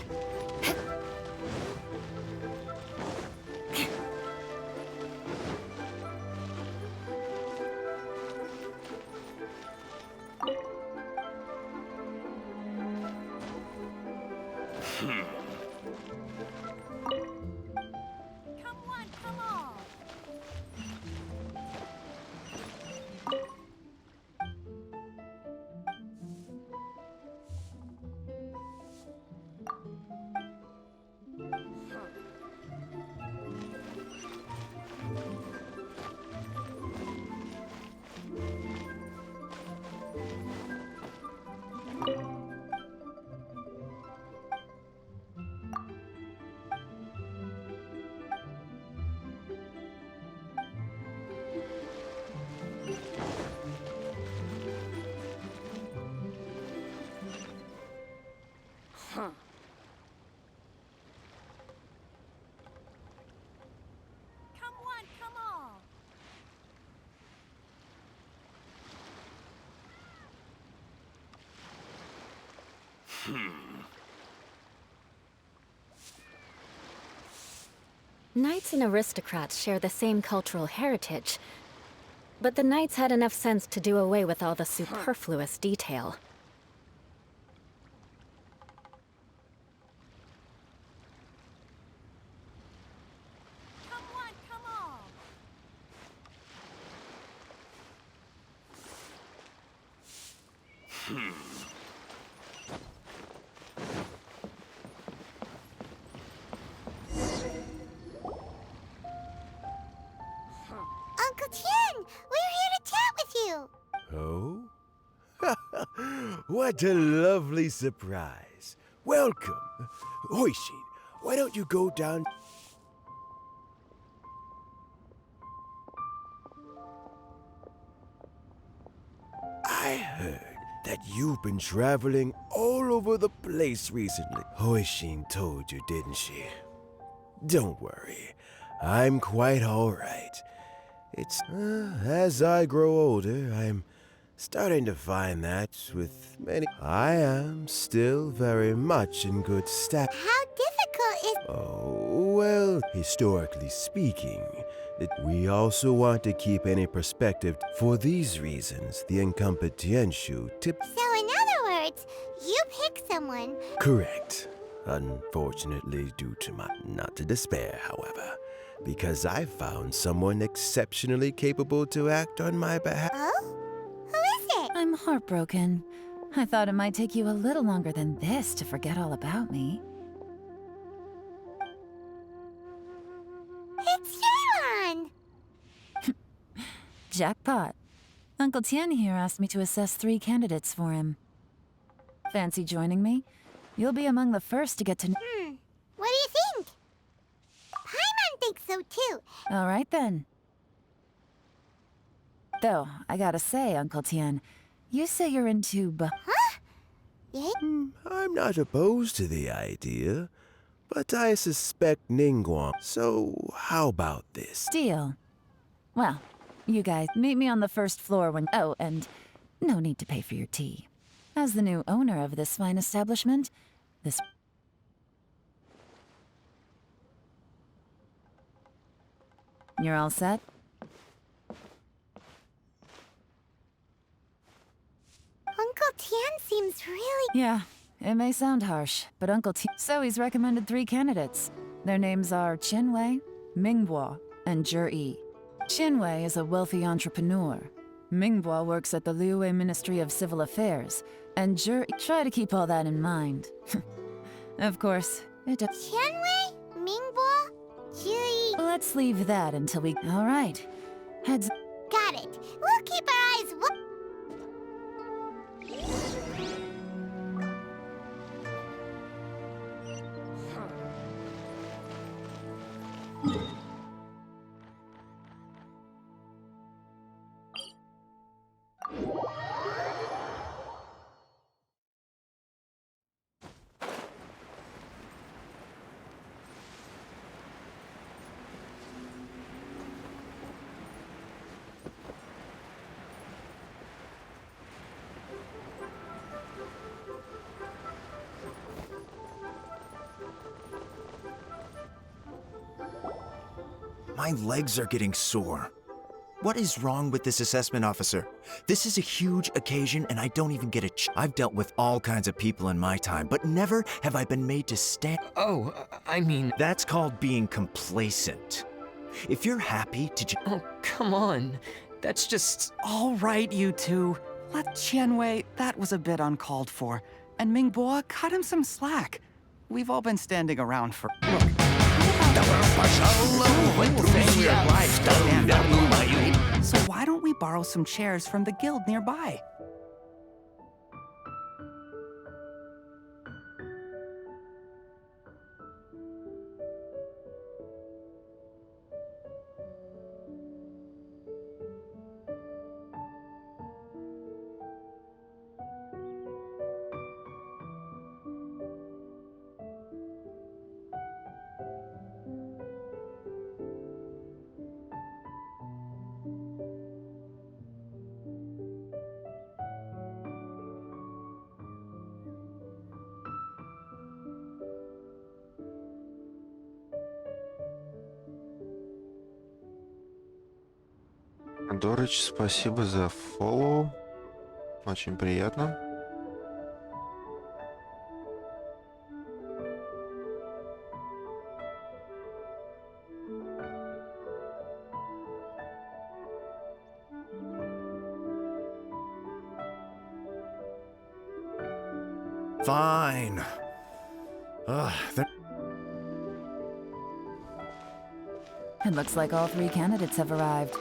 Knights and aristocrats share the same cultural heritage, but the knights had enough sense to do away with all the superfluous detail. Uncle Tien, we're here to chat with you. Oh? What a lovely surprise. Welcome. Hoishin, why don't you go down... I heard that you've been traveling all over the place recently. Hoishin told you, didn't she? Don't worry. I'm quite all right. It's, as I grow older, I'm starting to find that with many... I am still very much in good stat. How difficult is... Oh, well, historically speaking, we also want to keep any perspective. For these reasons, the incumbent Tianshu tip... So in other words, you pick someone... Correct. Unfortunately, due to my... Not to despair, however. Because I found someone exceptionally capable to act on my behalf. Oh? Who is it? I'm heartbroken. I thought it might take you a little longer than this to forget all about me. It's Yeon! Jackpot. Uncle Tien here asked me to assess 3 candidates for him. Fancy joining me? You'll be among the first to get to... What do you think? Paimon thinks so too. All right then. Though, I gotta say, Uncle Tien, you say you're into Huh? I'm not opposed to the idea, but I suspect Ningguang. So, how about this? Deal. Well, you guys, meet me on the first floor when... Oh, and no need to pay for your tea. As the new owner of this fine establishment, this... You're all set? Uncle Tien seems really... Yeah, it may sound harsh, but Uncle Tien... So he's recommended 3 candidates. Their names are Qinwei, Mingbo, and Zhi. Qinwei is a wealthy entrepreneur. Mingbo works at the Liyue Ministry of Civil Affairs, and Zhi... Try to keep all that in mind. Of course, it... Qianwei, Mingbo, Zhi... Let's leave that until we... All right. Heads... Got it. We'll keep our eyes... My legs are getting sore. What is wrong with this assessment officer? This is a huge occasion and I don't even get a I've dealt with all kinds of people in my time, but never have I been made to stand. Oh, I mean... That's called being complacent. If you're happy to Oh, come on. That's just... All right, you two. Let Qianwei, that was a bit uncalled for. And Mingbo, cut him some slack. We've all been standing around for... Look. So why don't we borrow some chairs from the guild nearby? Дорыч, спасибо за фоллоу. Очень приятно. Fine. It looks like all 3 candidates have arrived.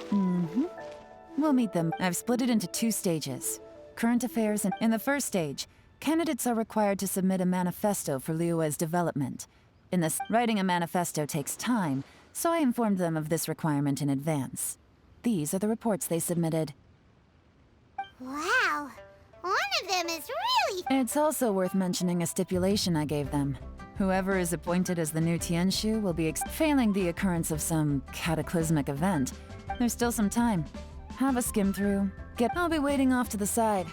We'll meet them. I've split it into 2 stages. Current affairs and... In the first stage, candidates are required to submit a manifesto for Liyue's development. In this, writing a manifesto takes time, so I informed them of this requirement in advance. These are the reports they submitted. Wow, one of them is really... It's also worth mentioning a stipulation I gave them. Whoever is appointed as the new Tianshu will be failing the occurrence of some cataclysmic event. There's still some time. Have a skim through. I'll be waiting off to the side.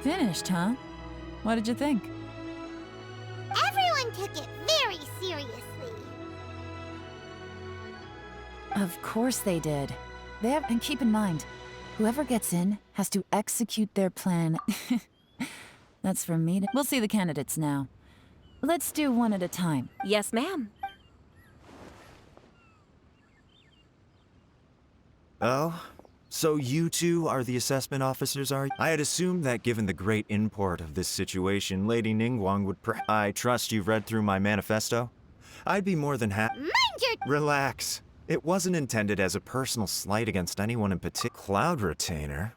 Finished, huh? What did you think? Everyone took it very seriously. Of course they did. And keep in mind, whoever gets in has to execute their plan. That's for me to... We'll see the candidates now. Let's do one at a time. Yes, ma'am. Oh? So you two are the assessment officers, are you? I had assumed that given the great import of this situation, Lady Ningguang would I trust you've read through my manifesto? I'd be more than happy... Mind your... Relax. It wasn't intended as a personal slight against anyone in particular. Cloud Retainer?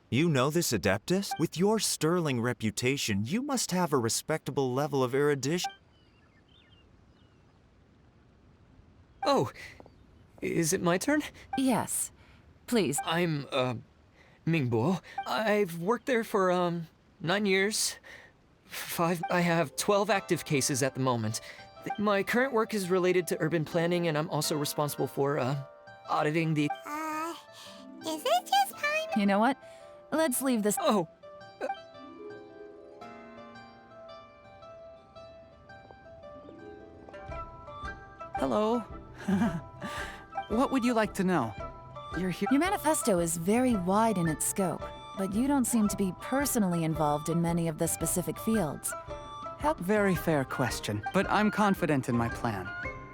You know this Adeptus? With your sterling reputation, you must have a respectable level of erudition. Oh, is it my turn? Yes. Please. I'm, Mingbo. I've worked there for, 9 years. I have 12 active cases at the moment. My current work is related to urban planning, and I'm also responsible for, auditing the... Is it just time? You know what? Let's leave this... Oh! Hello. What would you like to know? You're here. Your manifesto is very wide in its scope, but you don't seem to be personally involved in many of the specific fields. Very fair question, but I'm confident in my plan.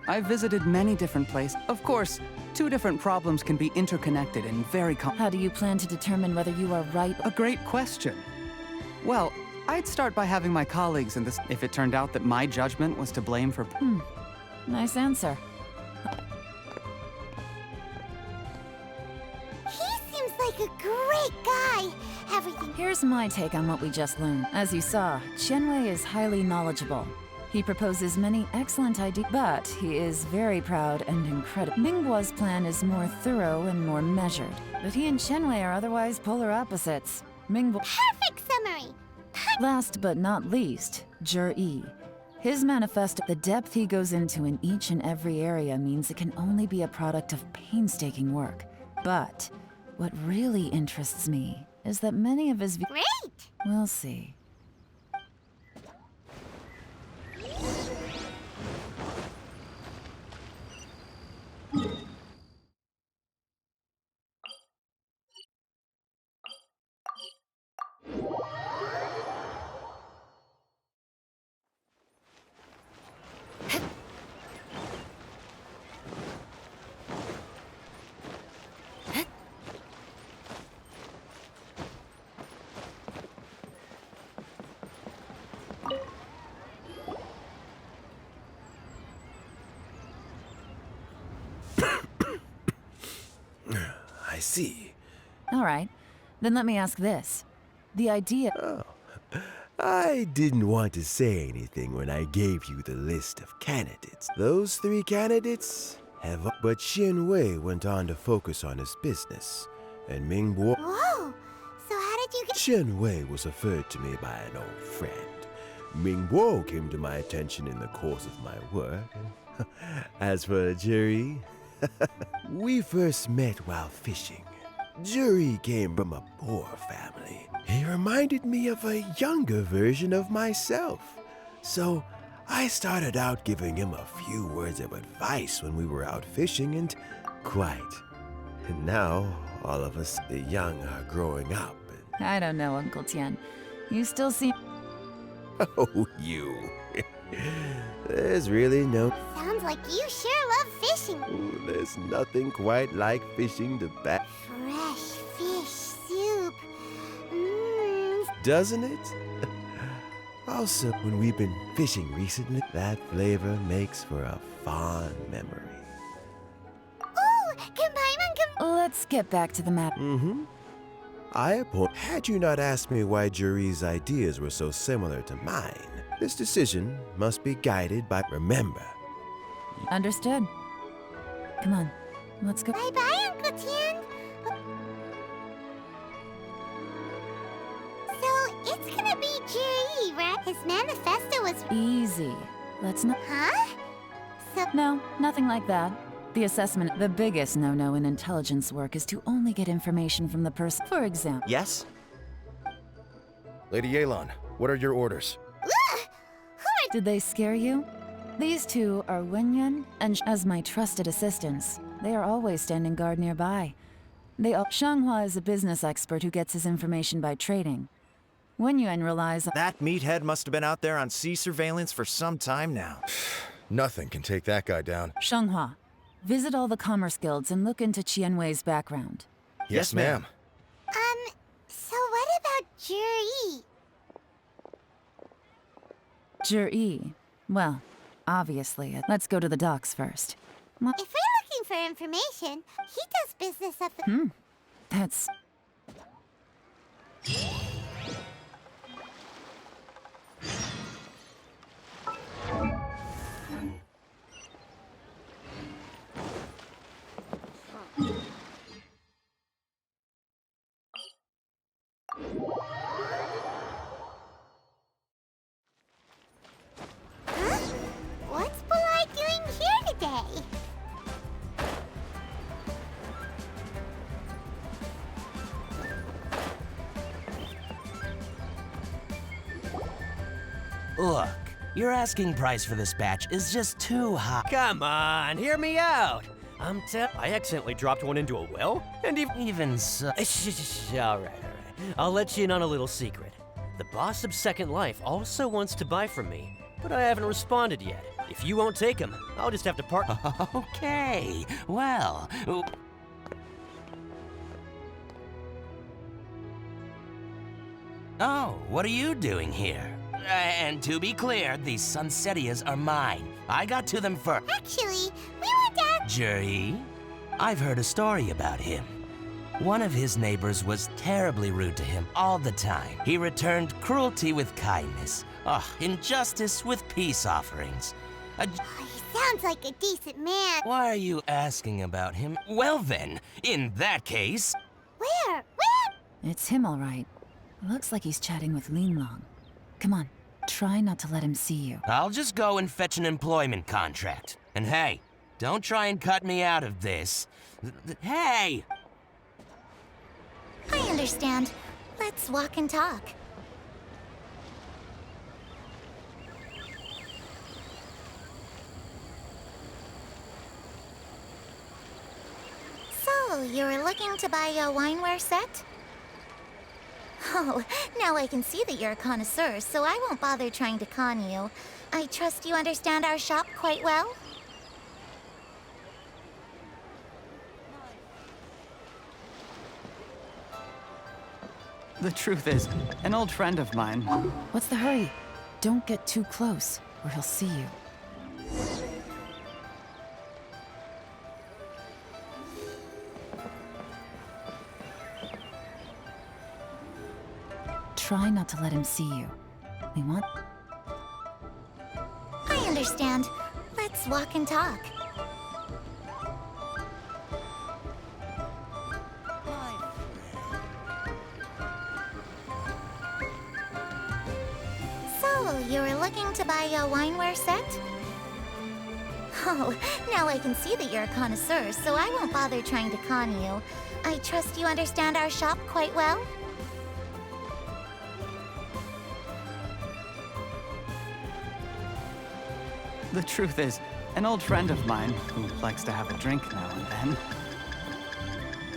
I've visited many different places. Of course, 2 different problems can be interconnected and very How do you plan to determine whether you are right? A great question. Well, I'd start by having my colleagues in this... If it turned out that my judgment was to blame for... Nice answer. He seems like a great guy. everything. Here's my take on what we just learned. As you saw, Qianwei is highly knowledgeable. He proposes many excellent ideas, but he is very proud and incredible. Mingguo's plan is more thorough and more measured, but he and Qianwei are otherwise polar opposites. Mingguo... Perfect summary. Last but not least, Zhi. His manifesto, the depth he goes into in each and every area means it can only be a product of painstaking work. But what really interests me is that many of his... Great! We'll see. I see. All right. Then let me ask this. The idea... Oh. I didn't want to say anything when I gave you the list of candidates. Those 3 candidates have... But Qianwei went on to focus on his business, and Mingguo... Whoa! So how did you get... Qianwei was referred to me by an old friend. Mingguo came to my attention in the course of my work. As for Zhi, we first met while fishing. Zhi came from a poor family. He reminded me of a younger version of myself. So I started out giving him a few words of advice when we were out fishing, and quite. And now, all of us, the young, are growing up. I don't know, Uncle Tian. You still seem... Oh, you. There's really no... Sounds like you sure love fishing. Ooh, there's nothing quite like fishing to back. Fresh fish soup. Doesn't it? Also, when we've been fishing recently, that flavor makes for a fond memory. Ooh, Let's get back to the map. Had you not asked me why Zhi's ideas were so similar to mine, this decision must be guided by... Remember. Understood. Come on, let's go. Bye-bye, Uncle Tian. So, it's gonna be Zhi, right? His manifesto was... Easy. Let's not... Huh? So... No, nothing like that. The assessment, the biggest no-no in intelligence work is to only get information from the person. For example... Yes? Lady Yelan, what are your orders? Did they scare you? These two are Wenyuan and as my trusted assistants. They are always standing guard nearby. Shanghua is a business expert who gets his information by trading. Wenyuan relies on... That meathead must have been out there on sea surveillance for some time now. Nothing can take that guy down. Shanghua, visit all the commerce guilds and look into Qianwei's background. Yes, ma'am. So what about Zhi? Zhi. Well, obviously. Let's go to the docks first. If we're looking for information, he does business at the... That's... What's Polite doing here today? Look, your asking price for this batch is just too high. Come on, hear me out. I accidentally dropped one into a well, and even so... All right. I'll let you in on a little secret. The boss of Second Life also wants to buy from me, but I haven't responded yet. If you won't take him, I'll just have to part... Okay, well... Oh, what are you doing here? And to be clear, these Sunsetias are mine. I got to them first. Actually, we were down... Zhi? I've heard a story about him. One of his neighbors was terribly rude to him all the time. He returned cruelty with kindness. Injustice with peace offerings. He sounds like a decent man. Why are you asking about him? Well then, in that case... Where? It's him, all right. Looks like he's chatting with Lin Long. Come on, try not to let him see you. I'll just go and fetch an employment contract. And hey, don't try and cut me out of this. Hey! I understand. Let's walk and talk. So, you were looking to buy a wineware set? Oh, now I can see that you're a connoisseur, so I won't bother trying to con you. I trust you understand our shop quite well? The truth is, an old friend of mine... What's the hurry? Don't get too close, or he'll see you. Try not to let him see you. We want... I understand. Let's walk and talk. So, you were looking to buy a wineware set? Oh, now I can see that you're a connoisseur, so I won't bother trying to con you. I trust you understand our shop quite well? The truth is, an old friend of mine, who likes to have a drink now and then...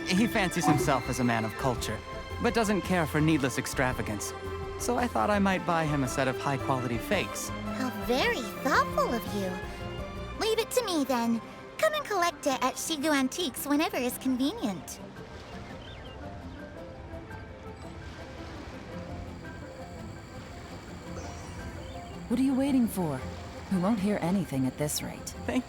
He fancies himself as a man of culture, but doesn't care for needless extravagance. So I thought I might buy him a set of high-quality fakes. How very thoughtful of you. Leave it to me, then. Come and collect it at Shigu Antiques whenever is convenient. What are you waiting for? We won't hear anything at this rate. Thank...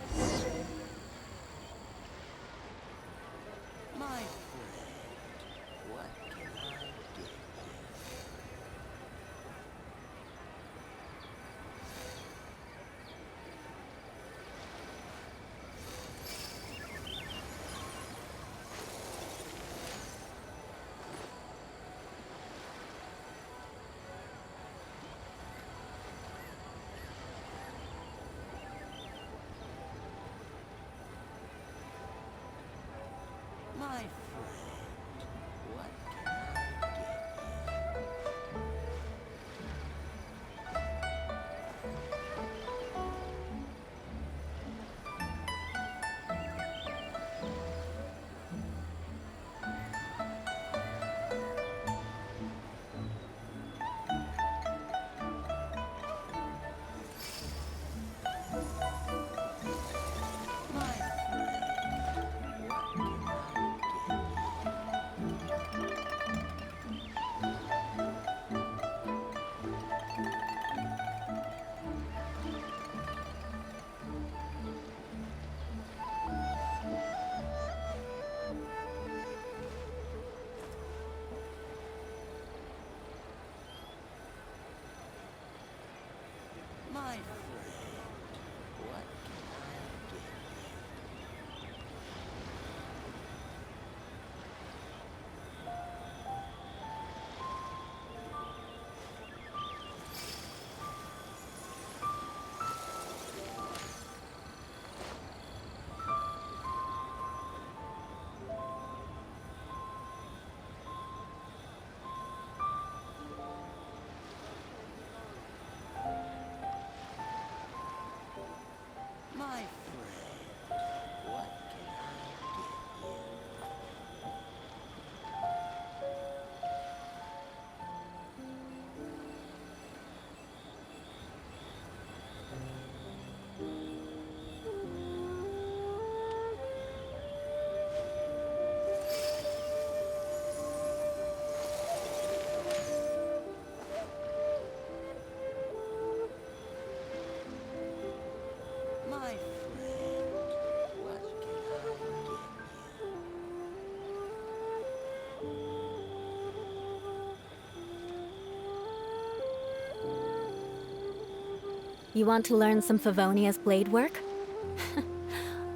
You want to learn some Favonia's blade work?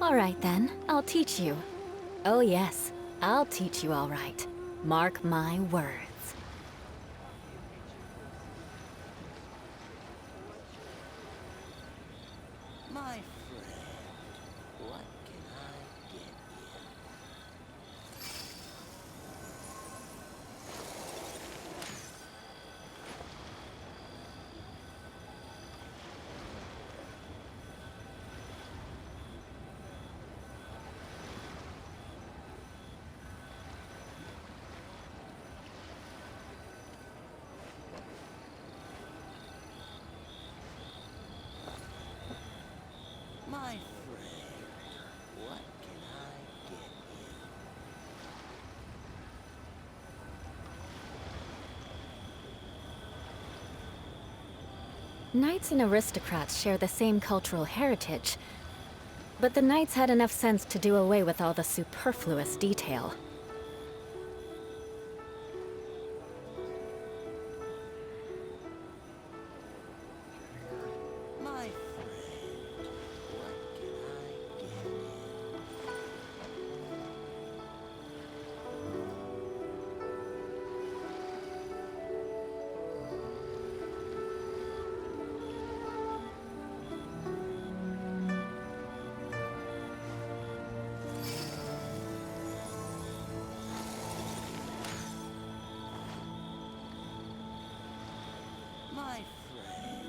All right then, I'll teach you. Oh yes, I'll teach you all right. Mark my words. My friend, what can I get you? My friend, what can I get you? Knights and aristocrats share the same cultural heritage, but the knights had enough sense to do away with all the superfluous detail. My friend, what can I get you? My friend,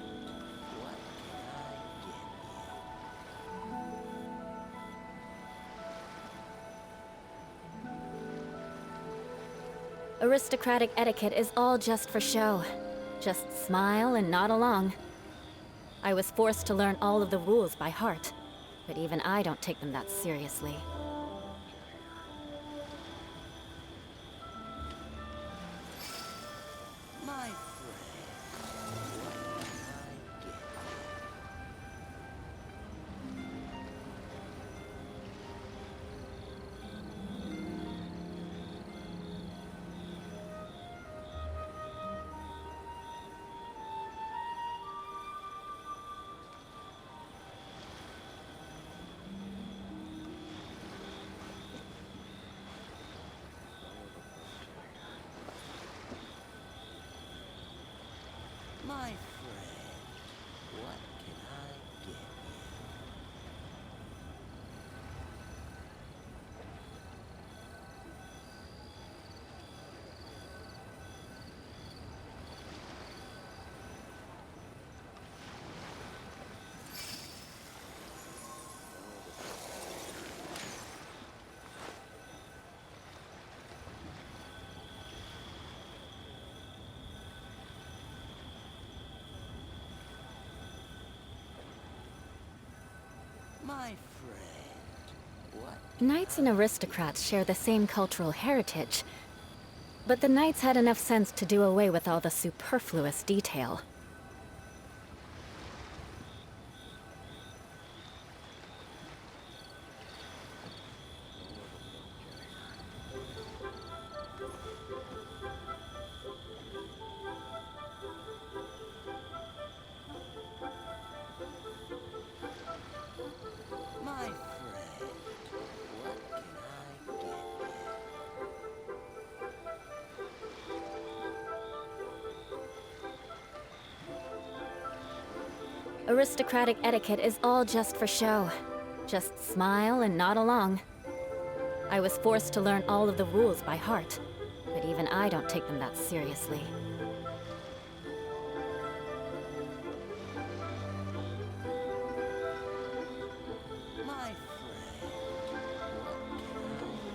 what can I get Aristocratic etiquette is all just for show. Just smile and nod along. I was forced to learn all of the rules by heart, but even I don't take them that seriously. My friend, what can I get My friend, what can I get you? My friend, what? Knights and aristocrats share the same cultural heritage, but the knights had enough sense to do away with all the superfluous detail. My friend, what can I get you? Aristocratic etiquette is all just for show. Just smile and nod along. I was forced to learn all of the rules by heart, but even I don't take them that seriously. My friend, what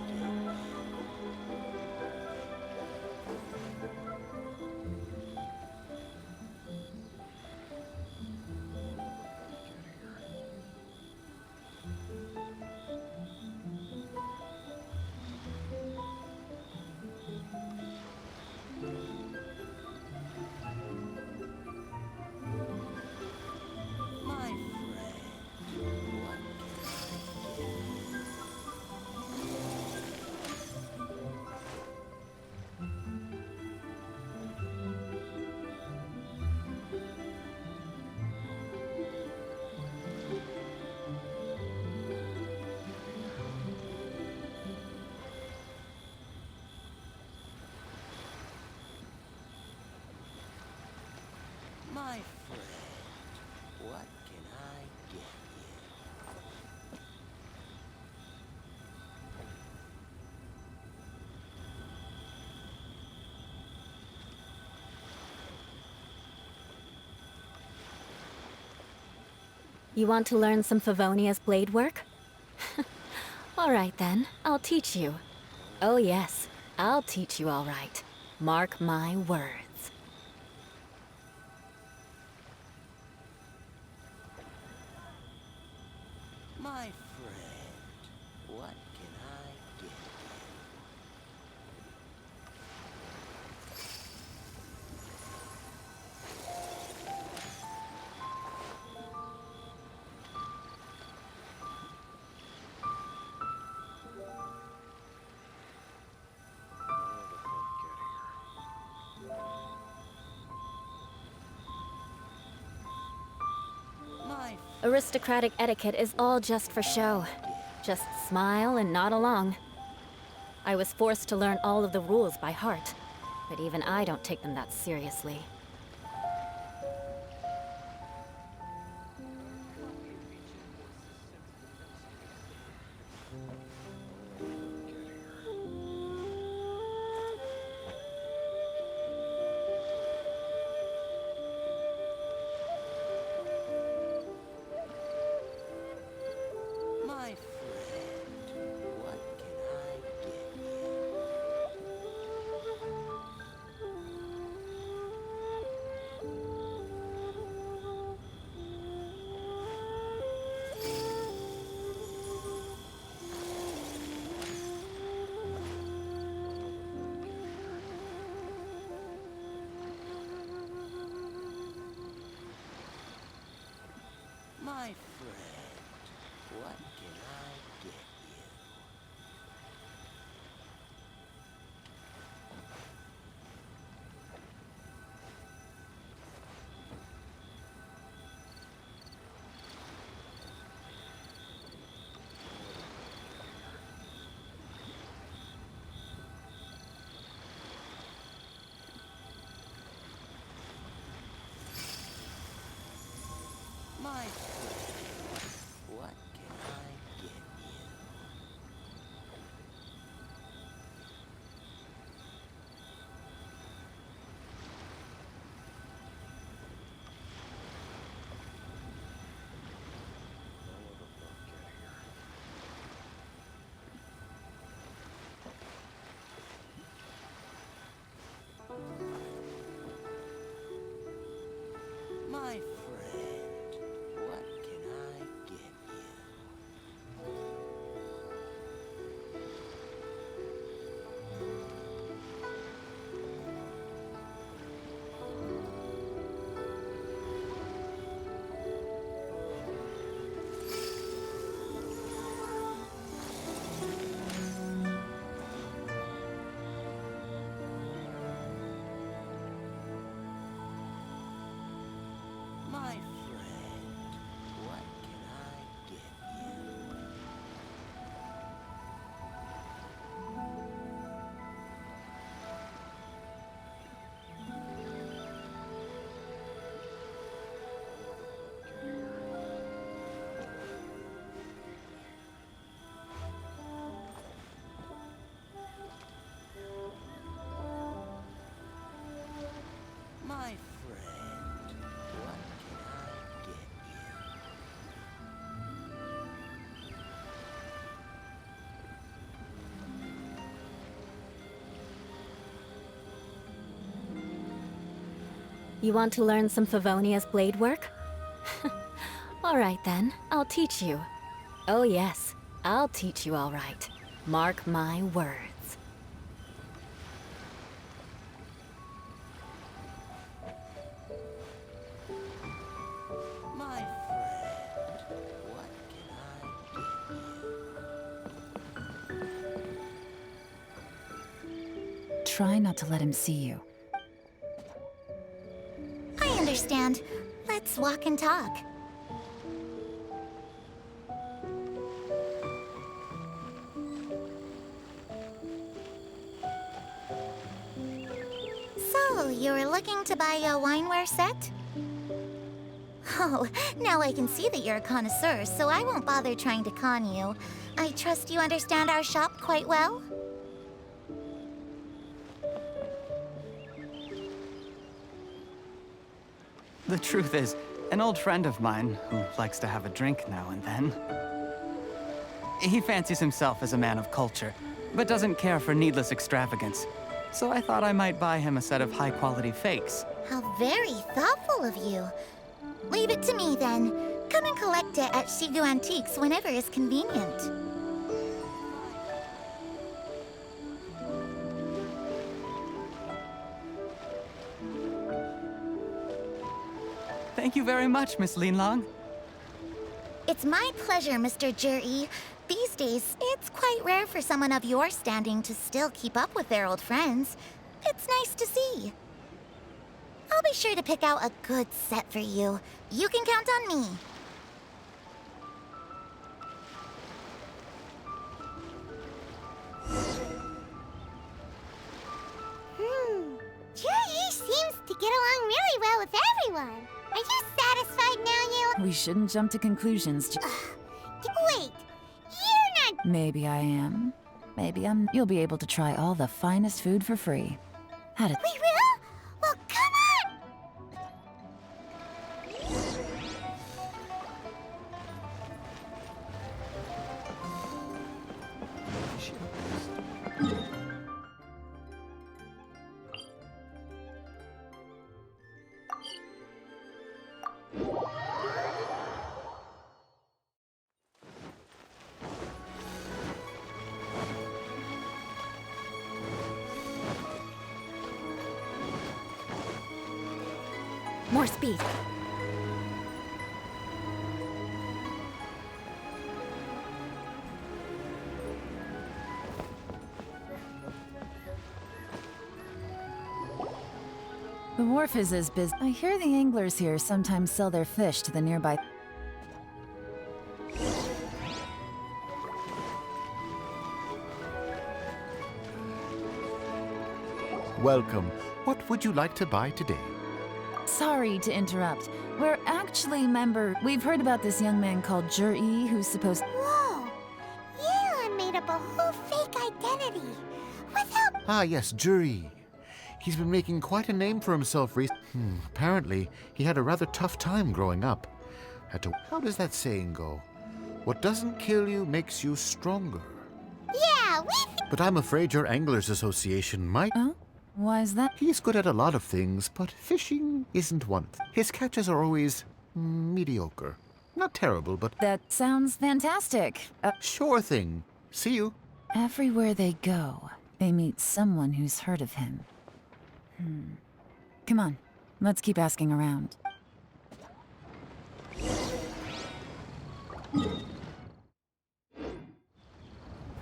can I get you? You want to learn some Favonia's blade work? All right then, I'll teach you. Oh yes, I'll teach you all right. Mark my words. My friend, what can I get? Aristocratic etiquette is all just for show. Just smile and nod along. I was forced to learn all of the rules by heart, but even I don't take them that seriously. My friend, what can I get you? My friend, what can I get you? My friend, what can I get you? My friend, what can I get you? My friend, what can I get you? My friend, what can I get you? You want to learn some Favonia's blade work? All right then, I'll teach you. Oh yes, I'll teach you all right. Mark my words. My friend, what can I get you? Try not to let him see you. I understand. Let's walk and talk. So, you were looking to buy a wineware set? Oh, now I can see that you're a connoisseur, so I won't bother trying to con you. I trust you understand our shop quite well? The truth is, An old friend of mine who likes to have a drink now and then. He fancies himself as a man of culture, but doesn't care for needless extravagance. So I thought I might buy him a set of high-quality fakes. How very thoughtful of you. Leave it to me, then. Come and collect it at Shigu Antiques whenever is convenient. Thank you very much, Miss Linlong. It's my pleasure, Mr. Juri. These days, it's quite rare for someone of your standing to still keep up with their old friends. It's nice to see. I'll be sure to pick out a good set for you. You can count on me. Juri seems to get along really well with everyone. Are you satisfied now, you? We shouldn't jump to conclusions. Wait, you're not... Maybe I am. Maybe I'm... You'll be able to try all the finest food for free. How'd it... We will? Well, come on! More speed. The wharf is as busy. I hear the anglers here sometimes sell their fish to the nearby... Welcome. What would you like to buy today? Sorry to interrupt. We're actually We've heard about this young man called Juri who's supposed... Whoa! Yelan made up a whole fake identity. Without... Ah, yes, Juri. He's been making quite a name for himself recently. Apparently, he had a rather tough time growing up. How does that saying go? What doesn't kill you makes you stronger. Yeah, But I'm afraid your Anglers Association might... Oh? Why is that? He's good at a lot of things, but fishing isn't one. His catches are always mediocre. Not terrible, but... That sounds fantastic. Sure thing. See you. Everywhere they go, they meet someone who's heard of him. Come on, let's keep asking around.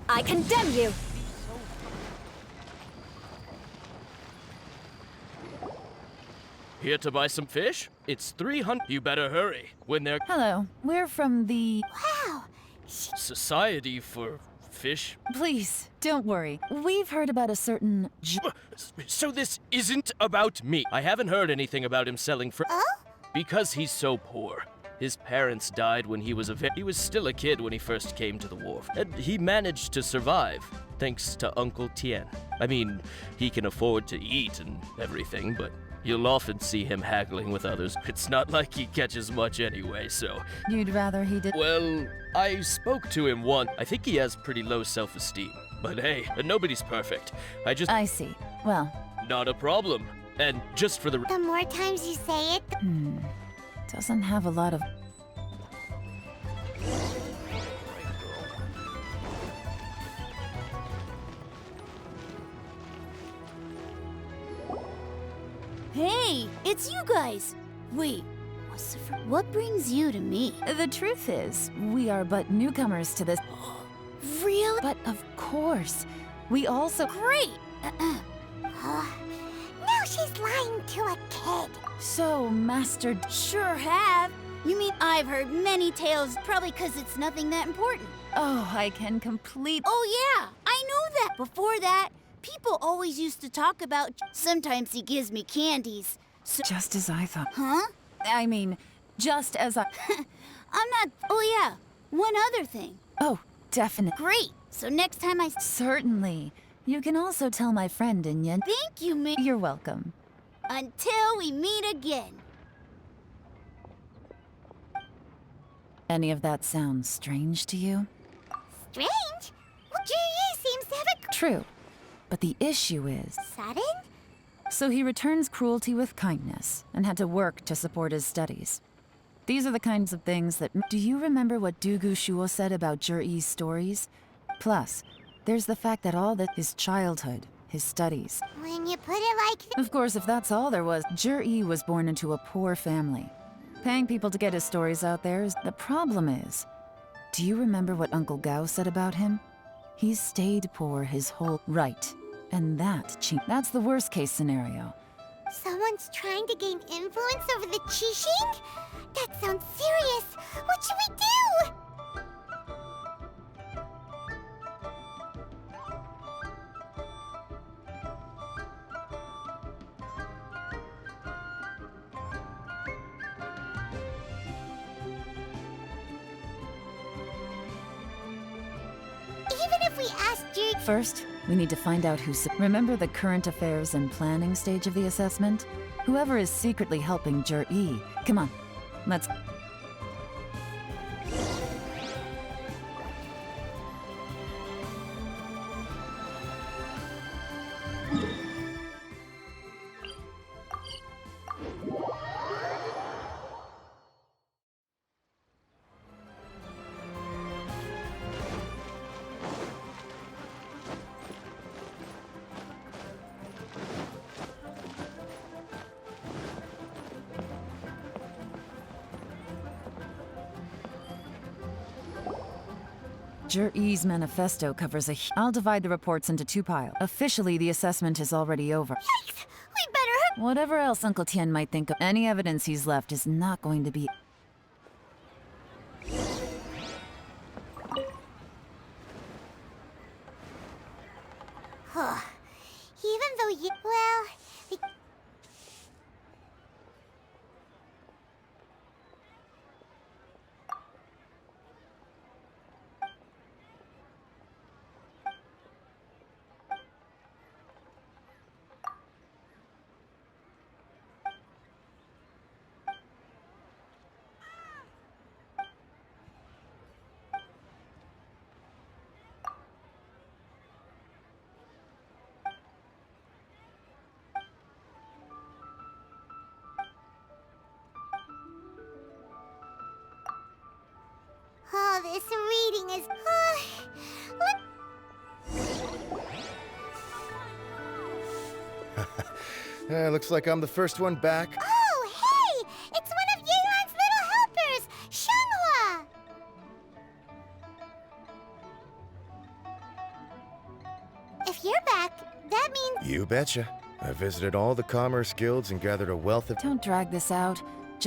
I condemn you! Here to buy some fish? It's 300. You better hurry. When they're... Hello, we're from the... Wow! Society for Fish? Please, don't worry. We've heard about a certain... So this isn't about me. I haven't heard anything about him selling for... Oh? Because he's so poor. His parents died when he was he was still a kid when he first came to the wharf. And he managed to survive, thanks to Uncle Tien. I mean, he can afford to eat and everything, but... You'll often see him haggling with others. It's not like he catches much anyway, so... You'd rather he did... Well, I spoke to him once. I think he has pretty low self-esteem. But hey, nobody's perfect. I see. Well... Not a problem. And just for the... The more times you say it... Doesn't have a lot of... Hey, it's you guys! Wait, what brings you to me? The truth is, we are but newcomers to this... Really? But of course, we also... Great! Now she's lying to a kid. So, Master... Sure have. You mean I've heard many tales, probably because it's nothing that important. Oh, I can complete... Oh yeah, I know that. Before that, people always used to talk about... Sometimes he gives me candies. So... Just as I thought. Huh? I mean, just as I... I'm not... Oh yeah, one other thing. Oh, definitely. Great. So next time I... Certainly. You can also tell my friend in Yen... Thank you, You're welcome. Until we meet again. Any of that sound strange to you? Strange? Well, G.E. seems to have a... True. But the issue is... Sudden? So he returns cruelty with kindness, and had to work to support his studies. These are the kinds of things that... Do you remember what Dugu Shuo said about Jur-E's stories? Plus, there's the fact that all that his childhood, his studies... When you put it like... Of course, if that's all there was, Jur-E was born into a poor family. Paying people to get his stories out there is... The problem is... Do you remember what Uncle Gao said about him? He's stayed poor his whole... Right. And that's the worst case scenario. Someone's trying to gain influence over the Qixing? That sounds serious. What should we do? Even if we ask Jude... First, we need to find out who... Remember the current affairs and planning stage of the assessment? Whoever is secretly helping Jur-E. Come on, let's... Jur-E's manifesto covers I'll divide the reports into 2 piles. Officially, the assessment is already over. Yikes! We better... Whatever else Uncle Tien might think of, any evidence he's left is not going to be... Even though you... Well... Oh, this reading is... Looks like I'm the first one back. Oh, hey! It's one of Yelan's little helpers, Shanghua! If you're back, that means... You betcha. I visited all the commerce guilds and gathered a wealth of... Don't drag this out.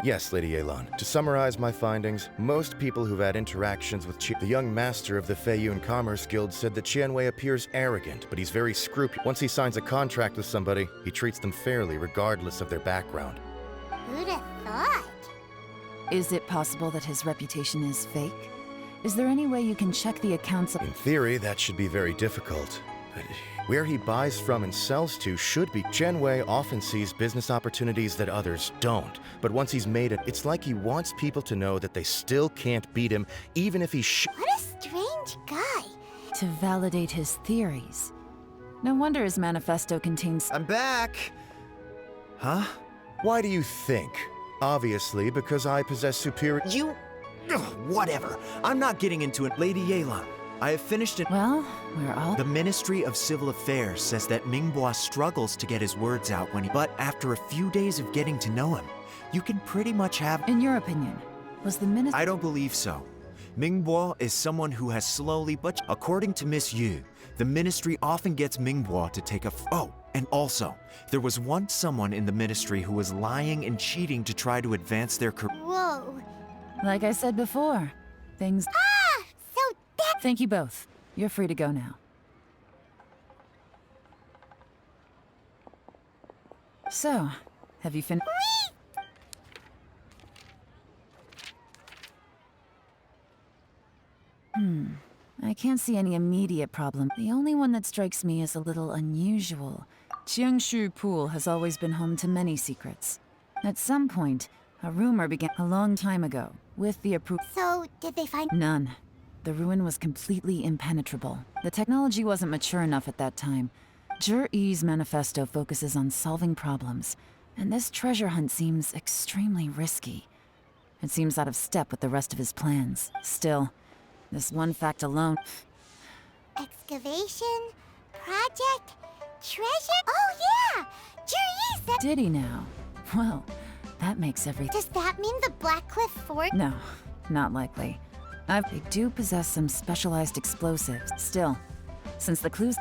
Yes, Lady Yelan. To summarize my findings, most people who've had interactions with the young master of the Feiyun Commerce Guild said that Qianwei appears arrogant, but he's very scrupulous. Once he signs a contract with somebody, he treats them fairly regardless of their background. Who'd have thought? Is it possible that his reputation is fake? Is there any way you can check the accounts of... In theory, that should be very difficult. But where he buys from and sells to should be. Qianwei often sees business opportunities that others don't. But once he's made it, it's like he wants people to know that they still can't beat him, even if he What a strange guy. To validate his theories. No wonder his manifesto contains... I'm back! Huh? Why do you think? Obviously, because I possess superior... You... Ugh, whatever. I'm not getting into it, Lady Yelan. I have finished it. Well, we're all... The Ministry of Civil Affairs says that Minghua struggles to get his words out when he... But after a few days of getting to know him, you can pretty much have... In your opinion, was the minister... I don't believe so. Minghua is someone who has slowly but... According to Miss Yu, the Ministry often gets Minghua to take a... Oh, and also, there was once someone in the Ministry who was lying and cheating to try to advance their career. Whoa. Like I said before, things... Ah! So that... Thank you both. You're free to go now. So, have you finished? I can't see any immediate problem. The only one that strikes me as a little unusual. Jiangshu Pool has always been home to many secrets. At some point, a rumor began a long time ago. with the approval. So, did they find— None. The ruin was completely impenetrable. The technology wasn't mature enough at that time. Jur-E's manifesto focuses on solving problems, and this treasure hunt seems extremely risky. It seems out of step with the rest of his plans. Still, this one fact alone— Excavation? Project? Treasure? Oh yeah! Jur-E said— Did he now? Well, that makes everything— Does that mean the Blackcliff Fort— No, not likely. They do possess some specialized explosives. Still, since the clues—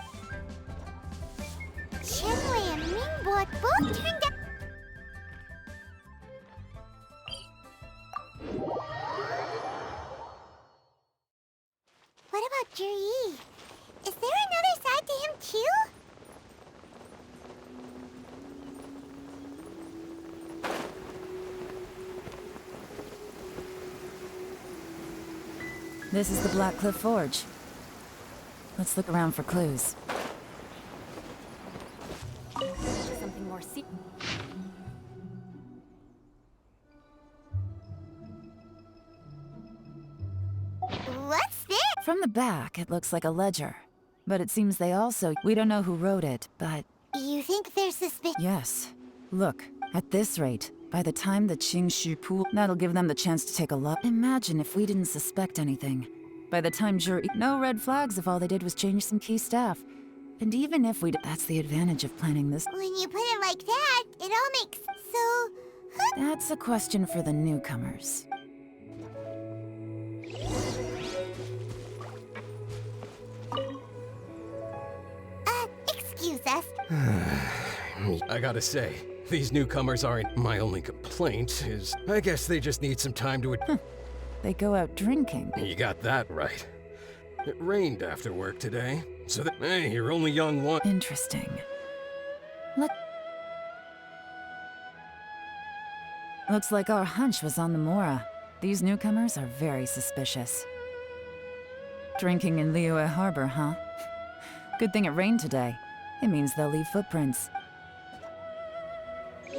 Chenwei and Mingbo both turned out— What about Jur-E? Is there another side to him too? This is the Blackcliff Forge. Let's look around for clues. Something more What's this? From the back, it looks like a ledger. But it seems they also— We don't know who wrote it, but— You think there's suspicion? Yes. Look, at this rate, by the time the Qingxu pool— That'll give them the chance to take a look. Imagine if we didn't suspect anything. By the time Jur-E— No red flags if all they did was change some key staff. And even if we— That's the advantage of planning this. When you put it like that, it all makes— So... That's a question for the newcomers. Excuse us. I gotta say, these newcomers aren't— My only complaint is, I guess they just need some time to— They go out drinking. You got that right. It rained after work today, so that— Hey, you're only young one— Interesting. Looks like our hunch was on the Mora. These newcomers are very suspicious. Drinking in Liyue Harbor, huh? Good thing it rained today. It means they'll leave footprints. They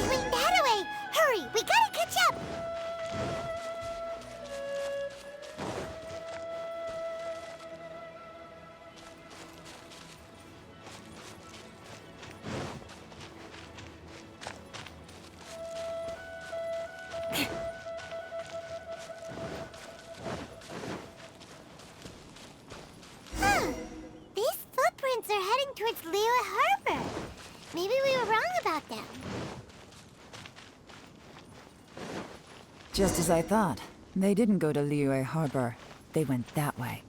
went that way! Hurry, we gotta catch up! These footprints are heading towards Liyue Harbor. Maybe we were wrong about them. Just as I thought. They didn't go to Liyue Harbor. They went that way.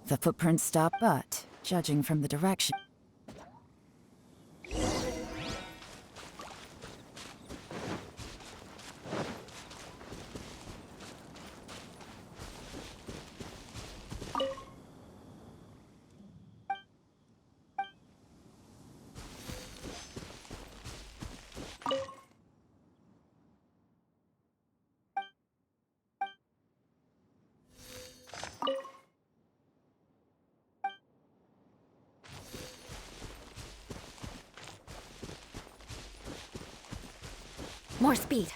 The footprints stop, but judging from the direction— More speed.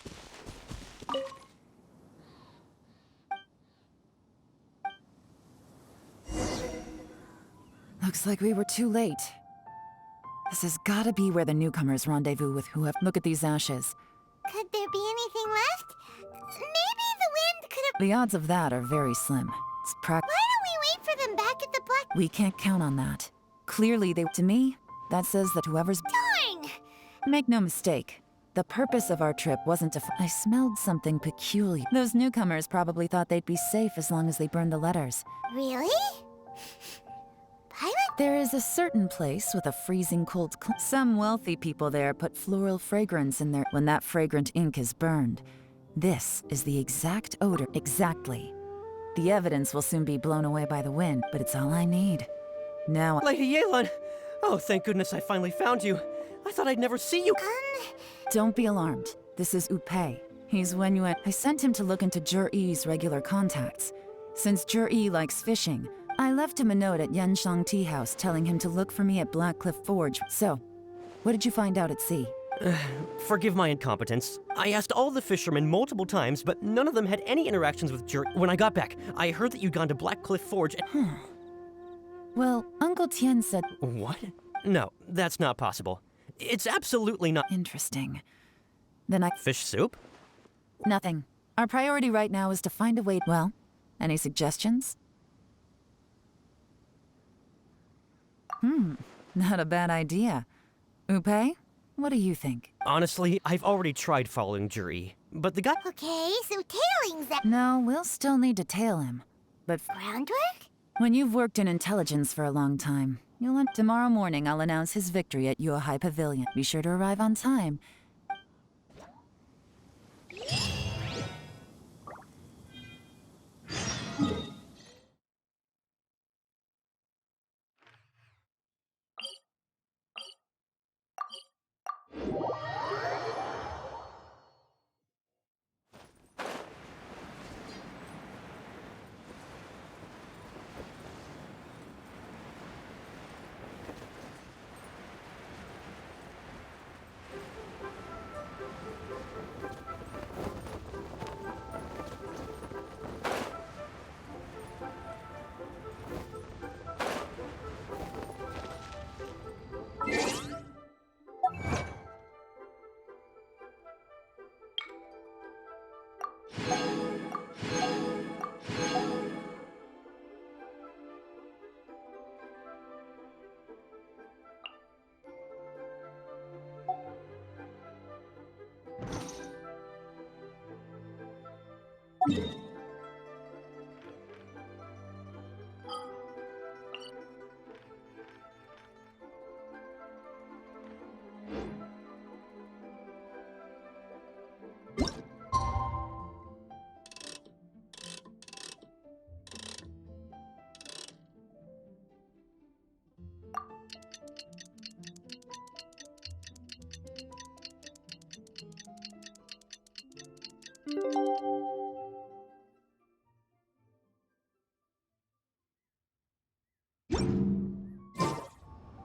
Looks like we were too late. This has gotta be where the newcomers rendezvous with whoever— Look at these ashes. Could there be anything left? Maybe the wind could have— The odds of that are very slim. It's Why don't we wait for them back at the Black— We can't count on that. Clearly they— To me, that says that whoever's— Darn! Make no mistake. The purpose of our trip wasn't to— I smelled something peculiar. Those newcomers probably thought they'd be safe as long as they burned the letters. Really? There is a certain place with a freezing cold— Some wealthy people there put floral fragrance in there. When that fragrant ink is burned, this is the exact odor— Exactly. The evidence will soon be blown away by the wind, but it's all I need. Now— Lady Yelan! Oh, thank goodness I finally found you. I thought I'd never see you. Don't be alarmed. This is Upei. He's Wenyuan. I sent him to look into Jur-E's regular contacts. Since Jur-E likes fishing, I left him a note at Yanshang Tea House telling him to look for me at Blackcliff Forge. So, what did you find out at sea? Forgive my incompetence. I asked all the fishermen multiple times, but none of them had any interactions with When I got back, I heard that you'd gone to Blackcliff Forge and... Well, Uncle Tien said... What? No, that's not possible. It's absolutely not... Interesting. Then I... Fish soup? Nothing. Our priority right now is to find a way... Well, any suggestions? Not a bad idea. Upei, what do you think? Honestly, I've already tried following Jur-E, but the guy... Okay, so tailing's that... No, we'll still need to tail him. But... Groundwork? When you've worked in intelligence for a long time, you'll... Tomorrow morning, I'll announce his victory at Yuehai Pavilion. Be sure to arrive on time.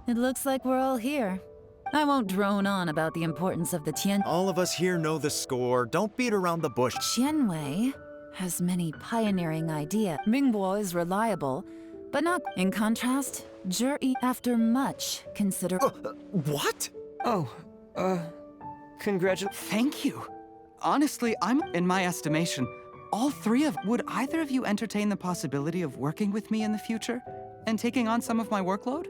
It looks like we're all here. I won't drone on about the importance of the Tien... All of us here know the score. Don't beat around the bush. Qianwei has many pioneering ideas. Mingbo is reliable, but not... In contrast, Jur-E, after much consider... What? Oh, Thank you. Honestly, in my estimation, all three of... Would either of you entertain the possibility of working with me in the future? And taking on some of my workload?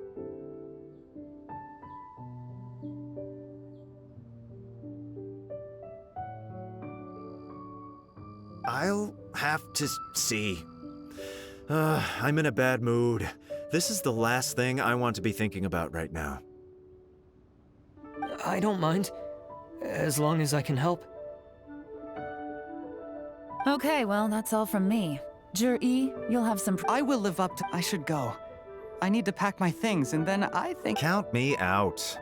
I'll have to see. I'm in a bad mood. This is the last thing I want to be thinking about right now. I don't mind, as long as I can help. Okay, well, that's all from me. Jur-E, you'll have some... I will live up to... I should go. I need to pack my things, and then I think... Count me out.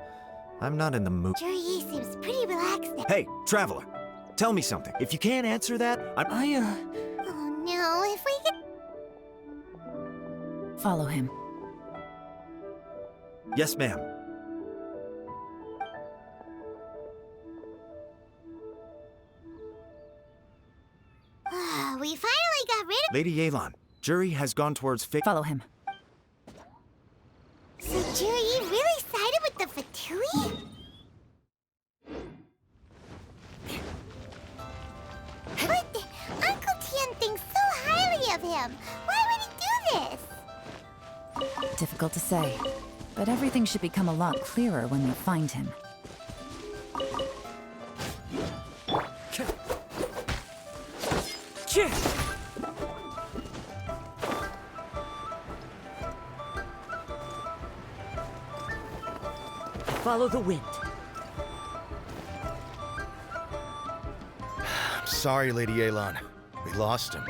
I'm not in the mood. Jur-E seems pretty relaxed. Hey, Traveler! Tell me something. If you can't answer that, Oh no, if we could... Follow him. Yes, ma'am. We finally got rid of... Lady Yelan, Jur-E has gone towards Follow him. So Jur-E really sided with the Fatui? But Uncle Tien thinks so highly of him. Why would he do this? Difficult to say, but everything should become a lot clearer when we find him. Follow the wind. I'm sorry, Lady Yelan. We lost him.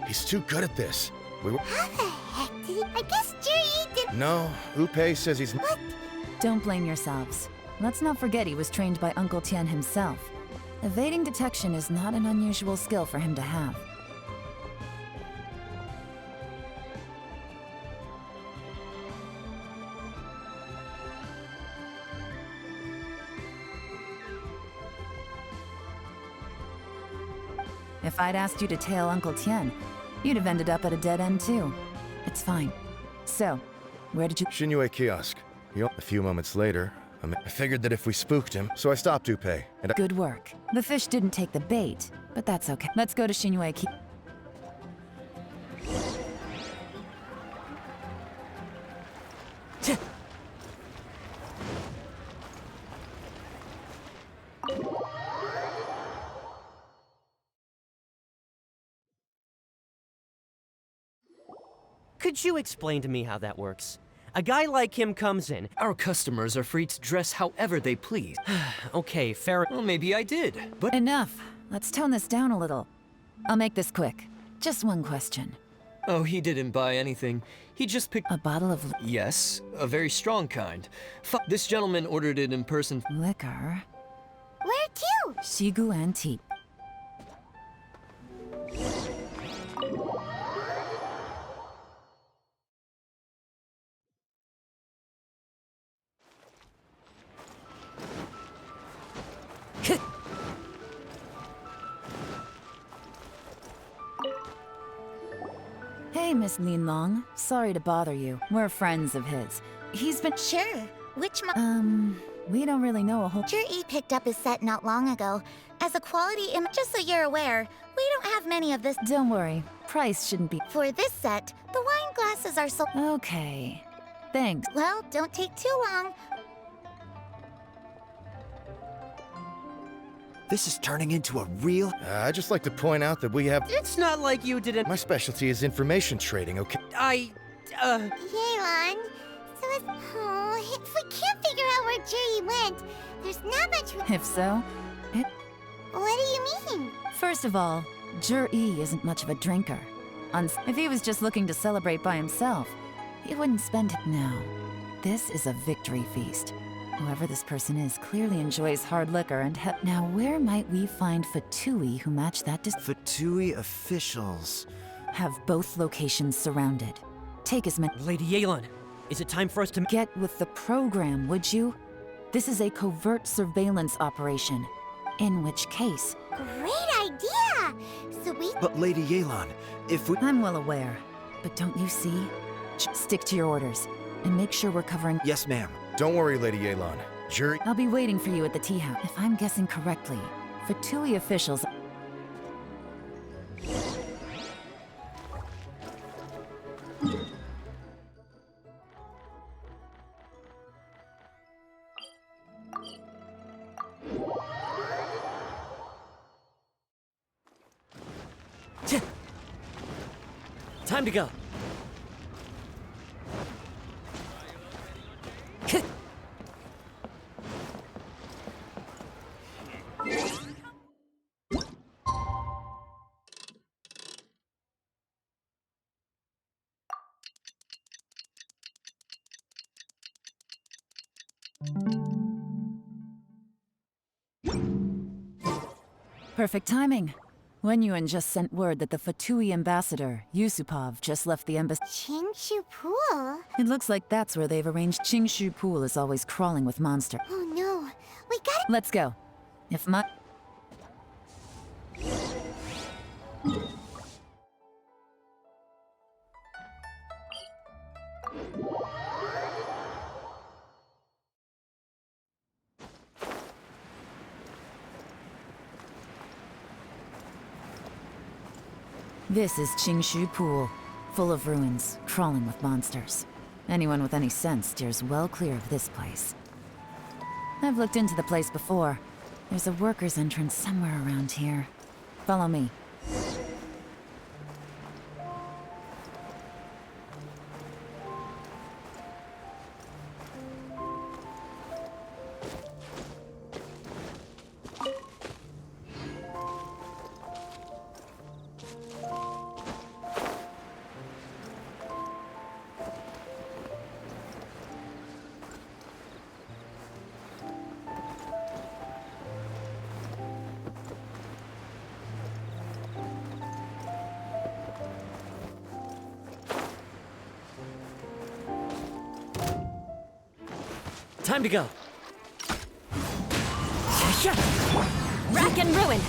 He's too good at this. How the heck did he... I guess Jur-E didn't No, Upe says he's... Don't blame yourselves. Let's not forget he was trained by Uncle Tian himself. Evading detection is not an unusual skill for him to have. If I'd asked you to tail Uncle Tian, you'd have ended up at a dead end too. It's fine. So, where did you— Shinue kiosk. A few moments later, I figured that if we spooked him, so I stopped Upe, and Good work. The fish didn't take the bait, but that's okay. Let's go to Shinue Ki— Could you explain to me how that works? A guy like him comes in. Our customers are free to dress however they please. Okay, fair. Well, maybe I did, but— Enough. Let's tone this down a little. I'll make this quick. Just one question. Oh, he didn't buy anything. He just picked— A bottle of— Yes, a very strong kind. This gentleman ordered it in person. Liquor? Where to? Shigu Antique. Hey, Miss Lin Long. Sorry to bother you. We're friends of his. He's been— Sure. Which we don't really know a whole— Jur-E picked up his set not long ago. As a quality just so you're aware, we don't have many of this. Don't worry. Price shouldn't be— For this set, the wine glasses are so— Okay. Thanks. Well, don't take too long. This is turning into a real— I'd just like to point out that we have— It's not like you didn't— My specialty is information trading, okay? Yelan, so if we can't figure out where Jur-E went, there's not much— If so, What do you mean? First of all, Jur-E isn't much of a drinker. If he was just looking to celebrate by himself, he wouldn't spend it. Now, this is a victory feast. Whoever this person is clearly enjoys hard liquor and now where might we find Fatui who match that Fatui officials have both locations surrounded. Take as many— Lady Yelan, is it time for us to— Get with the program, would you? This is a covert surveillance operation. In which case— Great idea! So we— But Lady Yelan, if we— I'm well aware, but don't you see? Stick to your orders, and make sure we're covering— Yes, ma'am. Don't worry, Lady Yelan. Jur-E— I'll be waiting for you at the tea house. If I'm guessing correctly, Fatui officials— Time to go. Perfect timing. Wenyuan just sent word that the Fatui ambassador, Yusupov, just left the embassy. Qingshu Pool? It looks like that's where they've arranged. Qingshu Pool is always crawling with monsters. Oh no, we gotta— Let's go. If my— This is Qingshu Pool, full of ruins, crawling with monsters. Anyone with any sense steers well clear of this place. I've looked into the place before. There's a worker's entrance somewhere around here. Follow me. Time to go. Rack and ruin!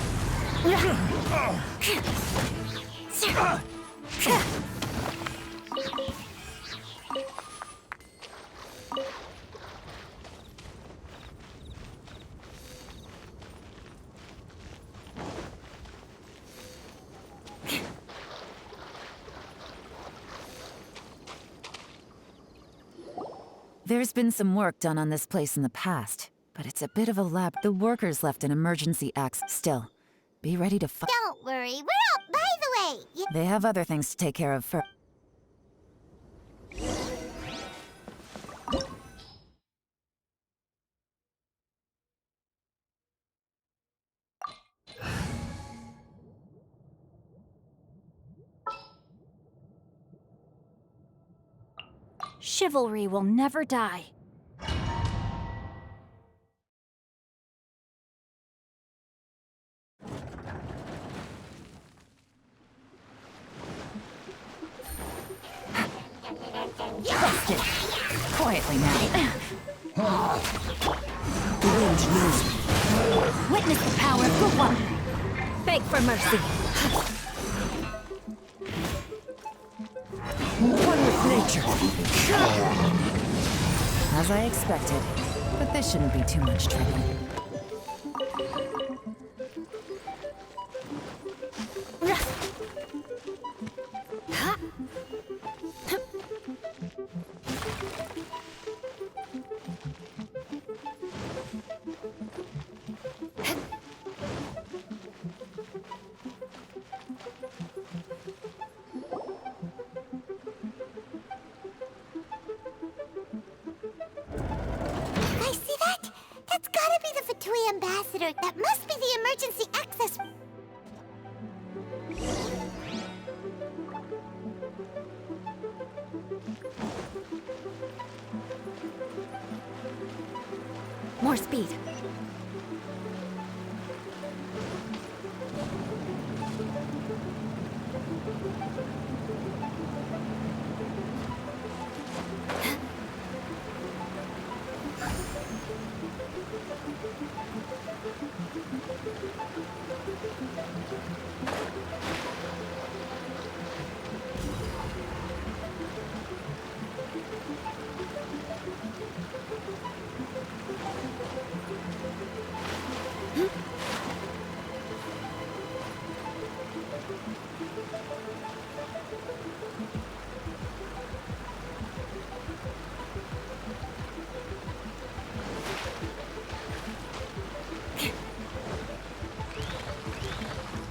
There's been some work done on this place in the past, but it's a bit of a lab. The workers left an emergency access. Still, be ready to fight. Don't worry, we're out. By the way, They have other things to take care of first. Chivalry will never die. Quietly now. The wind knows me. Witness the power of the one. Beg for mercy. One with nature. As I expected, but this shouldn't be too much trouble. I see that? That's gotta be the Fatui ambassador. That must be the emergency access. More speed.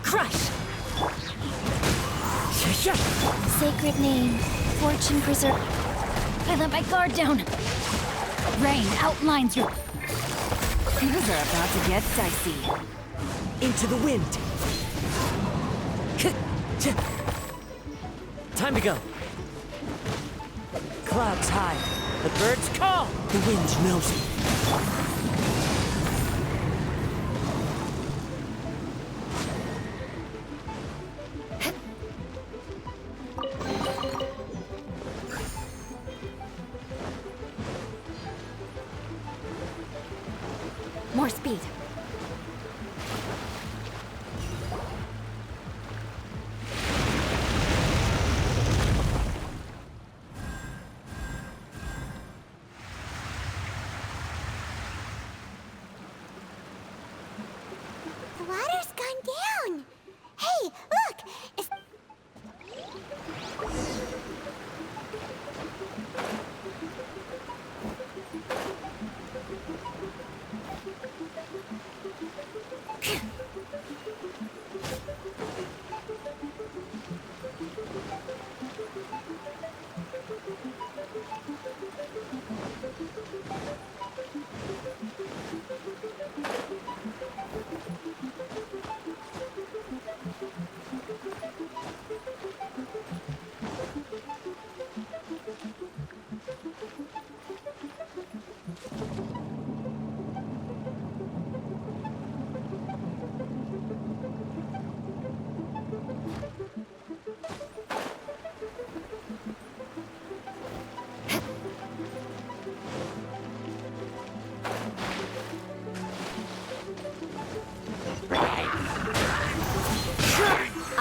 Crush! Sacred name, fortune preserve. I let my guard down. Rain outlines your. Things are about to get dicey. Into the wind. Time to go. Clouds high. The birds call. The wind knows me. More speed.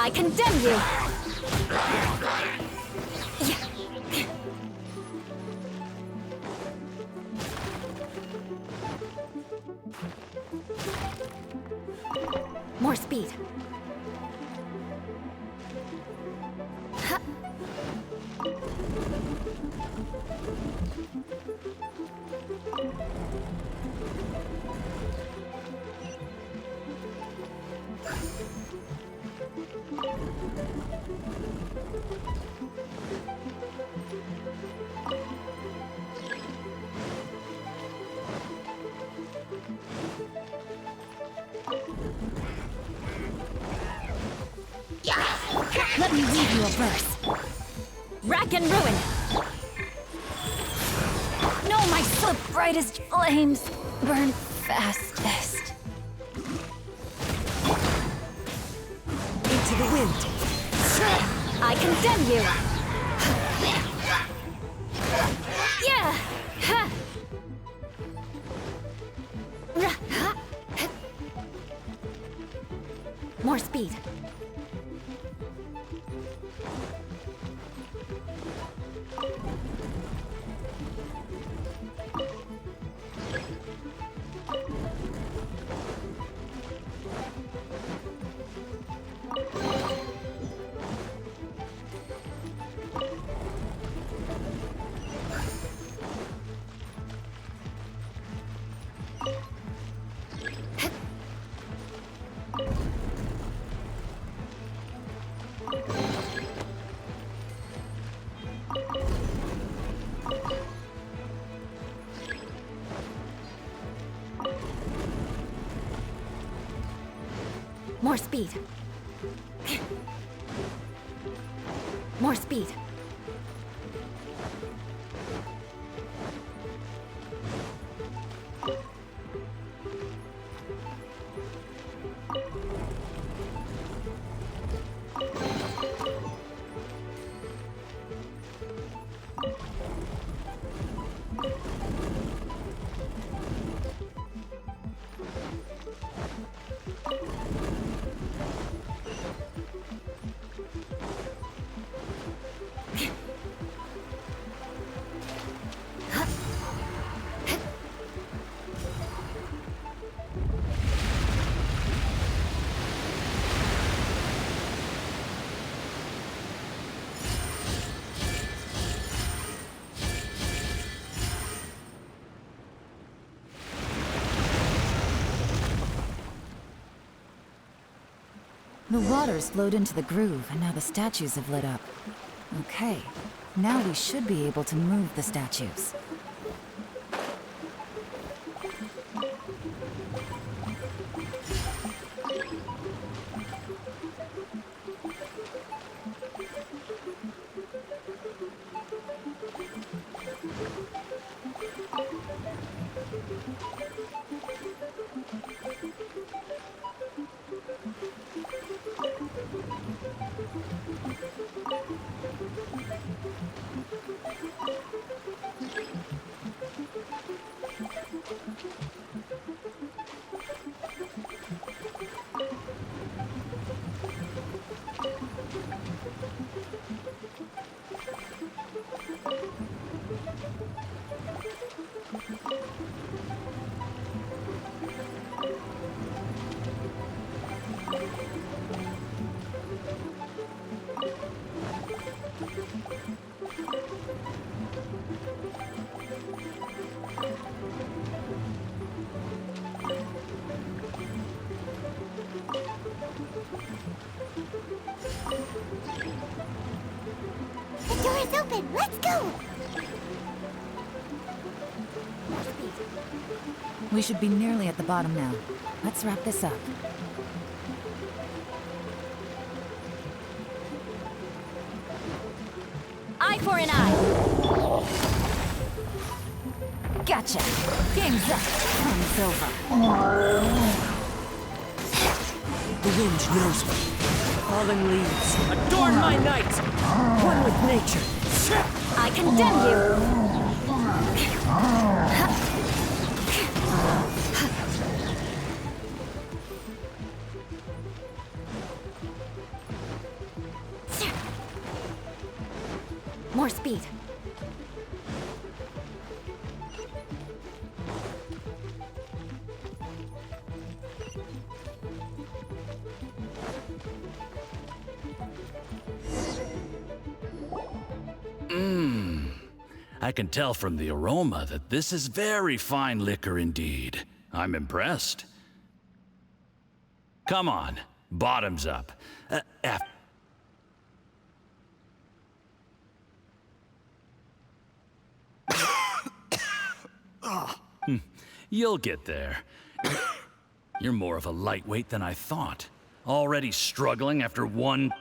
I condemn you! More speed. Let me read you a verse. Rack and ruin! No, my so brightest flames burn fastest. Into the wind. I condemn you! Yeah! Ha! More speed. More speed. More speed. The water's flowed into the groove, and now the statues have lit up. Okay, now we should be able to move the statues. The door is open. Let's go. We should be nearly at the bottom now. Let's wrap this up. Eye for an eye! Gotcha! Game's up! Time's over. The wind knows me. Falling leaves, adorn my night! One with nature. I condemn you! More speed. I can tell from the aroma that this is very fine liquor indeed. I'm impressed. Come on, bottoms up. You'll get there. You're more of a lightweight than I thought. Already struggling after one...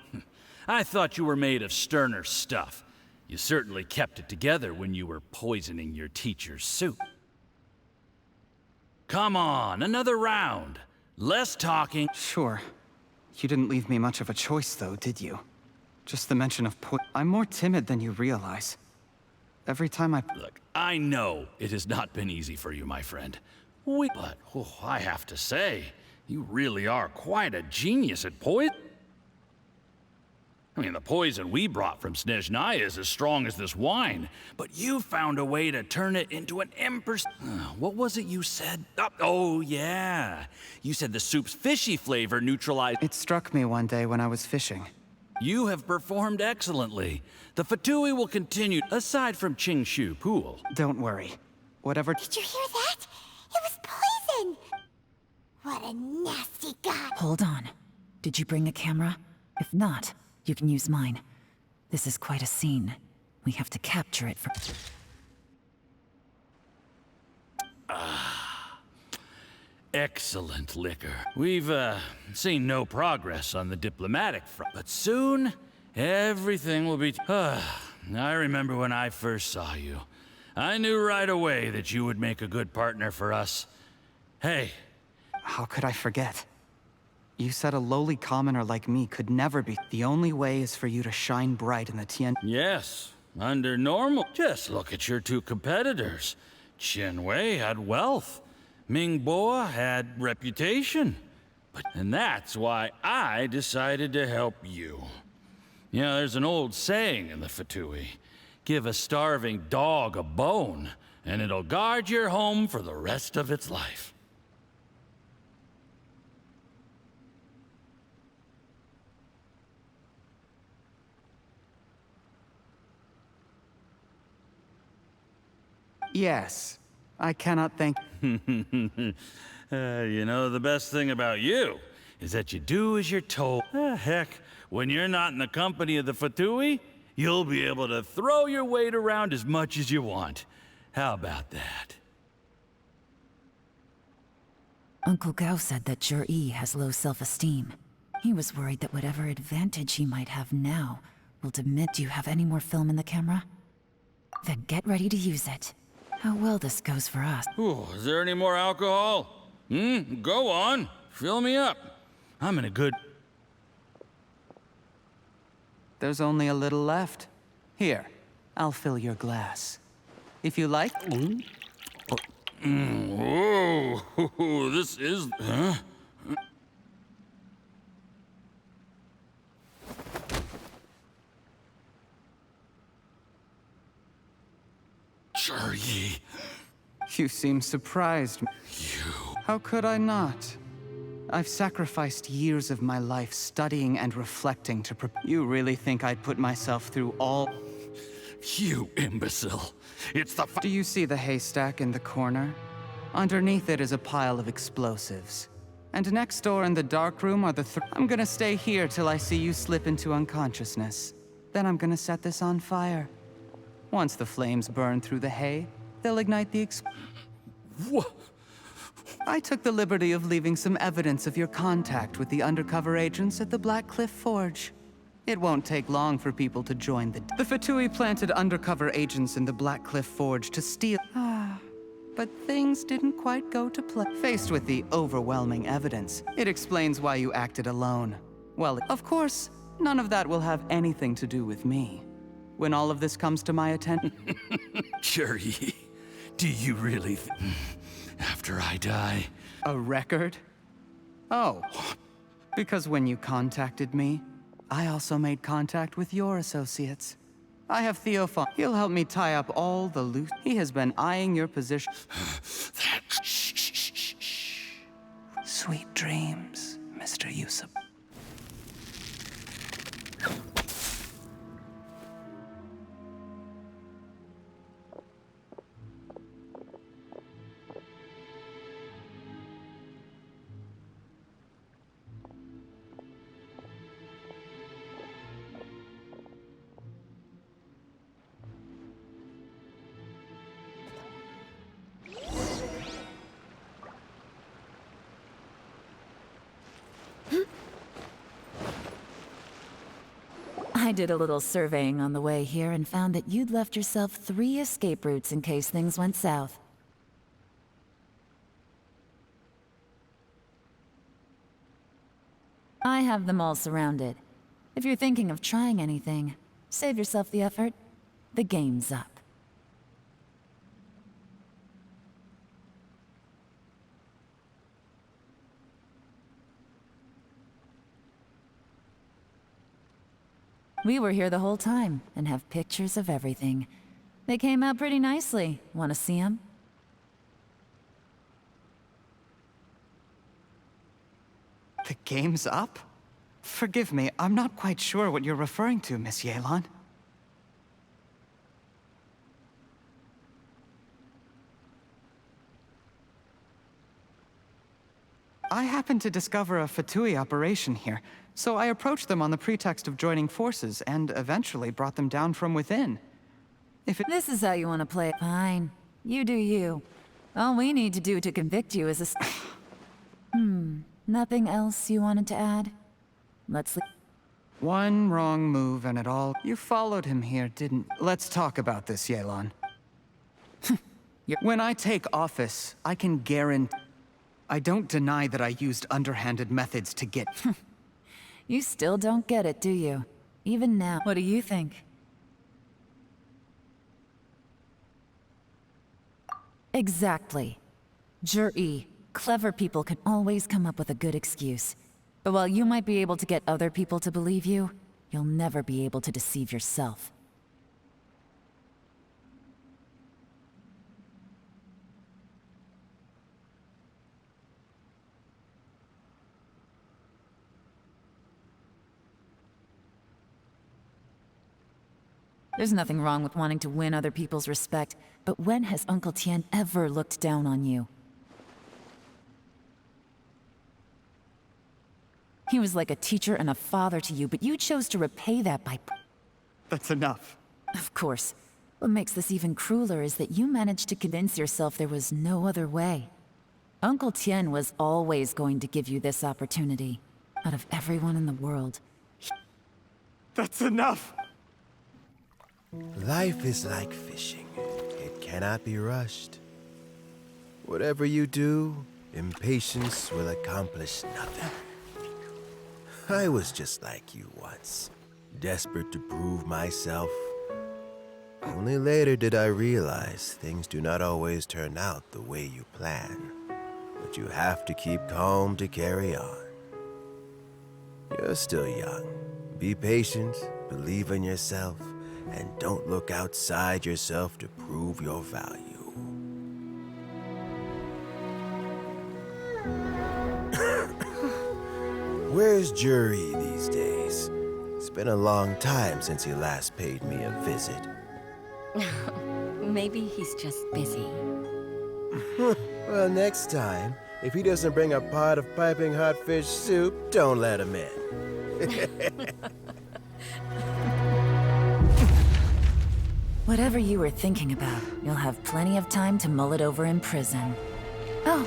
I thought you were made of sterner stuff. You certainly kept it together when you were poisoning your teacher's soup. Come on, another round. Less talking. Sure. You didn't leave me much of a choice, though, did you? Just the mention of I'm more timid than you realize. Every time I... Look, I know it has not been easy for you, my friend. But I have to say, you really are quite a genius at poison. I mean, the poison we brought from Snezhnaya is as strong as this wine, but you found a way to turn it into an empress. What was it you said? Oh, yeah. You said the soup's fishy flavor neutralized... It struck me one day when I was fishing. You have performed excellently. The Fatui will continue, aside from Qingshu Pool. Don't worry. Whatever... Did you hear that? It was poison! What a nasty guy! Hold on. Did you bring the camera? If not, you can use mine. This is quite a scene. We have to capture it for... Excellent liquor. We've, seen no progress on the diplomatic front, but soon, everything will be... I remember when I first saw you. I knew right away that you would make a good partner for us. Hey. How could I forget? You said a lowly commoner like me could never be. The only way is for you to shine bright in the Tian... Yes, under normal... Just look at your two competitors. Qianwei had wealth. Mingbo had reputation. And that's why I decided to help you. You know, there's an old saying in the Fatui. Give a starving dog a bone, and it'll guard your home for the rest of its life. Yes. I cannot thank... You know, the best thing about you is that you do as you're told. Heck, when you're not in the company of the Fatui, you'll be able to throw your weight around as much as you want. How about that? Uncle Gao said that Zhi has low self-esteem. He was worried that whatever advantage he might have now will diminish. Do you have any more film in the camera? Then get ready to use it. How well this goes for us. Ooh, is there any more alcohol? Go on. Fill me up. I'm in a good... There's only a little left. Here, I'll fill your glass. If you like... Whoa, this is... Huh? Zhi. You seem surprised. How could I not? I've sacrificed years of my life studying and reflecting to prepare. You really think I'd put myself through all... You imbecile. It's the... Do you see the haystack in the corner? Underneath it is a pile of explosives. And next door in the dark room are the I'm gonna stay here till I see you slip into unconsciousness. Then I'm gonna set this on fire. Once the flames burn through the hay, they'll ignite the What? I took the liberty of leaving some evidence of your contact with the undercover agents at the Black Cliff Forge. It won't take long for people to join the... The Fatui planted undercover agents in the Black Cliff Forge to steal... But things didn't quite go to plan. Faced with the overwhelming evidence, it explains why you acted alone. Well, of course, none of that will have anything to do with me. When all of this comes to my attention... Zhi, do you really after I die... A record? Oh. Because when you contacted me, I also made contact with your associates. I have Theophan. He'll help me tie up all the loose. He has been eyeing your position. Sweet dreams, Mr. Yusuf. I did a little surveying on the way here and found that you'd left yourself 3 escape routes in case things went south. I have them all surrounded. If you're thinking of trying anything, save yourself the effort. The game's up. We were here the whole time, and have pictures of everything. They came out pretty nicely. Want to see them? The game's up? Forgive me, I'm not quite sure what you're referring to, Miss Yelan. I happened to discover a Fatui operation here, so I approached them on the pretext of joining forces and eventually brought them down from within. This is how you want to play it. Fine. You do you. All we need to do to convict you is a... Nothing else you wanted to add? Let's leave. One wrong move and it all... You followed him here, didn't... Let's talk about this, Yelan. When I take office, I can guarantee... I don't deny that I used underhanded methods to get... You still don't get it, do you? Even now. What do you think? Exactly. Jur-E, clever people can always come up with a good excuse. But while you might be able to get other people to believe you, you'll never be able to deceive yourself. There's nothing wrong with wanting to win other people's respect, but when has Uncle Tien ever looked down on you? He was like a teacher and a father to you, but you chose to repay that by... That's enough. Of course. What makes this even crueler is that you managed to convince yourself there was no other way. Uncle Tien was always going to give you this opportunity. Out of everyone in the world. That's enough! Life is like fishing. It cannot be rushed. Whatever you do, impatience will accomplish nothing. I was just like you once, desperate to prove myself. Only later did I realize things do not always turn out the way you plan. But you have to keep calm to carry on. You're still young. Be patient, believe in yourself, and don't look outside yourself to prove your value. Where's Jur-E these days? It's been a long time since he last paid me a visit. Maybe he's just busy. Well, next time, if he doesn't bring a pot of piping hot fish soup, don't let him in. Whatever you were thinking about, you'll have plenty of time to mull it over in prison. Oh,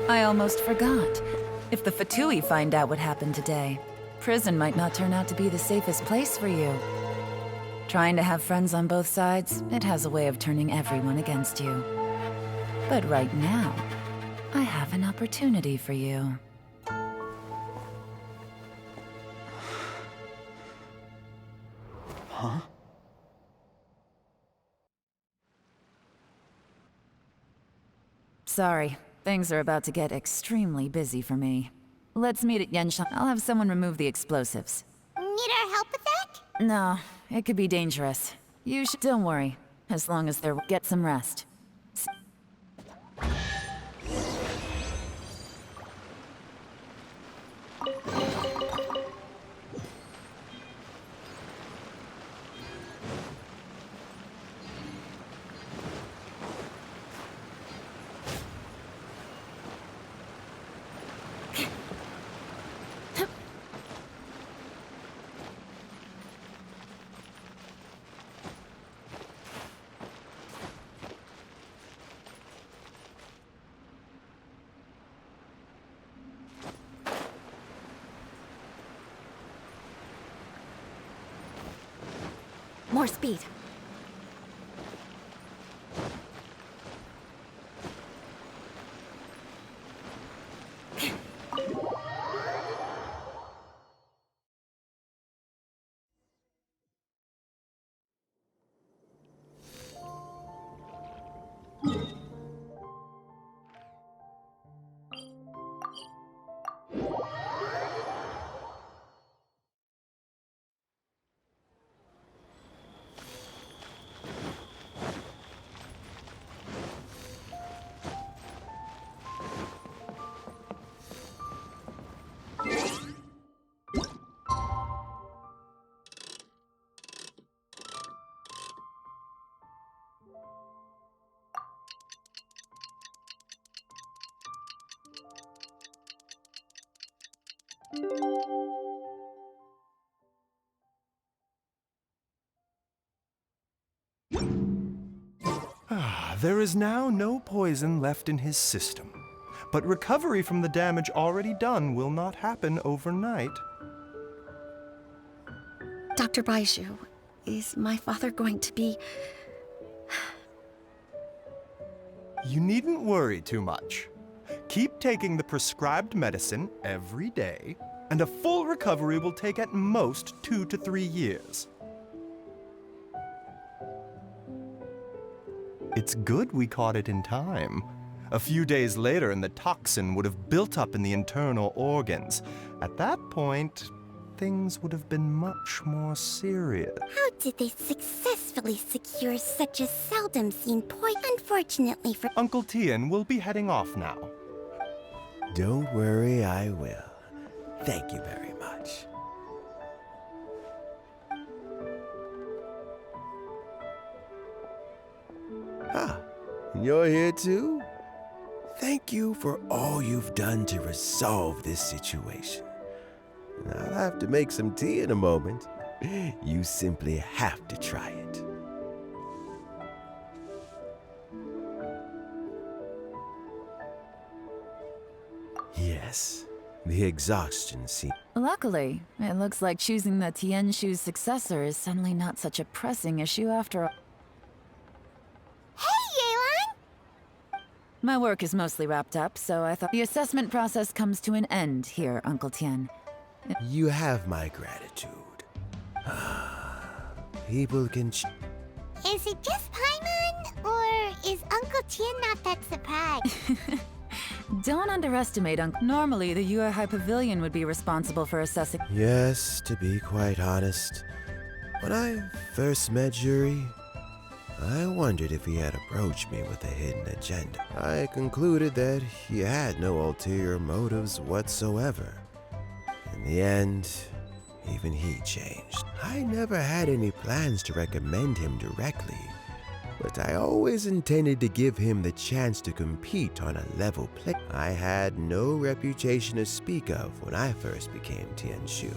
I almost forgot. If the Fatui find out what happened today, prison might not turn out to be the safest place for you. Trying to have friends on both sides, it has a way of turning everyone against you. But right now, I have an opportunity for you. Huh? Sorry, things are about to get extremely busy for me. Let's meet at Yenshan. I'll have someone remove the explosives. Need our help with that? No, it could be dangerous. You should. Don't worry. As long as they're. Get some rest. More speed. There is now no poison left in his system, but recovery from the damage already done will not happen overnight. Dr. Baiju, is my father going to be... You needn't worry too much. Keep taking the prescribed medicine every day, and a full recovery will take at most 2 to 3 years. It's good we caught it in time. A few days later, and the toxin would have built up in the internal organs. At that point, things would have been much more serious. How did they successfully secure such a seldom seen poison? Unfortunately for Uncle Tien will be heading off now. Don't worry, I will. Thank you very much. Ah, you're here too? Thank you for all you've done to resolve this situation. I'll have to make some tea in a moment. You simply have to try it. Yes, the exhaustion seems... Luckily, it looks like choosing the Tianshu's successor is suddenly not such a pressing issue after all. Hey, Yelan! My work is mostly wrapped up, so I thought the assessment process comes to an end here, Uncle Tien. You have my gratitude. People can... Is it just Paimon, or is Uncle Tien not that surprised? Don't underestimate Uncle. Normally, the Yuehai Pavilion would be responsible for assessing. Yes, to be quite honest, when I first met Juri, I wondered if he had approached me with a hidden agenda. I concluded that he had no ulterior motives whatsoever. In the end, even he changed. I never had any plans to recommend him directly, but I always intended to give him the chance to compete on a level play. I had no reputation to speak of when I first became Tianshu.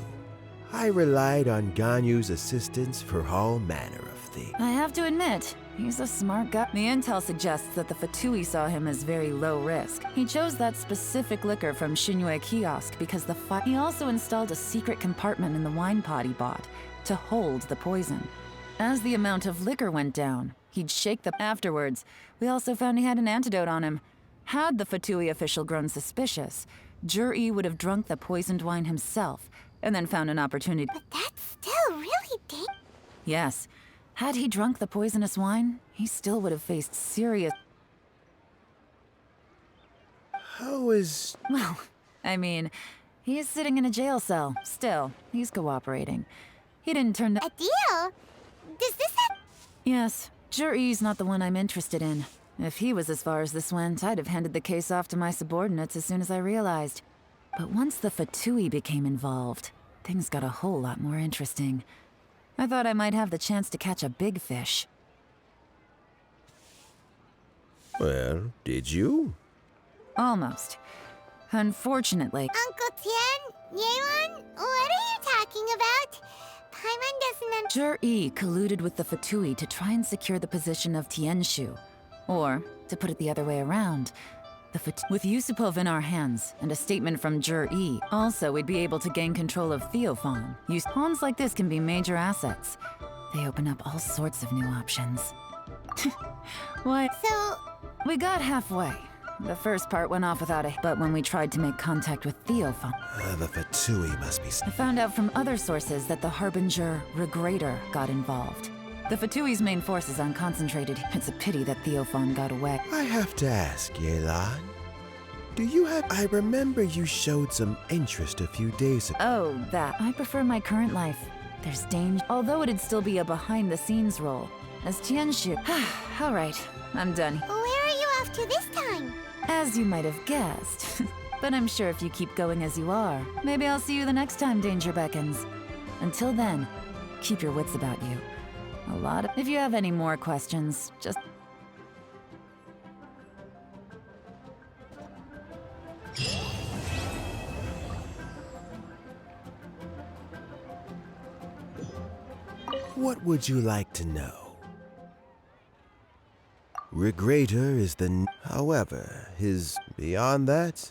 I relied on Ganyu's assistance for all manner of things. I have to admit, he's a smart guy. The intel suggests that the Fatui saw him as very low risk. He chose that specific liquor from Xinyue kiosk because he also installed a secret compartment in the wine pot he bought to hold the poison. As the amount of liquor went down, he'd shake the... Afterwards, we also found he had an antidote on him. Had the Fatui official grown suspicious, Juri would have drunk the poisoned wine himself, and then found an opportunity... But that's still really dangerous. Yes. Had he drunk the poisonous wine, he still would have faced serious... How is... Well, I mean, he's sitting in a jail cell. Still, he's cooperating. He didn't turn the... A deal? Does this have... Yes, Jur-E's not the one I'm interested in. If he was as far as this went, I'd have handed the case off to my subordinates as soon as I realized. But once the Fatui became involved, things got a whole lot more interesting. I thought I might have the chance to catch a big fish. Well, did you? Almost. Unfortunately... Uncle Tien? Yeon? What are you talking about? Paimon doesn't Jur-E colluded with the Fatui to try and secure the position of Tianshu. Or, to put it the other way around, with Yusupov in our hands, and a statement from Jur-E, also we'd be able to gain control of Theophan. Pawns like this can be major assets. They open up all sorts of new options. What? So... We got halfway. The first part went off without but when we tried to make contact with Theophan... The Fatui must be... I found out from other sources that the Harbinger Regrator got involved. The Fatui's main forces aren't concentrated. It's a pity that Theophan got away. I have to ask, Yelan. Do you have... I remember you showed some interest a few days ago. Oh, that. I prefer my current life. There's danger. Although it'd still be a behind-the-scenes role. As Tianshu. All right, I'm done. Where are you off to this time? As you might have guessed. But I'm sure if you keep going as you are, maybe I'll see you the next time danger beckons. Until then, keep your wits about you. If you have any more questions, just... What would you like to know? Regrator is the... However, beyond that...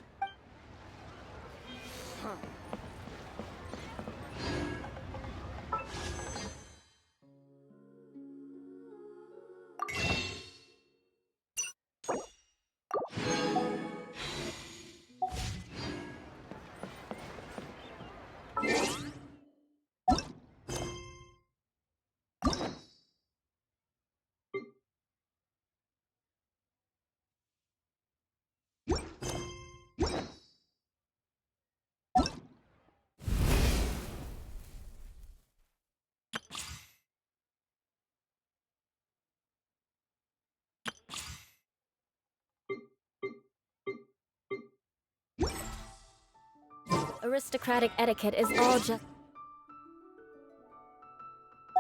Aristocratic etiquette is all just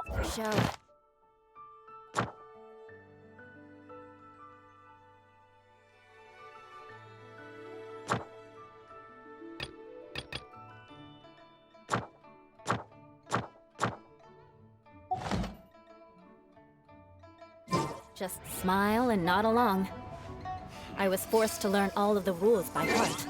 for show. Just smile and nod along. I was forced to learn all of the rules by heart.